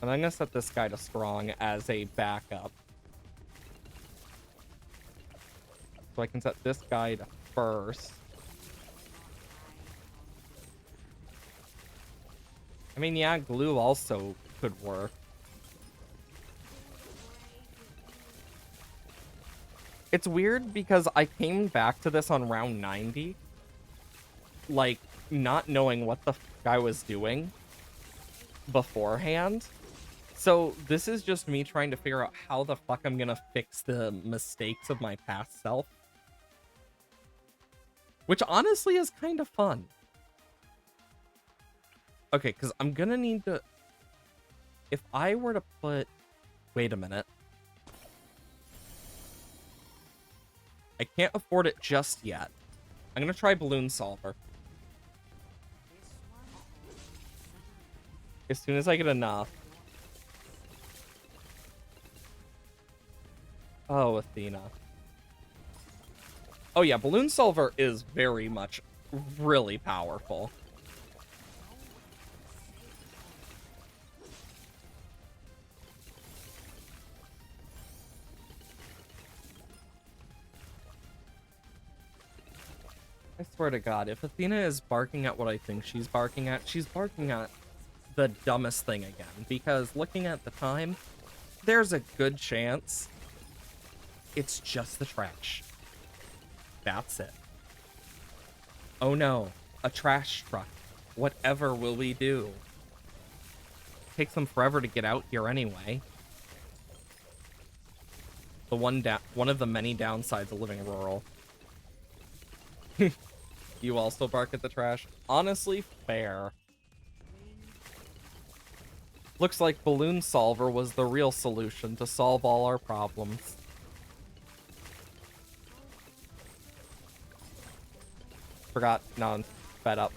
And I'm gonna set this guy to strong as a backup. So I can set this guy to first. I mean, yeah, glue also could work. It's weird because I came back to this on round 90, like, not knowing what the fuck I was doing beforehand. So this is just me trying to figure out how the fuck I'm gonna fix the mistakes of my past self. Which honestly is kind of fun. Okay, because I'm gonna need to... If I were to put... Wait a minute. I can't afford it just yet. I'm gonna try Balloon Solver. As soon as I get enough. Oh, Athena. Oh yeah, Balloon Solver is very much really powerful. I swear to God, if Athena is barking at what I think she's barking at the dumbest thing again. Because looking at the time, there's a good chance it's just the trash. That's it. Oh no, a trash truck. Whatever will we do? Takes them forever to get out here anyway. The one of the many downsides of living rural. You also bark at the trash? Honestly, fair. Looks like Balloon Solver was the real solution to solve all our problems. Forgot. No, I'm fed up.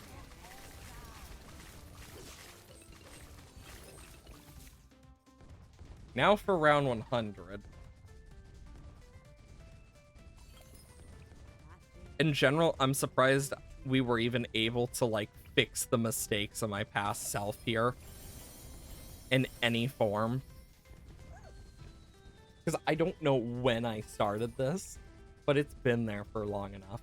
Now for round 100. In general, I'm surprised we were even able to, like, fix the mistakes of my past self here. In any form. Because I don't know when I started this, but it's been there for long enough.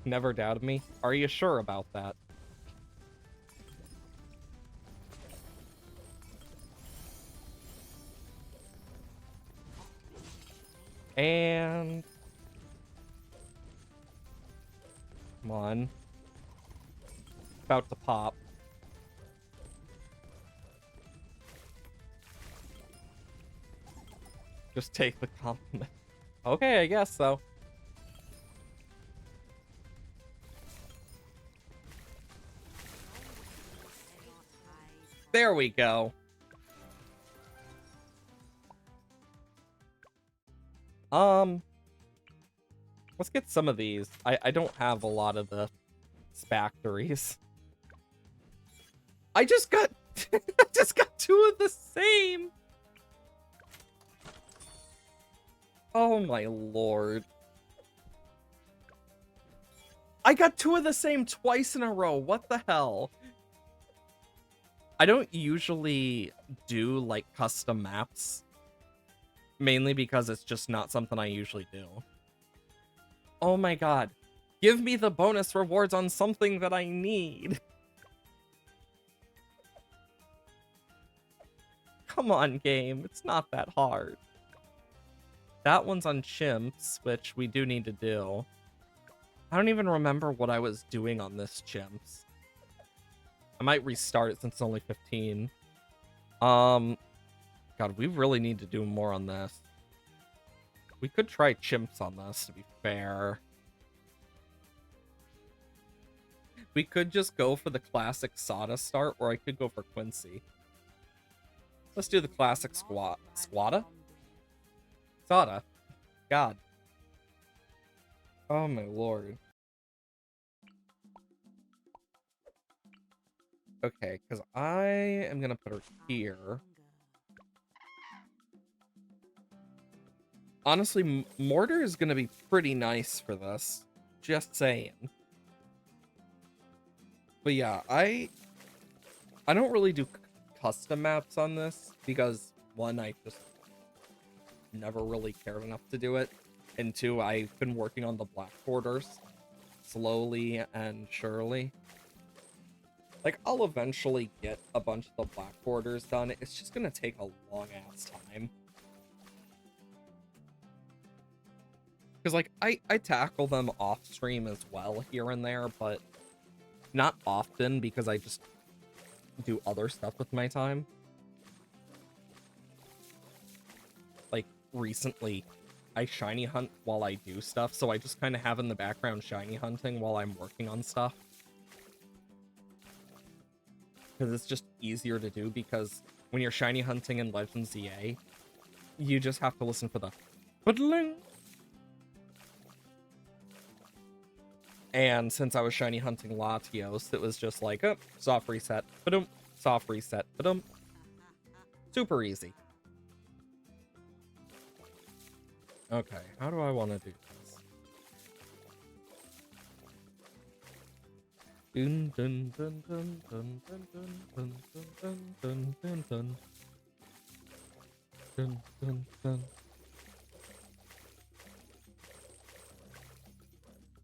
Never doubted me. Are you sure about that? And... Come on. About to pop. Just take the compliment. Okay, I guess so. There we go. Let's get some of these. I don't have a lot of the factories. I just got I just got two of the same. Oh my lord. I got two of the same twice in a row. What the hell? I don't usually do like custom maps. Mainly because it's just not something I usually do. Oh my god. Give me the bonus rewards on something that I need. Come on, game. It's not that hard. That one's on chimps, which we do need to do. I don't even remember what I was doing on this chimps. I might restart it since it's only 15. God, we really need to do more on this. We could try chimps on this, to be fair. We could just go for the classic Sada start, or I could go for Quincy. Let's do the classic Squada? Sada. God. Oh my lord. Okay, because I am going to put her here. Honestly, Mortar is going to be pretty nice for this. Just saying. But yeah, I don't really do custom maps on this because, one, I just never really cared enough to do it. And two, I've been working on the black borders slowly and surely. Like, I'll eventually get a bunch of the black borders done. It's just gonna take a long-ass time. Because, like, I tackle them off-stream as well here and there, but not often because I just do other stuff with my time. Like, recently, I shiny hunt while I do stuff, so I just kind of have in the background shiny hunting while I'm working on stuff. Because it's just easier to do, because when you're shiny hunting in Legends EA, you just have to listen for the fiddling. And since I was shiny hunting Latios, it was just like, oh, soft reset, ba-dum, soft reset, ba-dum. Super easy. Okay, how do I want to do this? Dun dun dun dun dun dun dun dun dun dun dun dun dun dun.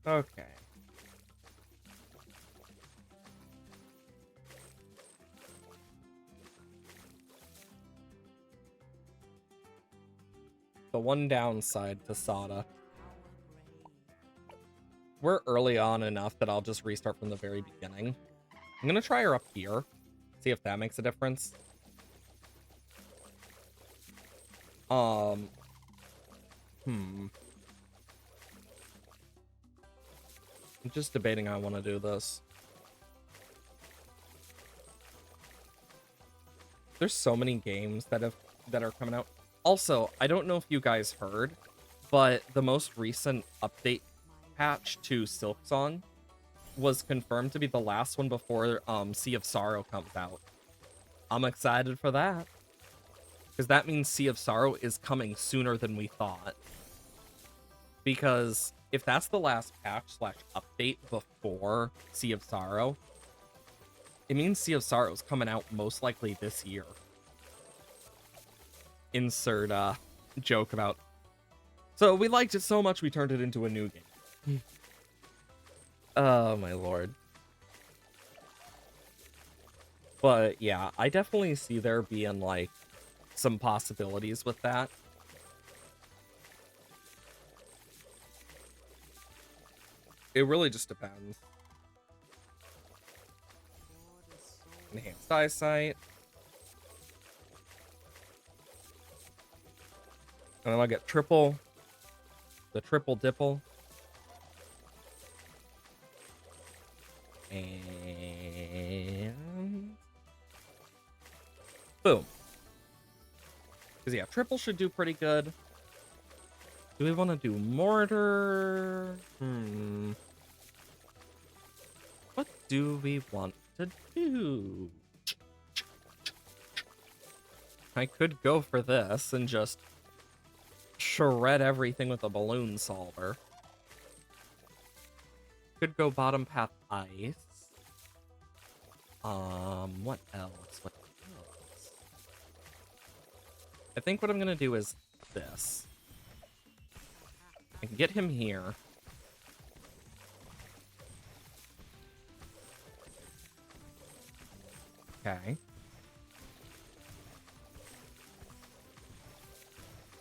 Okay. The one downside to Sada. We're early on enough that I'll just restart from the very beginning. I'm gonna try her up here. See if that makes a difference. I'm just debating how I want to do this. There's so many games that are coming out. Also, I don't know if you guys heard, but the most recent update patch to Silksong was confirmed to be the last one before Sea of Sorrow comes out. I'm excited for that, because that means Sea of Sorrow is coming sooner than we thought. Because if that's the last patch / update before Sea of Sorrow, it means Sea of Sorrow is coming out most likely this year. Insert joke about, so we liked it so much we turned it into a new game. Oh my lord. But yeah, I definitely see there being like some possibilities with that. It really just depends. Enhanced eyesight. And then I'll get triple. The triple dipple. And boom. Because yeah, triple should do pretty good. Do we want to do mortar? What do we want to do? I could go for this and just shred everything with a balloon solver. Could go bottom path ice. What else? What else? I think what I'm gonna do is this. I can get him here. Okay.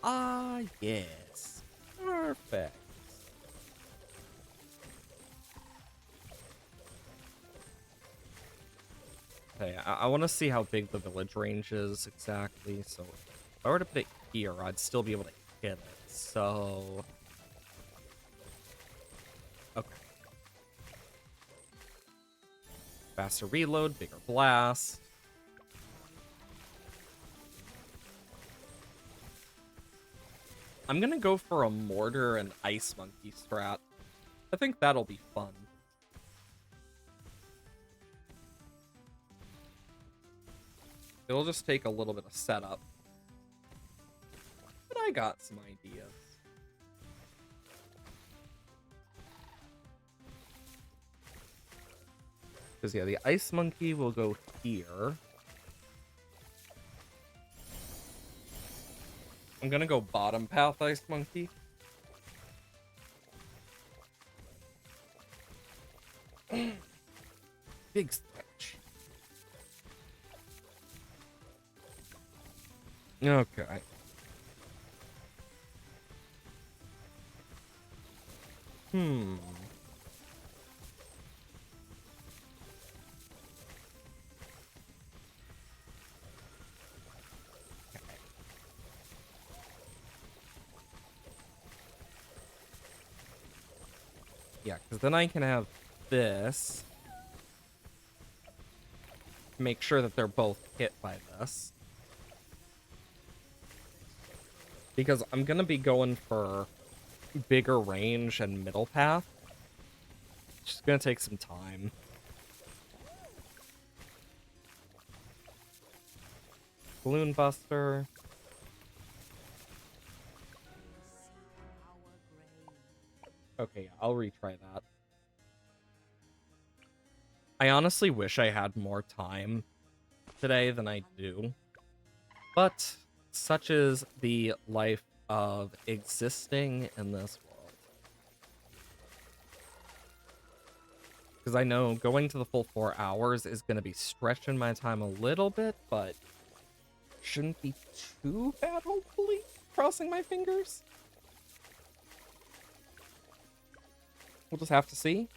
Ah, yes. Perfect. Okay, I want to see how big the village range is exactly. So if I were to put it here, I'd still be able to hit it. So... okay. Faster reload, bigger blast. I'm gonna go for a mortar and ice monkey strat. I think that'll be fun. It'll just take a little bit of setup. But I got some ideas. Because yeah, the ice monkey will go here. I'm gonna go bottom path ice monkey. Big switch. Okay. Hmm. Yeah, because then I can have this. Make sure that they're both hit by this. Because I'm going to be going for bigger range and middle path. It's just going to take some time. Balloon Buster. Okay, I'll retry that. I honestly wish I had more time today than I do. But such is the life of existing in this world. Because I know going to the full 4 hours is going to be stretching my time a little bit, but shouldn't be too bad, hopefully. Crossing my fingers. We'll just have to see.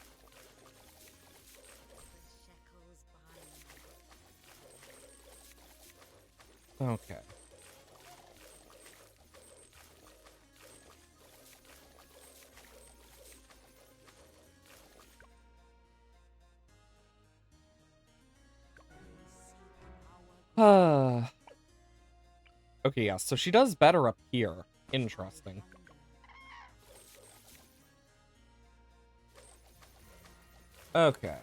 Okay. Okay, yeah, so she does better up here. Interesting. Okay.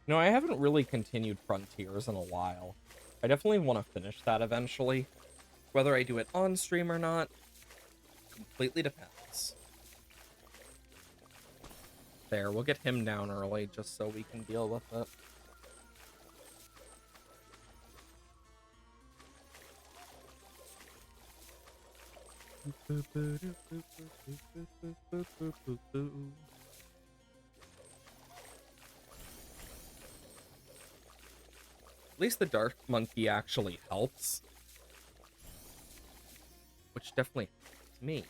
No, I haven't really continued Frontiers in a while. I definitely want to finish that eventually. Whether I do it on stream or not, completely depends. There, we'll get him down early just so we can deal with it. At least the Dark Monkey actually helps. Which definitely helps me.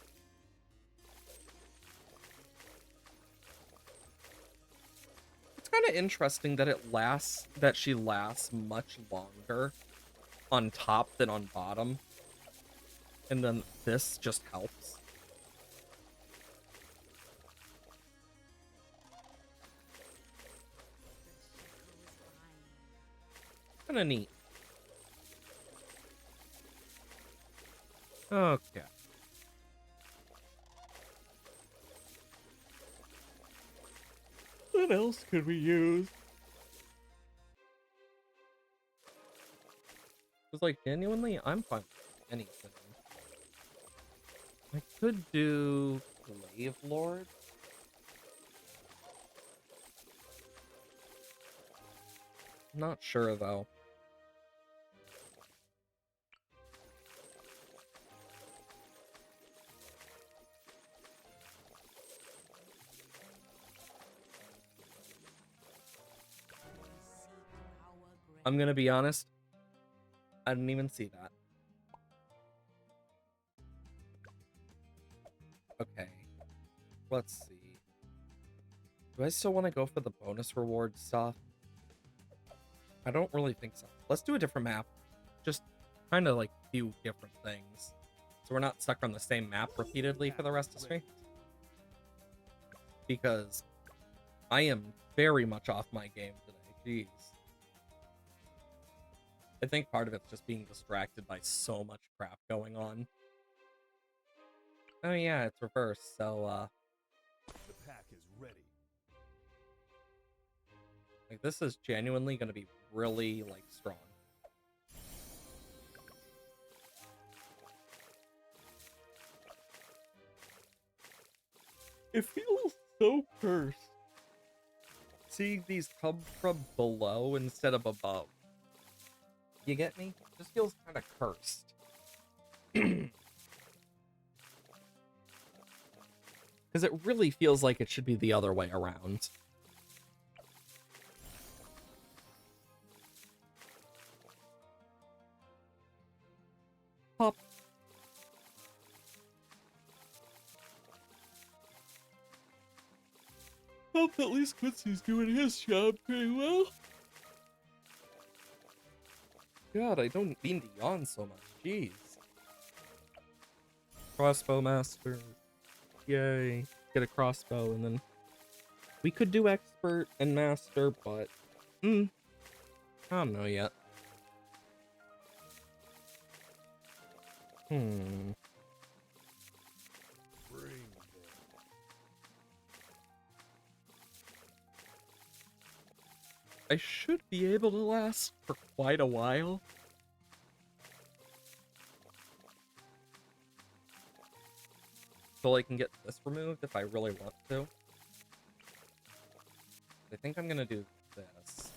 It's kind of interesting that she lasts much longer on top than on bottom. And then this just helps. Kind of neat. Okay. What else could we use? Because, like, genuinely, I'm fine with anything. I could do Glaive Lord. Not sure, though. I'm gonna be honest. I didn't even see that. Okay. Let's see. Do I still want to go for the bonus reward stuff? I don't really think so. Let's do a different map. Just kind of like a few different things. So we're not stuck on the same map repeatedly for the rest of the stream. Because I am very much off my game today. Jeez. I think part of it's just being distracted by so much crap going on. Oh yeah, it's reversed, so The pack is ready. like this is genuinely gonna be really like strong. It feels so cursed seeing these come from below instead of above. You get me? It just feels kind of cursed. Because it really feels like it should be the other way around. pop. Hope at least Quincy's doing his job pretty well. God, I don't mean to yawn so much. Jeez. Crossbow master. Yay. Get a crossbow, and then we could do expert and master, but I don't know yet. Bring them. I should be able to last for quite a while. So I can get this removed if I really want to. I think I'm gonna do this.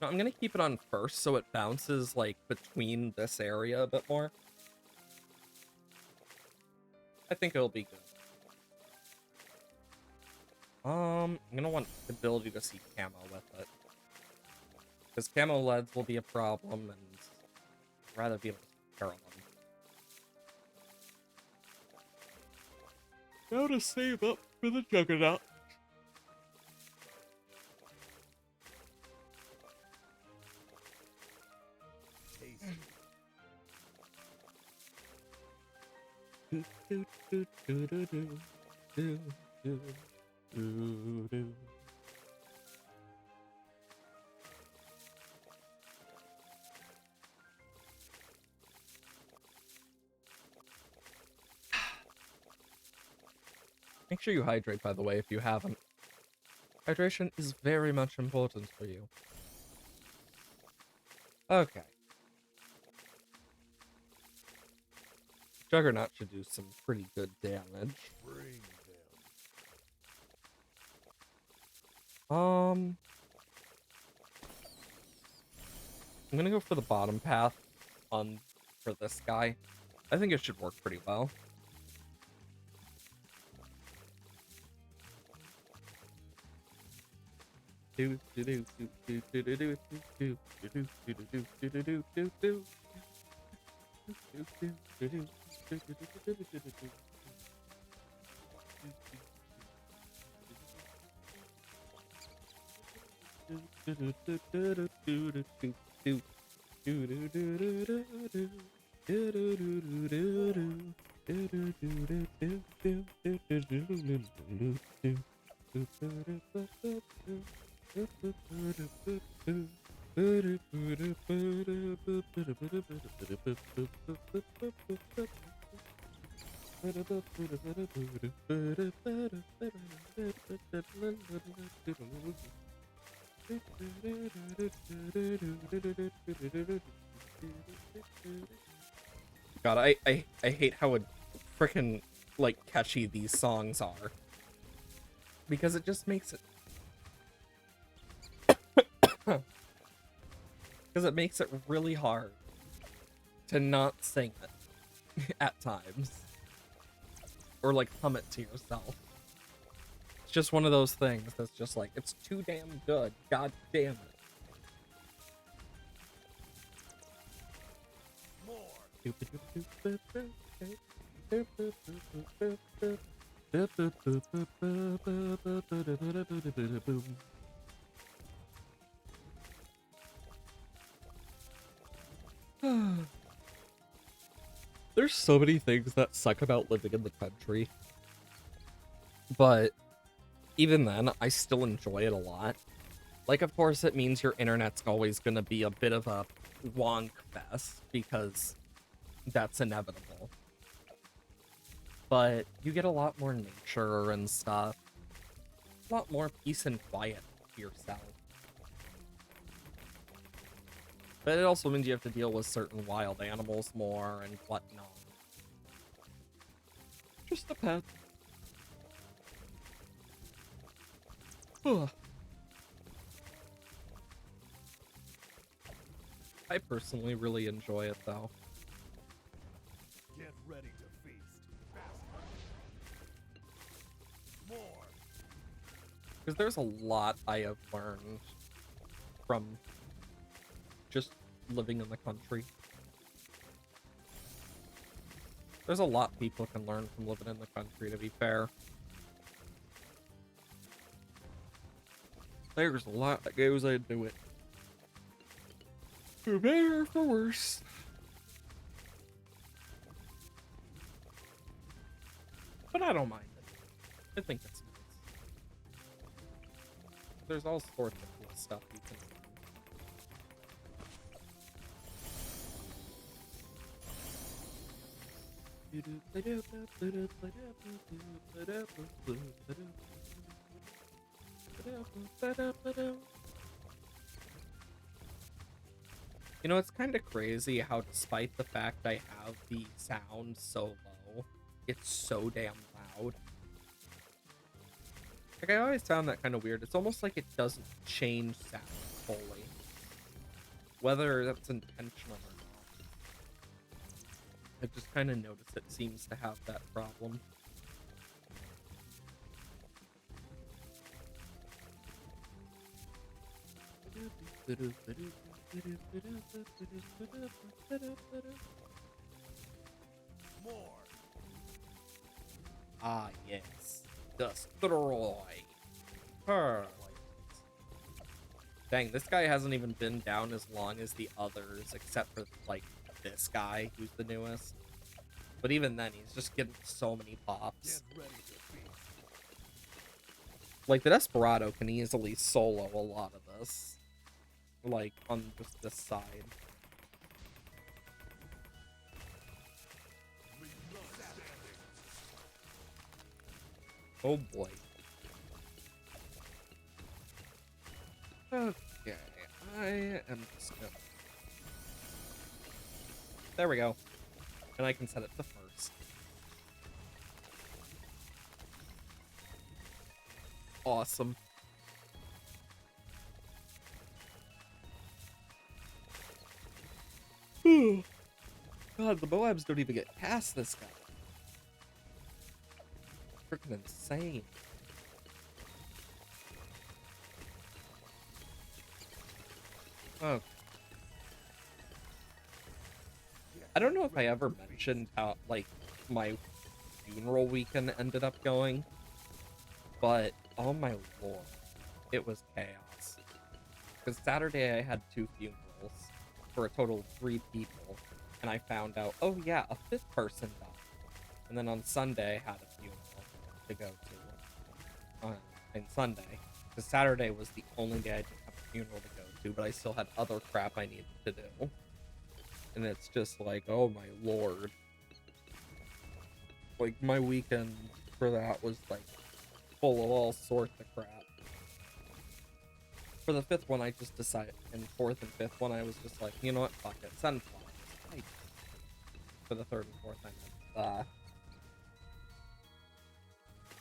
No, I'm gonna keep it on first so it bounces like between this area a bit more. I think it'll be good. I'm gonna want the ability to see camo with it. Because camo leads will be a problem, and I'd rather be able to carry them. Now to save up for the Juggernaut. Tasty. Make sure you hydrate, by the way, if you haven't. Hydration is very much important for you. Okay. Juggernaut should do some pretty good damage. Bring them. I'm gonna go for the bottom path for this guy. I think it should work pretty well. God, I hate how freaking like catchy these songs are, because it just makes it because it makes it really hard to not sing it at times, or like hum it to yourself. It's just one of those things that's just like, it's too damn good. God damn it. There's so many things that suck about living in the country, but even then, I still enjoy it a lot. Like, of course, it means your internet's always gonna be a bit of a wonk fest, because that's inevitable. But you get a lot more nature and stuff. A lot more peace and quiet to yourself. But it also means you have to deal with certain wild animals more and whatnot. Just a pet. I personally really enjoy it, though. Get ready to feast. Faster. More. Because there's a lot I have learned from living in the country. There's a lot people can learn from living in the country, to be fair. There's a lot that goes into it. For better or for worse. But I don't mind it. I think it's nice. There's all sorts of cool stuff you can do. You know, it's kind of crazy how despite the fact I have the sound so low, it's so damn loud. Like, I always found that kind of weird. It's almost like it doesn't change sound fully. Whether that's intentional or not. I've just kind of noticed it seems to have that problem. More. Ah, yes. Destroy. Perfect. Dang, this guy hasn't even been down as long as the others, except for, like, this guy, who's the newest. But even then, he's just getting so many pops. Get ready to feast. Like, the Desperado can easily solo a lot of this. Like, on just this side. Oh boy. Okay, I am just gonna... There we go. And I can set it to first. Awesome. God, the Moabs don't even get past this guy. Freaking insane. Oh. I don't know if I ever mentioned how, like, my funeral weekend ended up going, but oh my lord, it was chaos. Because Saturday I had 2 funerals for a total of 3 people, and I found out, oh yeah, a 5th person died. And then on Sunday I had a funeral to go to. And Sunday, because Saturday was the only day I didn't have a funeral to go to, but I still had other crap I needed to do. And it's just like, oh my lord. Like, my weekend for that was, like, full of all sorts of crap. For the 5th one, I just decided, and 4th and 5th one, I was just like, you know what, fuck it, send flowers. For the 3rd and 4th, I meant,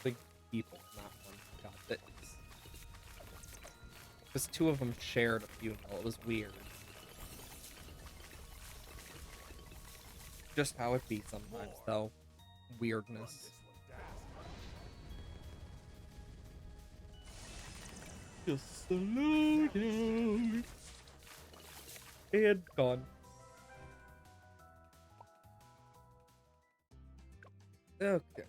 big people in that one. God, that is... Because 2 of them shared a funeral, it was weird. Just how it be sometimes, though. Weirdness. Just slow down. And gone. Okay.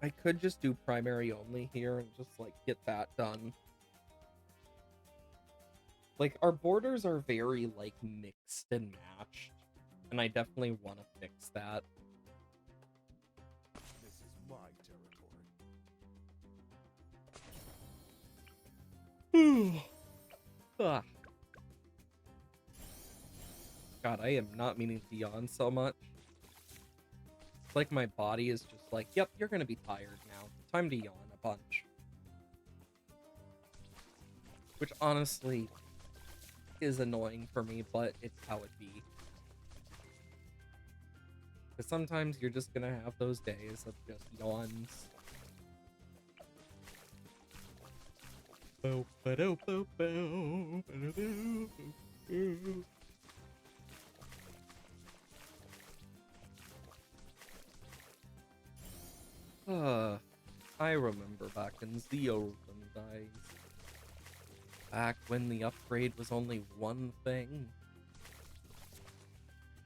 I could just do primary only here and just, like, get that done. Like, our borders are very, like, mixed and matched, and I definitely want to fix that. This is my territory. Ah. God, I am not meaning to yawn so much. It's like my body is just like, yep, you're gonna be tired now. Time to yawn a bunch. Which honestly is annoying for me, but it's how it be. Because sometimes you're just gonna have those days of just yawns. I remember back in the olden days. Back when the upgrade was only one thing.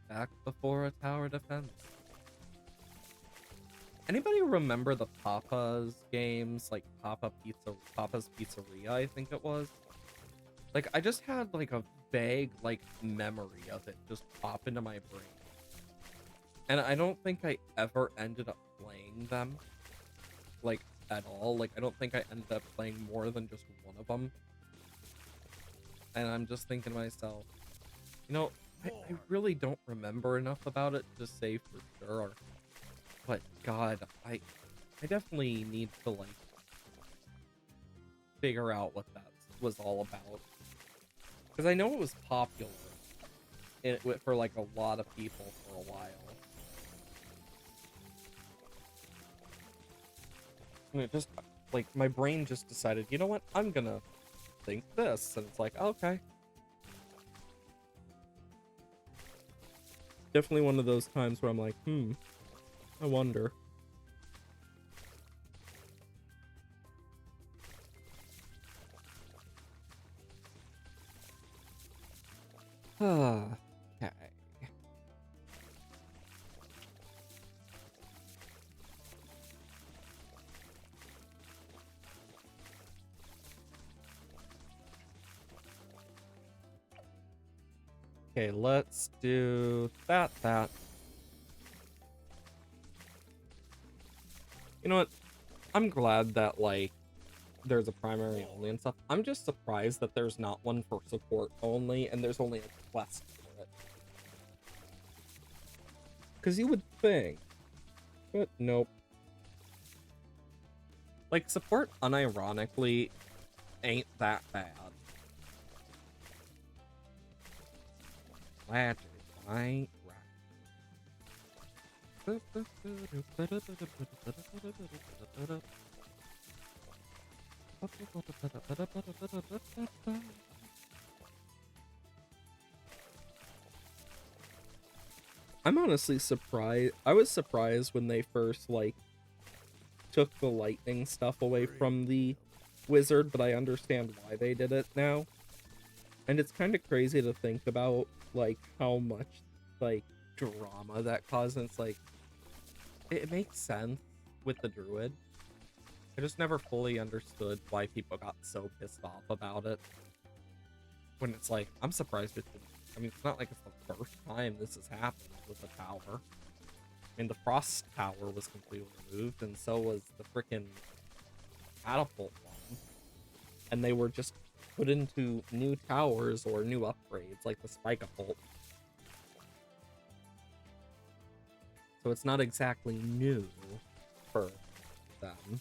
Back before a tower defense. Anybody remember the Papa's games? Like Papa's Pizzeria, I think it was? Like, I just had, like, a vague, like, memory of it just pop into my brain. And I don't think I ever ended up playing them. Like, at all. Like, I don't think I ended up playing more than just one of them. And I'm just thinking to myself, you know, I really don't remember enough about it to say for sure. But God, I definitely need to like figure out what that was all about. Because I know it was popular for like a lot of people for a while. And it just, like, my brain just decided, you know what, I'm gonna think this. And it's like, okay. Definitely one of those times where I'm like, I wonder. Okay. Okay, let's do that. You know what? I'm glad that, like, there's a primary only and stuff. I'm just surprised that there's not one for support only, and there's only a quest for it. Because you would think. But nope. Like, support, unironically, ain't that bad. Magic, right? I'm honestly surprised. I was surprised when they first, like, took the lightning stuff away from the wizard, but I understand why they did it now. And it's kind of crazy to think about, like, how much, like, drama that caused. And it's like, it makes sense with the druid. I just never fully understood why people got so pissed off about it. When it's like, I'm surprised it didn't. I mean, it's not like it's the first time this has happened with a tower. I mean, the frost tower was completely removed, and so was the frickin' catapult one. And they were just put into new towers or new upgrades, like the spikapult. So it's not exactly new for them.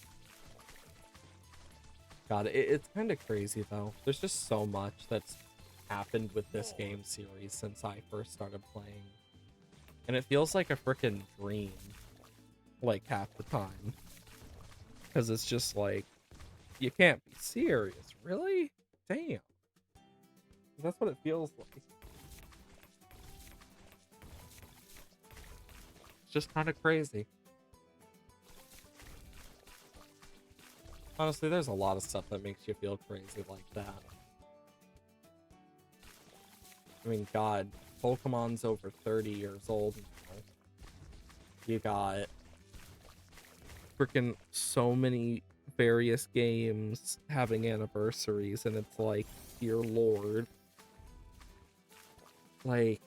God, it's kind of crazy, though. There's just so much that's happened with this game series since I first started playing. And it feels like a freaking dream, like, half the time. Because it's just like, you can't be serious, really? Damn. That's what it feels like. It's just kind of crazy. Honestly, there's a lot of stuff that makes you feel crazy like that. I mean, God, Pokemon's over 30 years old now. You got freaking so many various games having anniversaries, and it's like, dear Lord. Like,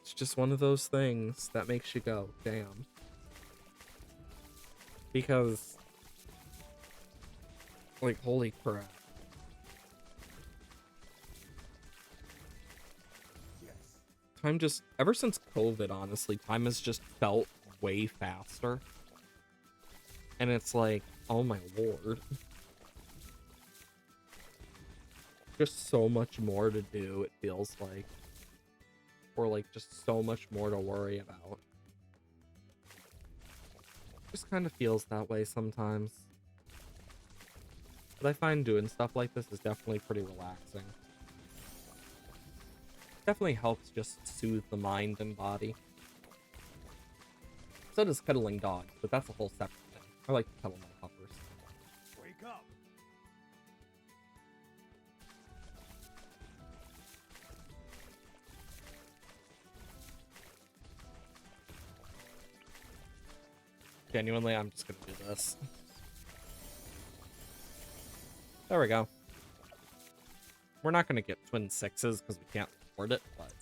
it's just one of those things that makes you go, damn. Because, like, holy crap. Time just, ever since COVID, honestly, time has just felt way faster. And it's like, oh my lord. Just so much more to do, it feels like. Or like, just so much more to worry about. Just kind of feels that way sometimes. But I find doing stuff like this is definitely pretty relaxing. Definitely helps just soothe the mind and body. So does cuddling dogs, but that's a whole separate thing. I like to cuddle my puppers. Wake up. Genuinely, I'm just gonna do this. There we go. We're not gonna get twin sixes because we can't afford it, but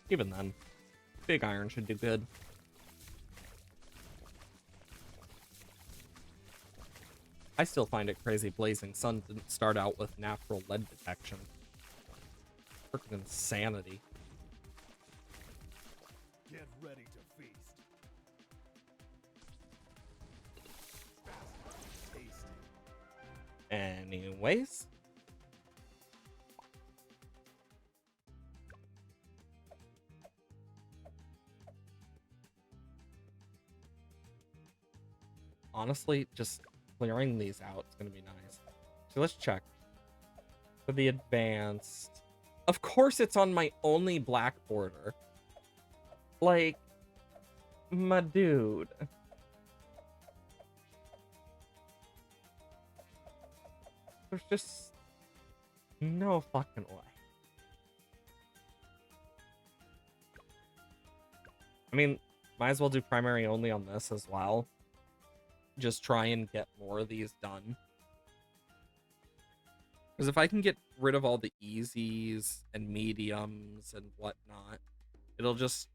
even then, big iron should do good. I still find it crazy Blazing Sun didn't start out with natural lead detection. Freaking insanity. Get ready to feast. Fast, tasty. Anyways. Honestly, just clearing these out is going to be nice. So let's check. For the advanced. Of course it's on my only black border. Like, my dude. There's just no fucking way. I mean, might as well do primary only on this as well. Just try and get more of these done. Because if I can get rid of all the easies and mediums and whatnot, it'll just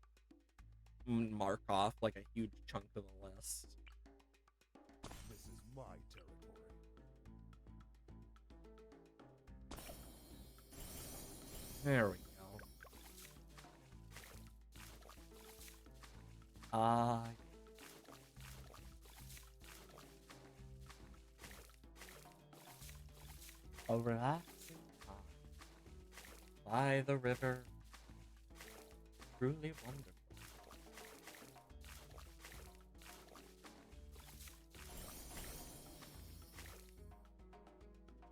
mark off like a huge chunk of the list. This is my territory. There we go. A relaxing time by the river, truly wonderful.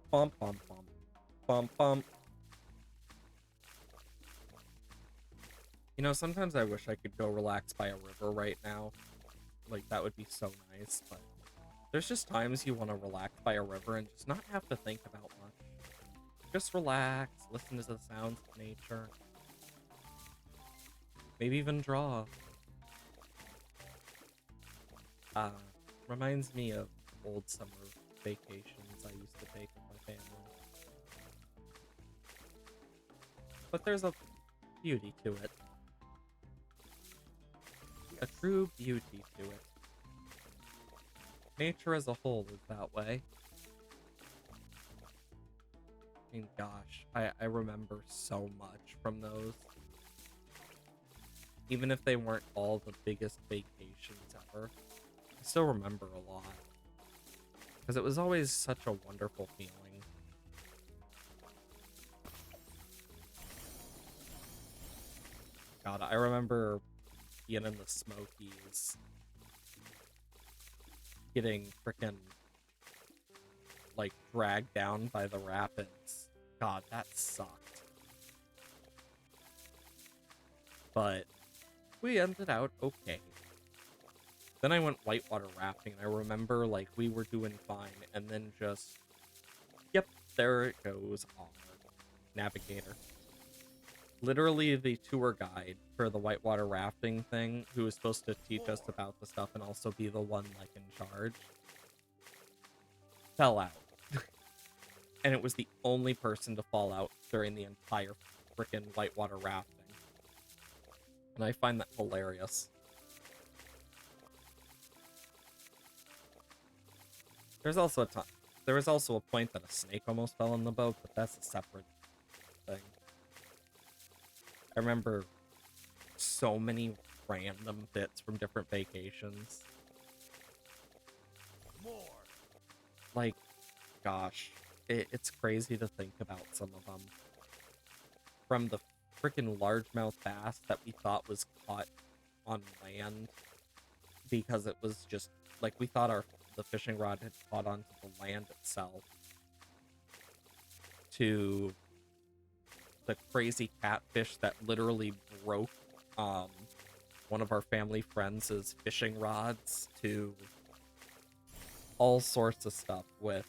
Bump, bump, bump, bump, bump. You know, sometimes I wish I could go relax by a river right now. Like, that would be so nice, but there's just times you want to relax by a river and just not have to think about much. Just relax, listen to the sounds of nature. Maybe even draw. Reminds me of old summer vacations I used to take with my family. But there's a beauty to it. A true beauty to it. Nature as a whole is that way. I mean, gosh, I remember so much from those. Even if they weren't all the biggest vacations ever, I still remember a lot. Because it was always such a wonderful feeling. God, I remember being in the Smokies, getting frickin' like dragged down by the rapids. God, that sucked. But we ended out okay. Then I went whitewater rafting, and I remember like we were doing fine, and then just, yep, there it goes, our navigator. Literally the tour guide for the whitewater rafting thing, who was supposed to teach us about the stuff and also be the one like in charge, fell out. And it was the only person to fall out during the entire frickin' whitewater rafting. And I find that hilarious. There was also a point that a snake almost fell in the boat, but that's a separate thing. I remember so many random bits from different vacations. More. Like, gosh, it's crazy to think about some of them. From the freaking largemouth bass that we thought was caught on land because it was just, like, we thought the fishing rod had caught onto the land itself, to the crazy catfish that literally broke one of our family friends' fishing rods to all sorts of stuff with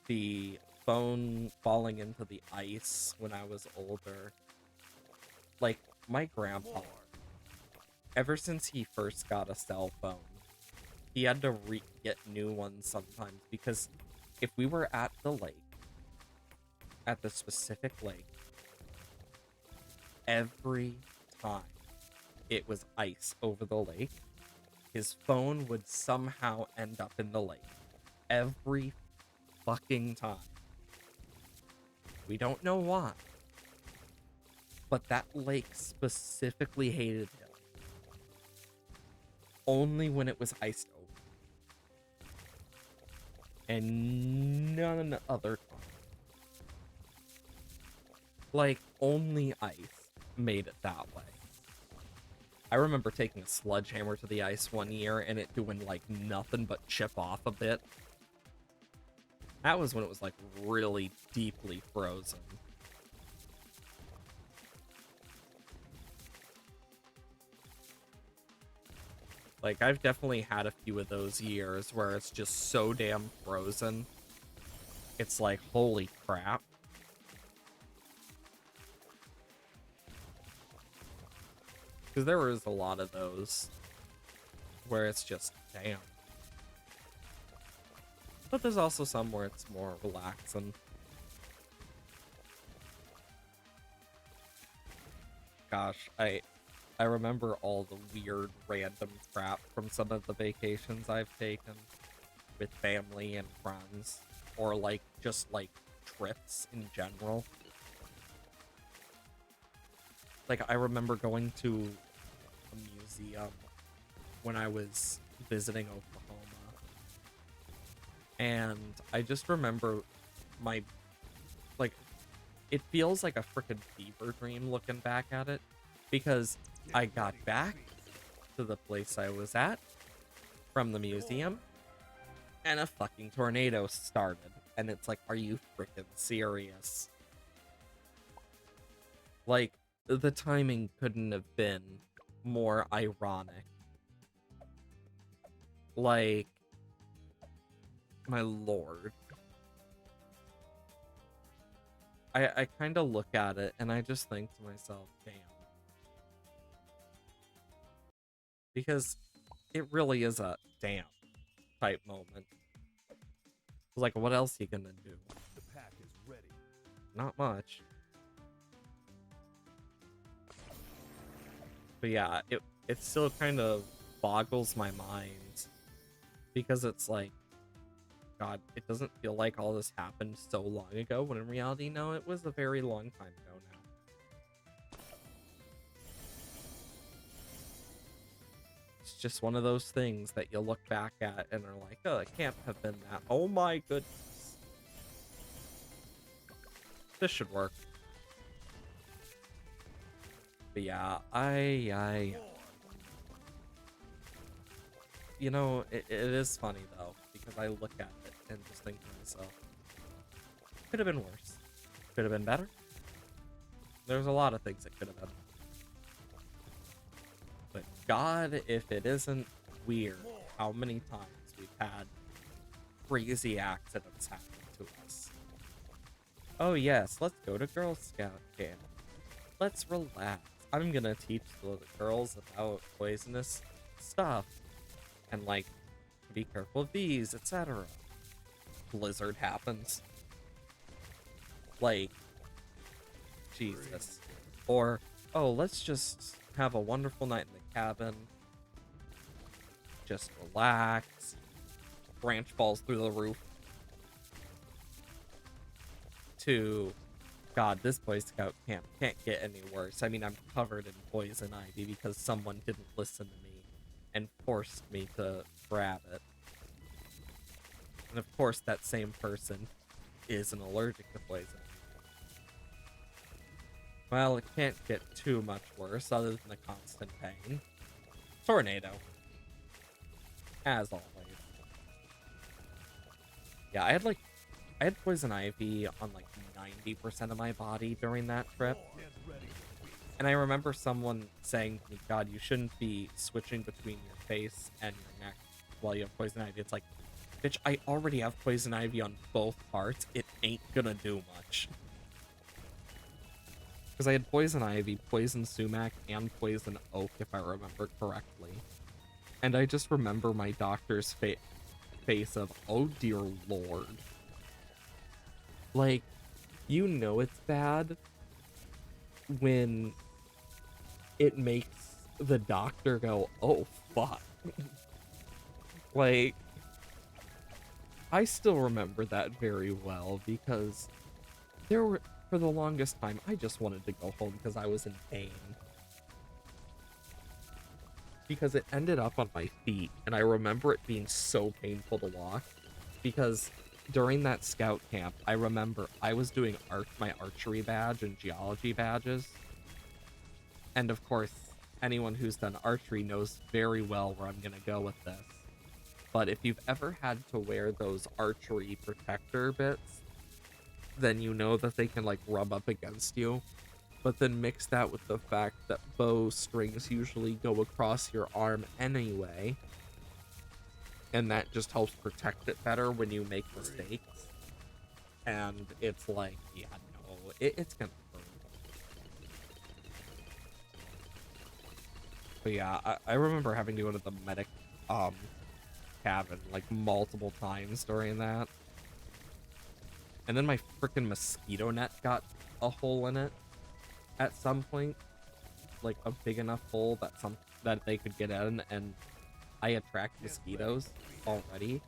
the phone falling into the ice when I was older. Like, my grandpa, ever since he first got a cell phone, he had to get new ones sometimes because if we were at the lake, at the specific lake, every time it was ice over the lake, his phone would somehow end up in the lake. Every fucking time. We don't know why. But that lake specifically hated him. Only when it was iced over. And none other time. Like, only ice made it that way. I remember taking a sledgehammer to the ice one year and it doing like nothing but chip off a bit. That was when it was like really deeply frozen. Like, I've definitely had a few of those years where it's just so damn frozen. It's like, holy crap. Because there is a lot of those where it's just, damn. But there's also some where it's more relaxing. Gosh, I remember all the weird random crap from some of the vacations I've taken with family and friends, or like just like trips in general. Like, I remember going to a museum when I was visiting Oklahoma, and I just remember my, like, it feels like a freaking fever dream looking back at it, because I got back to the place I was at from the museum, and a fucking tornado started, and it's like, are you freaking serious? Like, the timing couldn't have been more ironic. Like, my lord. I kind of look at it and I just think to myself, damn. Because it really is a damn type moment. Like, what else you gonna do? The pack is ready. Not much. But yeah, it still kind of boggles my mind, because it's like, God, it doesn't feel like all this happened so long ago, when in reality, no, it was a very long time ago now. It's just one of those things that you look back at and are like, oh, it can't have been that. Oh my goodness. This should work. But yeah, you know, it is funny though, because I look at it and just think to myself, could have been worse. Could have been better. There's a lot of things that could have been. But God, if it isn't weird how many times we've had crazy accidents happen to us. Oh yes, let's go to Girl Scout camp. Let's relax. I'm gonna teach the girls about poisonous stuff. And like, be careful of these, etc. Blizzard happens. Like, Jesus. Or, oh, let's just have a wonderful night in the cabin. Just relax. Branch falls through the roof. To, God, this Boy Scout camp can't get any worse. I mean, I'm covered in poison ivy because someone didn't listen to me and forced me to grab it. And of course, that same person isn't allergic to poison ivy. Well, it can't get too much worse other than the constant pain. Tornado. As always. Yeah, I had poison ivy on like 90% of my body during that trip. Get ready to feast. And I remember someone saying to me, God, you shouldn't be switching between your face and your neck while you have poison ivy. It's like, bitch, I already have poison ivy on both parts. It ain't gonna do much. Because I had poison ivy, poison sumac, and poison oak, if I remember correctly. And I just remember my doctor's face of, oh dear lord. Like, you know it's bad when it makes the doctor go, oh fuck. Like, I still remember that very well because for the longest time, I just wanted to go home because I was in pain. Because it ended up on my feet, and I remember it being so painful to walk. Because during that scout camp, I remember I was doing my archery badge and geology badges. And of course, anyone who's done archery knows very well where I'm gonna go with this. But if you've ever had to wear those archery protector bits, then you know that they can like rub up against you. But then mix that with the fact that bow strings usually go across your arm anyway. And that just helps protect it better when you make mistakes. And it's like, yeah, no, it's gonna hurt. But yeah, I remember having to go to the medic cabin like multiple times during that. And then my freaking mosquito net got a hole in it at some point, like a big enough hole that they could get in, and I attract mosquitoes already.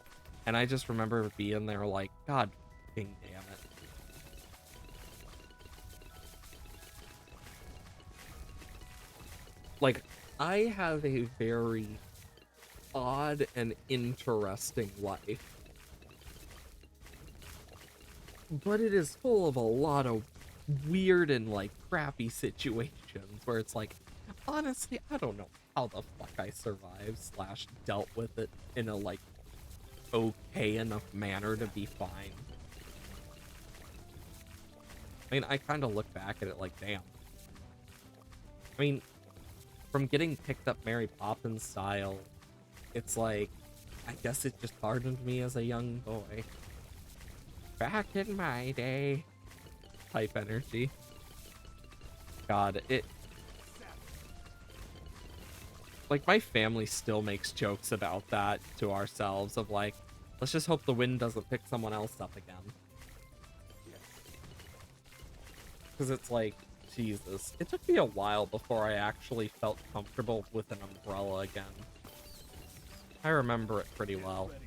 And I just remember being there like, God fucking damn it. Like, I have a very odd and interesting life. But it is full of a lot of weird and like crappy situations where it's like, honestly, I don't know how the fuck I survived / dealt with it in a like okay enough manner to be fine. I mean, I kind of look back at it like, damn. I mean, from getting picked up Mary Poppins style, it's like, I guess it just hardened me as a young boy. Back in my day. Type energy. God, it... Like, my family still makes jokes about that to ourselves of like, let's just hope the wind doesn't pick someone else up again. Because it's like, Jesus. It took me a while before I actually felt comfortable with an umbrella again. I remember it pretty well. It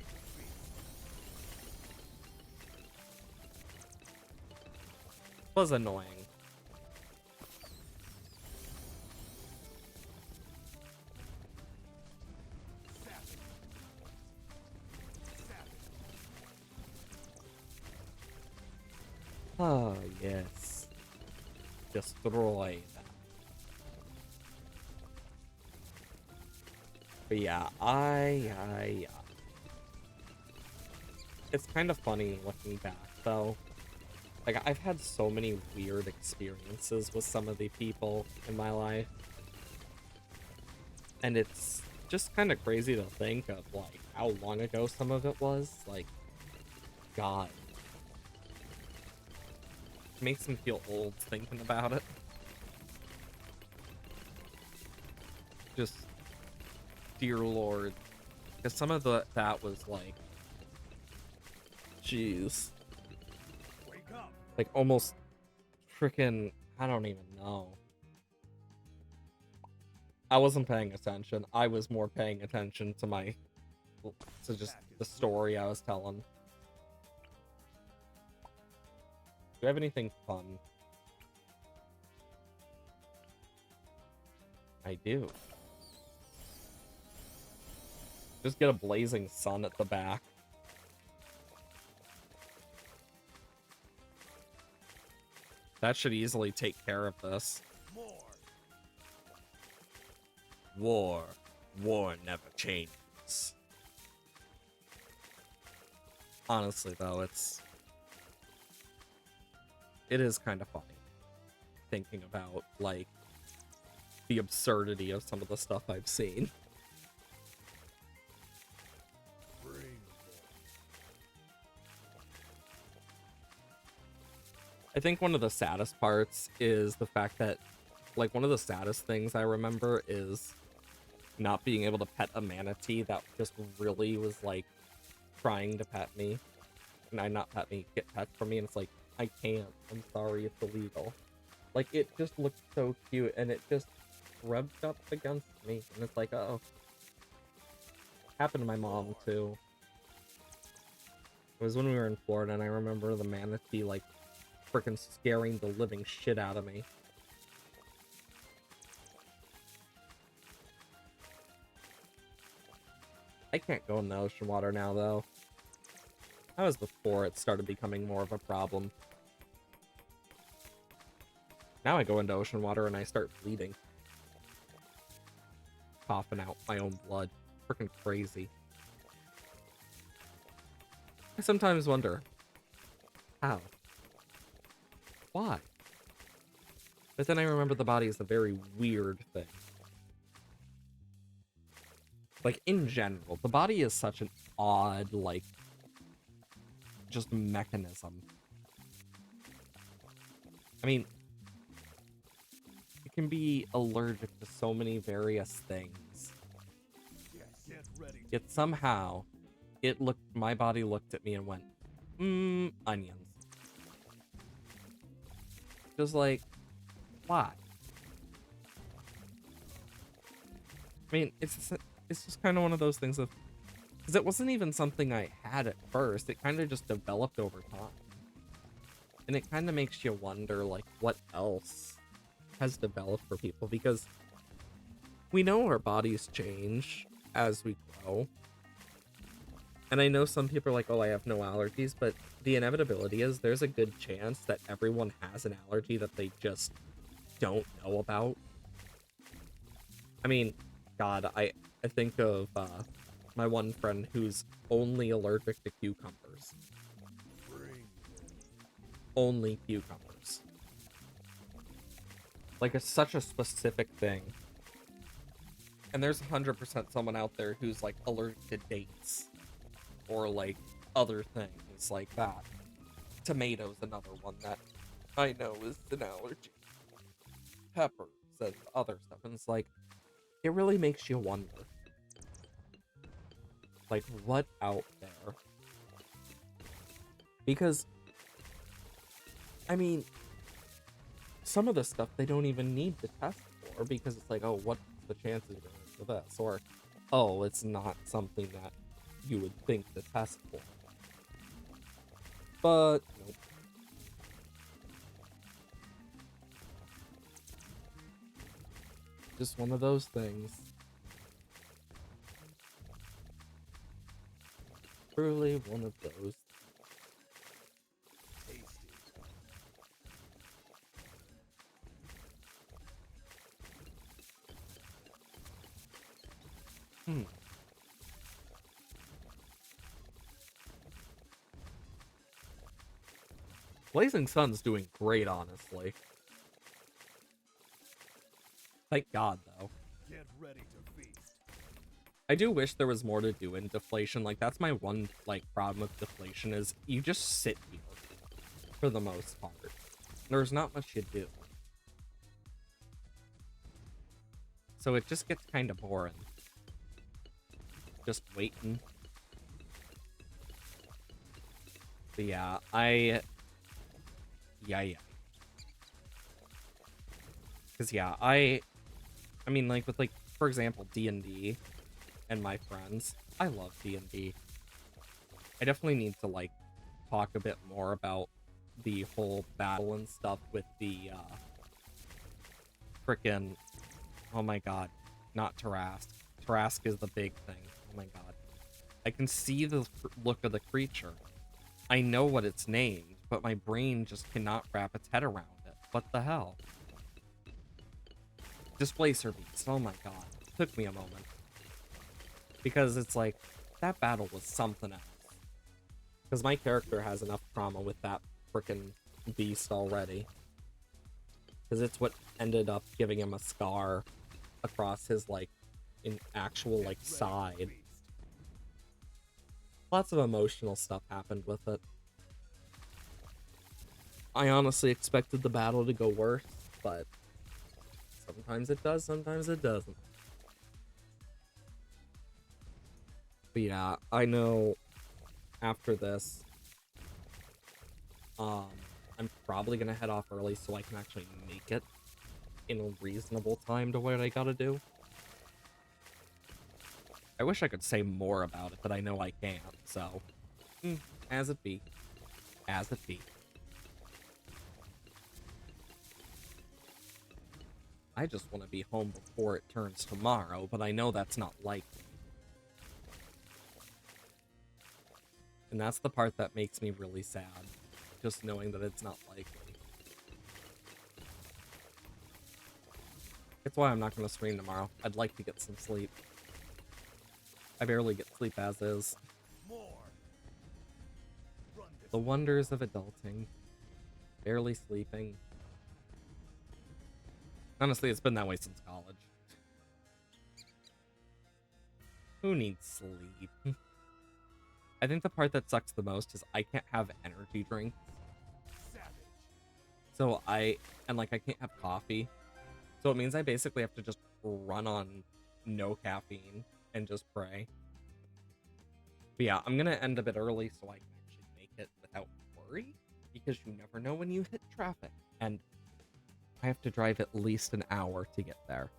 was annoying. Oh, yes. Destroy that. But yeah, it's kind of funny looking back, though. Like, I've had so many weird experiences with some of the people in my life. And it's just kind of crazy to think of, like, how long ago some of it was. Like, God. It makes me feel old thinking about it. Just, dear Lord. Because some of that was, like, jeez. Like, almost freaking, I don't even know. I wasn't paying attention. I was more paying attention to just the story I was telling. Do you have anything fun? I do. Just get a blazing sun at the back. That should easily take care of this. War never changes. Honestly, though, it is kind of funny thinking about, like, the absurdity of some of the stuff I've seen. Bring them. I think one of the saddest parts is the fact that, like, one of the saddest things I remember is not being able to pet a manatee that just really was, like, trying to pet me. And I not pet me, get pets from me, and it's like, I can't. I'm sorry, it's illegal. Like, it just looked so cute, and it just rubbed up against me. And it's like, oh. Happened to my mom, too. It was when we were in Florida, and I remember the manatee, like, freaking scaring the living shit out of me. I can't go in the ocean water now, though. That was before it started becoming more of a problem. Now I go into ocean water and I start bleeding. Coughing out my own blood. Freaking crazy. I sometimes wonder, how? Why? But then I remember the body is a very weird thing. Like, in general, the body is such an odd, like, just mechanism. I mean, it can be allergic to so many various things. Yes. Get ready. Yet somehow, my body looked at me and went, onions. Just like, why? I mean, it's just kind of one of those things of, because it wasn't even something I had at first. It kind of just developed over time. And it kind of makes you wonder, like, what else has developed for people, because we know our bodies change as we grow. And I know some people are like, oh, I have no allergies, but the inevitability is there's a good chance that everyone has an allergy that they just don't know about. I mean, God, I think of my one friend who's only allergic to cucumbers. Bring them. Only cucumbers. Like, it's such a specific thing. And there's 100% someone out there who's, like, allergic to dates. Or, like, other things like that. Tomatoes, another one that I know is an allergy. Peppers and other stuff. And it's like, it really makes you wonder. Like, what out there? Because, I mean, some of the stuff they don't even need to test for, because it's like, oh, what's the chances for this? Or, oh, it's not something that you would think to test for. But, nope. Just one of those things. Truly one of those. Tasty. Blazing Sun's doing great, honestly. Thank God, though. Get ready to feast. I do wish there was more to do in Deflation. Like, that's my one, like, problem with Deflation is you just sit here for the most part. There's not much you do. So it just gets kind of boring. Just waiting. But yeah, yeah. Because, yeah, I mean, like, with, like, for example, D&D and my friends, I love D&D. I definitely need to, like, talk a bit more about the whole battle and stuff with the, frickin', oh my god, not Tarask. Tarask is the big thing. Oh my god. I can see the look of the creature. I know what it's named, but my brain just cannot wrap its head around it. What the hell? Displacer Beast. Oh my god. It took me a moment. Because it's like, that battle was something else. Because my character has enough trauma with that frickin' beast already. because it's what ended up giving him a scar across his, like, in actual, like, side. Lots of emotional stuff happened with it. I honestly expected the battle to go worse, but sometimes it does, sometimes it doesn't. But yeah, I know after this, I'm probably gonna head off early so I can actually make it in a reasonable time to what I gotta do. I wish I could say more about it, but I know I can't, so as it be. As it be. I just want to be home before it turns tomorrow, but I know that's not likely. And that's the part that makes me really sad, just knowing that it's not likely. It's why I'm not going to stream tomorrow. I'd like to get some sleep. I barely get sleep as is. The wonders of adulting. Barely sleeping. Honestly, it's been that way since college. Who needs sleep? I think the part that sucks the most is I can't have energy drinks. So I can't have coffee. So it means I basically have to just run on no caffeine and just pray. But yeah, I'm gonna end a bit early so I can actually make it without worry, because you never know when you hit traffic. And I have to drive at least an hour to get there.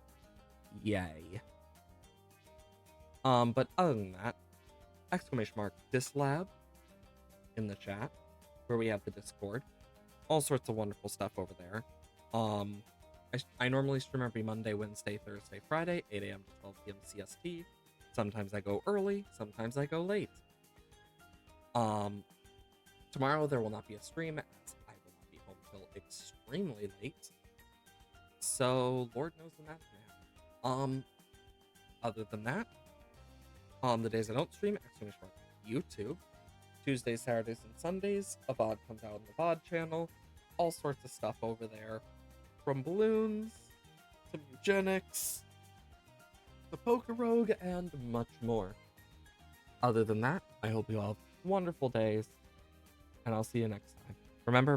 Yay. But other than that, !dislab in the chat, where we have the Discord. All sorts of wonderful stuff over there. I normally stream every Monday, Wednesday, Thursday, Friday, 8 a.m. to 12 p.m. CST. Sometimes I go early, sometimes I go late. Tomorrow there will not be a stream, as I will not be home till extremely late. So, Lord knows when that's gonna happen. Other than that, on the days I don't stream, YouTube. Tuesdays, Saturdays, and Sundays, a VOD comes out on the VOD channel. All sorts of stuff over there. From balloons, to eugenics, to Poker Rogue, and much more. Other than that, I hope you all have wonderful days, and I'll see you next time. Remember,